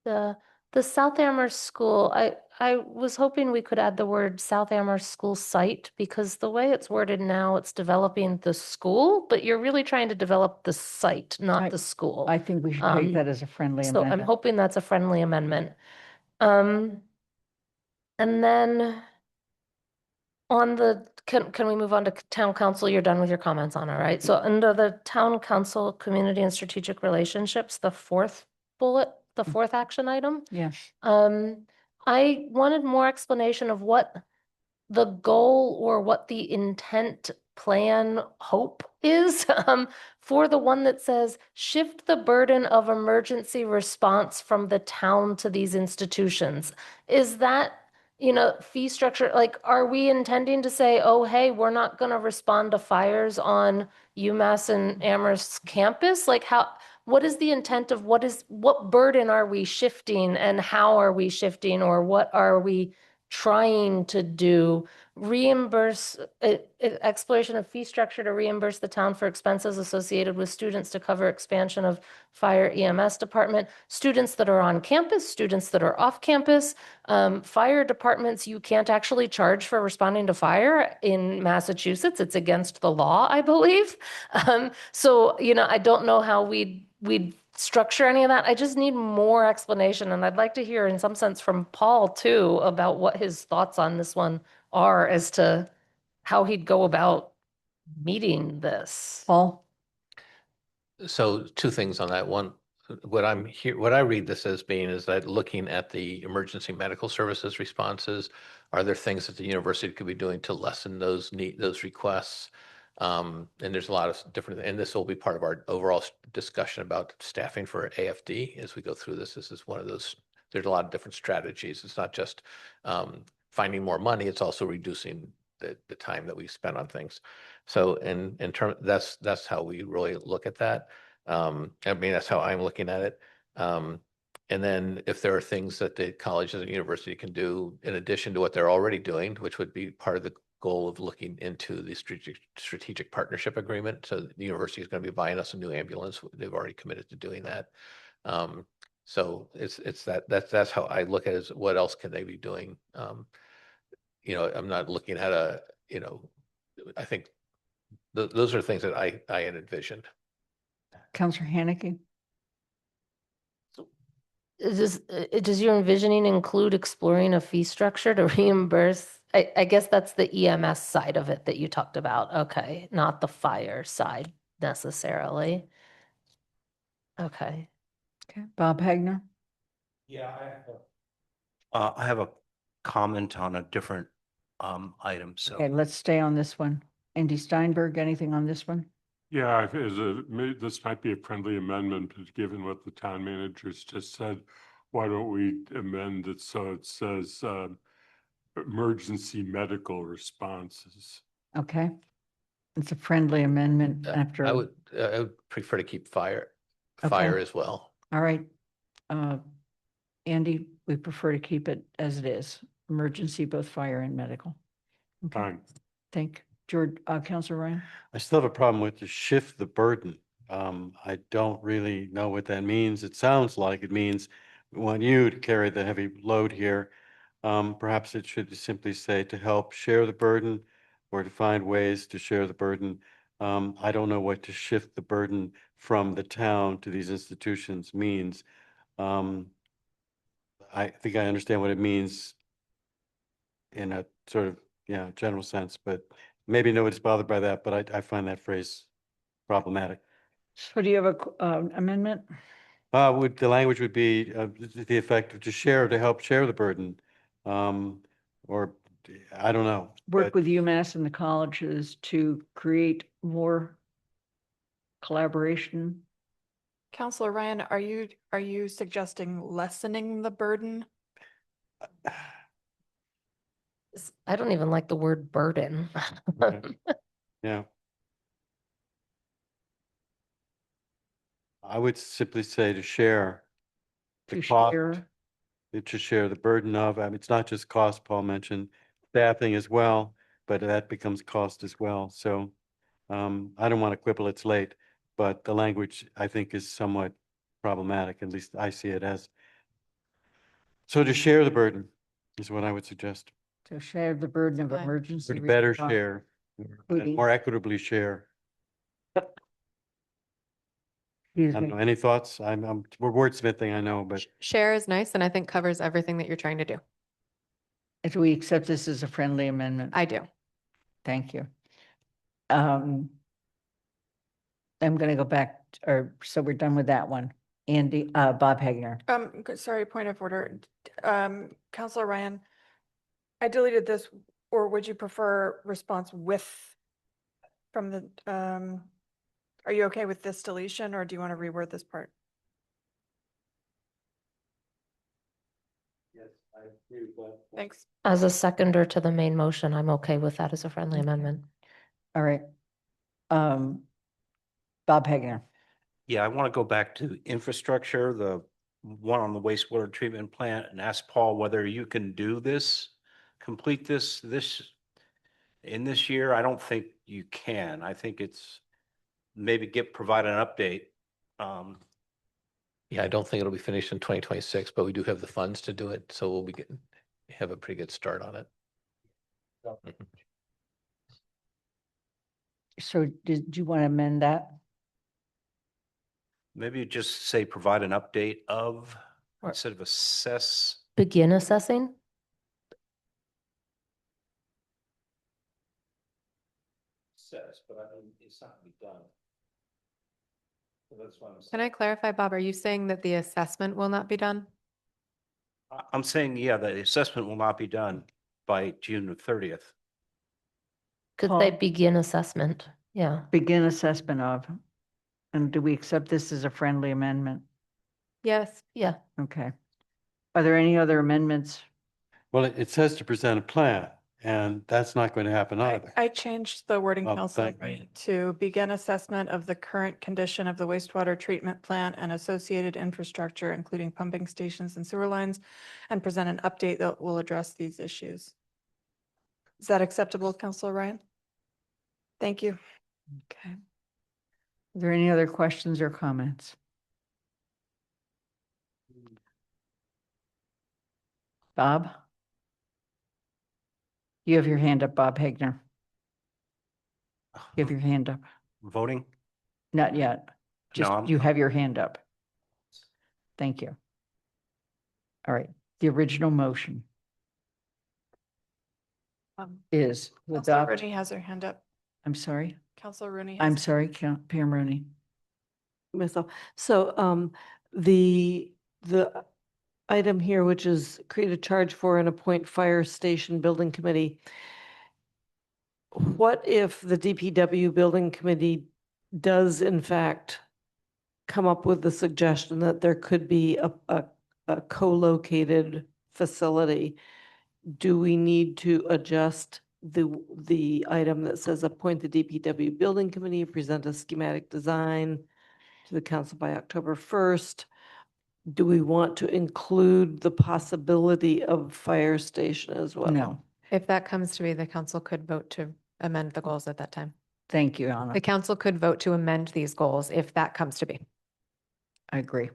The South Amherst School, I was hoping we could add the word South Amherst School site because the way it's worded now, it's developing the school, but you're really trying to develop the site, not the school. I think we should take that as a friendly So I'm amendment. hoping that's a friendly amendment. And then on the, can we move on to town council? You're done with your comments on it, right? So under the town council, community and strategic relationships, the fourth bullet, the fourth action item. Yes. I wanted more explanation of what the goal or what the intent, plan, hope is for the one that says shift the burden of emergency response from the town to these institutions. Is that, fee structure, like, are we intending to say, oh, hey, we're not going to respond to fires on UMass and Amherst's campus? Like, what is the intent of what burden are we shifting and how are we shifting, or what are we trying to do? Reimburse exploration of fee structure to reimburse the town for expenses associated with students to cover expansion of fire EMS department, students that are on campus, students that are off campus, fire departments. You can't actually charge for responding to fire in Massachusetts. It's against the law, I believe. So, I don't know how we'd structure any of that. I just need more explanation. And I'd like to hear in some sense from Paul too, about what his thoughts on this one are as to how he'd go about meeting this. Paul? So two things on that. One, what I read this as being is that looking at the emergency medical services responses, are there things that the university could be doing to lessen those requests? And there's a lot of different, and this will be part of our overall discussion about staffing for AFD as we go through this. This is one of those, there's a lot of different strategies. It's not just finding more money, it's also reducing the time that we spend on things. So in terms, that's how we really look at that. I mean, that's how I'm looking at it. And then if there are things that the colleges and university can do in addition to what they're already doing, which would be part of the goal of looking into the strategic partnership agreement. So the university is going to be buying us a new ambulance. They've already committed to doing that. So it's that's how I look at it, is what else can they be doing? You know, I'm not looking at I think those are things that I had envisioned. Counselor Haneke? Does your envisioning include exploring a fee structure to reimburse? I guess that's the EMS side of it that you talked about. Okay, not the fire side necessarily. Okay. Okay, Bob Hagner? Yeah, I have a comment on a different item, so. Okay, let's stay on this one. Andy Steinberg, anything on this one? Yeah, this might be a friendly amendment, but given what the town managers just said, why don't we amend it so it says emergency medical responses? Okay. It's a friendly amendment after. I would prefer to keep fire Okay. as well. All right. Andy, we prefer to keep it as it is. Emergency, both fire and medical. Okay. Fine. Thank George, Counselor Ryan. I still have a problem with to shift the burden. I don't really know what that means. It sounds like it means we want you to carry the heavy load here. Perhaps it should simply say to help share the burden or to find ways to share the burden. I don't know what to shift the burden from the town to these institutions means. I think I understand what it means in a sort of, general sense, but maybe nobody's bothered by that, but I find that phrase problematic. So do you have a amendment? The language would be the effect of to share, to help share the burden. Or I don't know. Work but with UMass and the colleges to create more collaboration. Counselor Ryan, are you suggesting lessening the burden? I don't even like the word burden. Okay. Yeah. I would simply say to share the To cost, share. to share the burden of, I mean, it's not just cost, Paul mentioned, staffing as well, but that becomes cost as well. So I don't want to quibble it's late, but the language I think is somewhat problematic, at least I see it as. So to share the burden is what I would suggest. To share the burden of Fine. emergency. Or to better response. share, Including- more equitably share. Excuse I don't know, me. any thoughts? We're wordsmithing, I know, but Share is nice and I think covers everything that you're trying to do. If we accept this as a friendly amendment. I do. Thank you. I'm going to go back, so we're done with that one. Andy, Bob Hagner. Sorry, point of order. Counselor Ryan, I deleted this, or would you prefer response with from the, are you okay with this deletion, or do you want to reword this part? yes, I agree with that. Thanks. As a seconder to the main motion, I'm okay with that as a friendly amendment. All right. Bob Hagner. Yeah, I want to go back to infrastructure, the one on the wastewater treatment plant, and ask Paul whether you can do this, complete this in this year. I don't think you can. I think it's maybe provide an update. Yeah, I don't think it'll be finished in 2026, but we do have the funds to do it, so we'll have a pretty good start on it. Mhm. So do you want to amend that? Maybe just say provide an update of Or- instead of assess. Begin assessing? Assess, but I mean, it's not to be done. So that's what I'm saying. Can I clarify, Bob, are you saying that the assessment will not be done? I'm saying, yeah, the assessment will not be done by June 30th. Could Paul? they begin assessment? Yeah. Begin assessment of. And do we accept this as a friendly amendment? Yes. Yeah. Okay. Are there any other amendments? Well, it says to present a plan, and that's not going to happen either. I changed the wording, Oh, Counselor, thank you. to begin assessment of the current condition of the wastewater treatment plant and associated infrastructure, including pumping stations and sewer lines, and present an update that will address these issues. Is that acceptable, Counselor Ryan? Thank you. Okay. Are there any other questions or comments? Bob? You have your hand up, Bob Hagner. You have your hand up. Voting? Not yet. Just, No, I'm- you have your hand up. Thank you. All right, the original motion is to Counselor adopt. Rooney has her hand up. I'm sorry. Counselor Rooney. I'm has- sorry, Pam Rooney. Myself. So the item here, which is create a charge for and appoint fire station building committee. What if the DPW building committee does in fact come up with the suggestion that there could be a co-located facility? Do we need to adjust the item that says appoint the DPW building committee, present a schematic design to the council by October 1st? Do we want to include the possibility of fire station as well? No, If that comes to be, the council could vote to amend the goals at that time. thank you, Anna. The council could vote to amend these goals if that comes to be. I agree.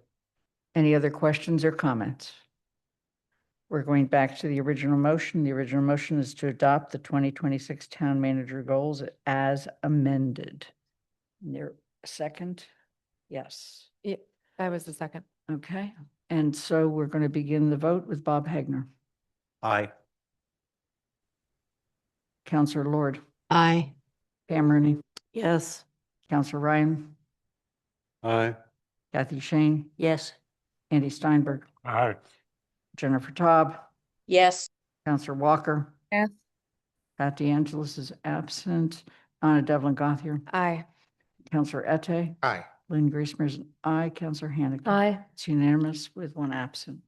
Any other questions or comments? We're going back to the original motion. The original motion is to adopt the 2026 town manager goals as amended. There, a second? Yes. Yeah, that was the second. Okay, and so we're going to begin the vote with Bob Hagner. Aye. Counselor Lord. Aye. Pam Rooney. Yes. Counselor Ryan. Aye. Kathy Shane. Yes. Andy Steinberg. Aye. Jennifer Taub. Yes. Counselor Walker. Yes. Pat DeAngelis is absent. Anna Devlin Gothier. Aye. Counselor Ette. Aye. Lynn Griesmer is an aye. Counselor Haneke. Aye. It's unanimous with one absent.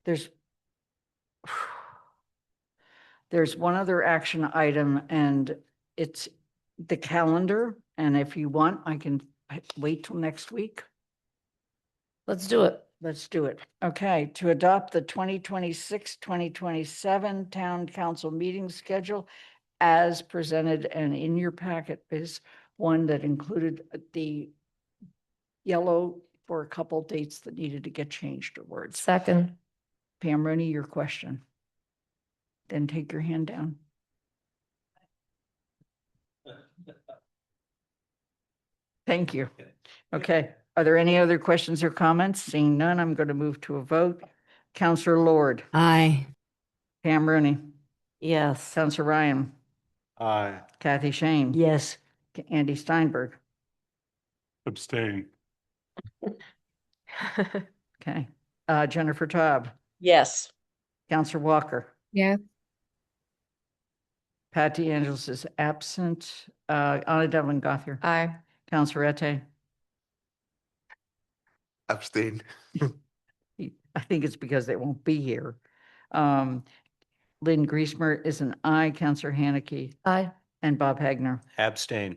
There's one other action item, and it's the calendar. And if you want, I can wait till next week. Let's do it. Let's do it. Okay, to adopt the 2026-2027 Town Council meeting schedule as presented, and in your packet is one that included the yellow for a couple dates that needed to get changed to words. Second. Pam Rooney, your question. Then take your hand down. Thank you. Okay, are there any other questions or comments? Seeing none, I'm going to move to a vote. Counselor Lord. Aye. Pam Rooney. Yes. Counselor Ryan. Aye. Kathy Shane. Yes. Andy Steinberg. Abstain. Okay. Jennifer Taub. Yes. Counselor Walker. Yes. Pat DeAngelis is absent. Anna Devlin Gothier. Aye. Counselor Ette. Abstain. I think it's because they won't be here. Lynn Griesmer is an aye. Counselor Haneke. Aye. And Bob Hagner. Abstain.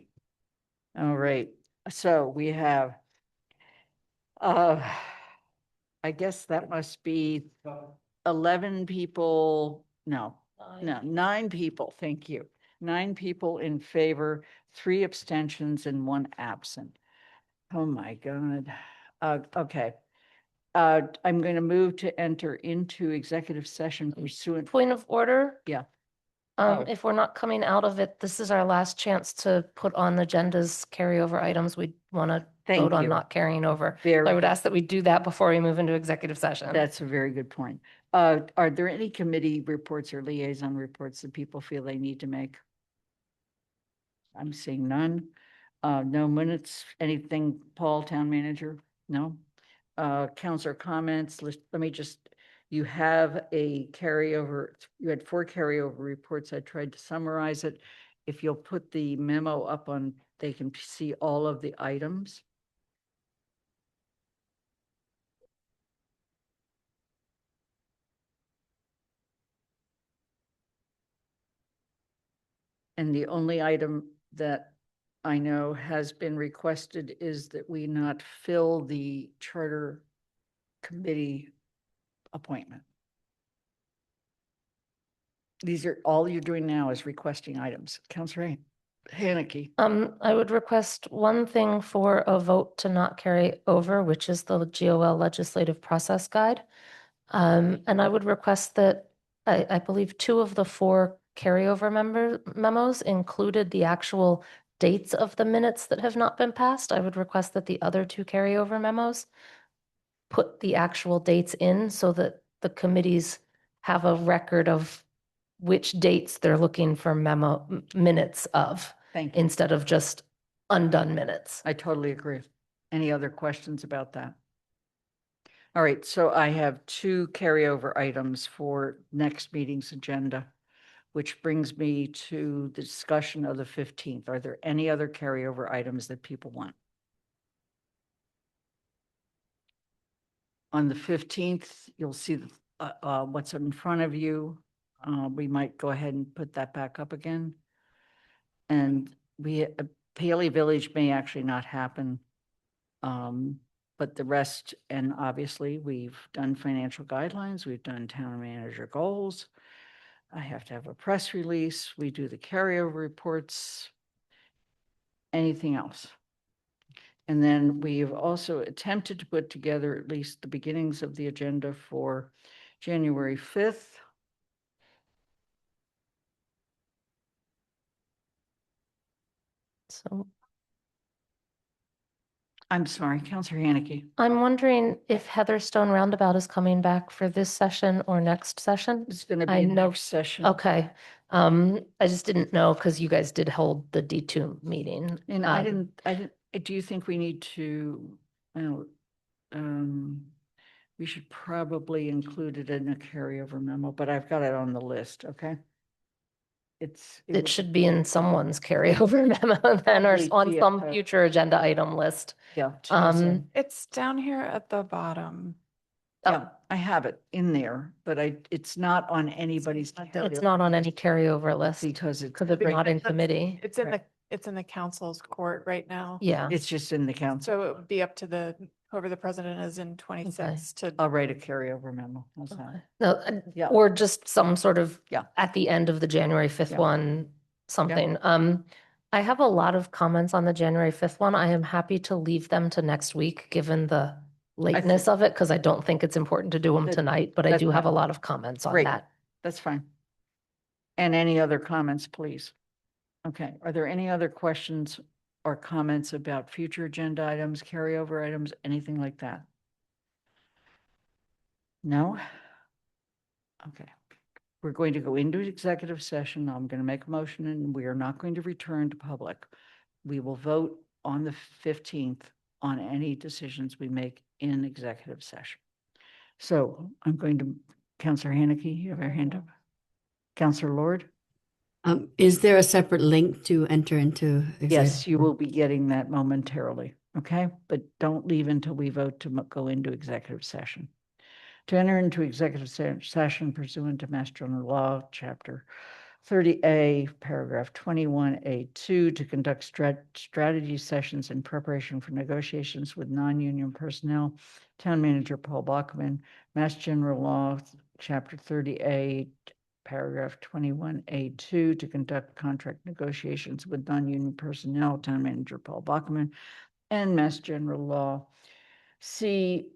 All right. So we have, I guess that must be 11 people. No, 9 people. Thank you. 9 people in favor, 3 abstentions and 1 absent. Oh my God. Okay. I'm going to move to enter into executive session pursuant. Point of order. Yeah. If we're not coming out of it, this is our last chance to put on agendas carryover items we want to Thank vote on you. not carrying over. Very So I would good. ask that we do that before we move into executive session. That's a very good point. Are there any committee reports or liaison reports that people feel they need to make? I'm seeing none. No minutes, anything, Paul, town manager? No? Counselor comments, let me just, you have a carryover, you had 4 carryover reports. I tried to summarize it. If you'll put the memo up on, they can see all of the items. And the only item that I know has been requested is that we not fill the charter committee appointment. These are, all you're doing now is requesting items. Counselor Haneke. I would request one thing for a vote to not carry over, which is the GOL legislative process guide. And I would request that, I believe 2 of the 4 carryover memos included the actual dates of the minutes that have not been passed. I would request that the other 2 carryover memos put the actual dates in so that the committees have a record of which dates they're looking for minutes of, Thank you. instead of just undone minutes. I totally agree. Any other questions about that? All right, so I have 2 carryover items for next meeting's agenda, which brings me to the discussion of the 15th. Are there any other carryover items that people want? On the 15th, you'll see what's in front of you. We might go ahead and put that back up again. And Paley Village may actually not happen. But the rest, and obviously we've done financial guidelines, we've done town manager goals. I have to have a press release. We do the carryover reports. Anything else? And then we've also attempted to put together at least the beginnings of the agenda for January 5th. So I'm sorry, Councilor Haneke. I'm wondering if Heatherstone Roundabout is coming back for this session or next session. It's going to I be know- next session. Okay. I just didn't know because you guys did hold the D2 meeting. And I didn't, do you think we need to, we should probably include it in a carryover memo, but I've got it on the list, okay? It should be in someone's carryover memo then, or Probably on be some future agenda item list. Yeah. It's down here at the bottom. Yeah, I have it in there, but it's not on anybody's. It's not on any carryover list Because it's. because it's not in committee. It's in it's in the council's court right now. Yeah. It's just in the council. So it would be up to whoever the president is in 26 to. I'll write a carryover memo. How's that? No, Yeah. or just some sort of, Yeah. at the end of the January 5th Yeah. one, something. I have a lot of comments on the January 5th one. I am happy to leave them to next week, given the lateness of it, because I don't think it's important to do them tonight, but I that's do have a fine. lot of comments on Great. that. That's fine. And any other comments, please? Okay, are there any other questions or comments about future agenda items, carryover items, anything like that? No? Okay. We're going to go into executive session. I'm going to make a motion and we are not going to return to public. We will vote on the 15th on any decisions we make in executive session. So I'm going to, Councilor Haneke, you have your hand up. Councilor Lord? Is there a separate link to enter into? Yes, you will be getting that momentarily, okay? But don't leave until we vote to go into executive session. To enter into executive session pursuant to Mass General Law, Chapter 30A, Paragraph 21A2, to conduct strategy sessions in preparation for negotiations with non-union personnel, Town Manager Paul Bachman, Mass General Law, Chapter 30A, Paragraph 21A2, to conduct contract negotiations with non-union personnel, Town Manager Paul Bachman, and Mass General Law, C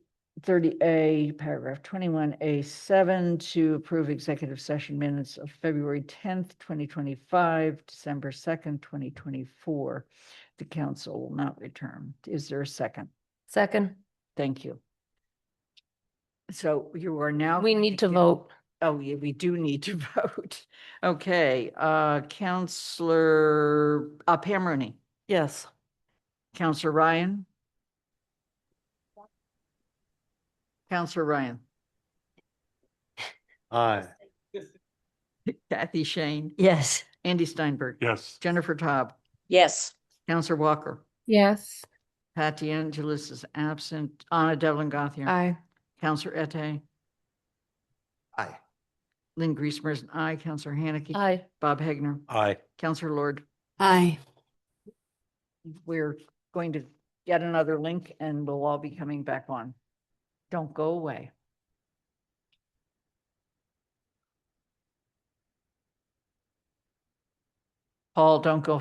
30A, paragraph 21A7, to approve executive session minutes of February 10th, 2025, December 2nd, 2024. The council will not return. Is there a second? Second. Thank you. So you are now. We need to vote. Oh, yeah, we do need to vote. Okay, Councilor Pam Rooney. Yes. Councilor Ryan. Councilor Ryan. Aye. Kathy Shane. Yes. Andy Steinberg. Yes. Jennifer Taub. Yes. Councilor Walker. Yes. Pat DeAngelis is absent. Anna Devlin Gauthier. Aye. Councilor Ete. Aye. Lynn Griesmer is an aye. Councilor Haneke. Aye. Bob Hegner. Aye. Councilor Lord. Aye. We're going to get another link and we'll all be coming back on. Don't go away. Paul, don't go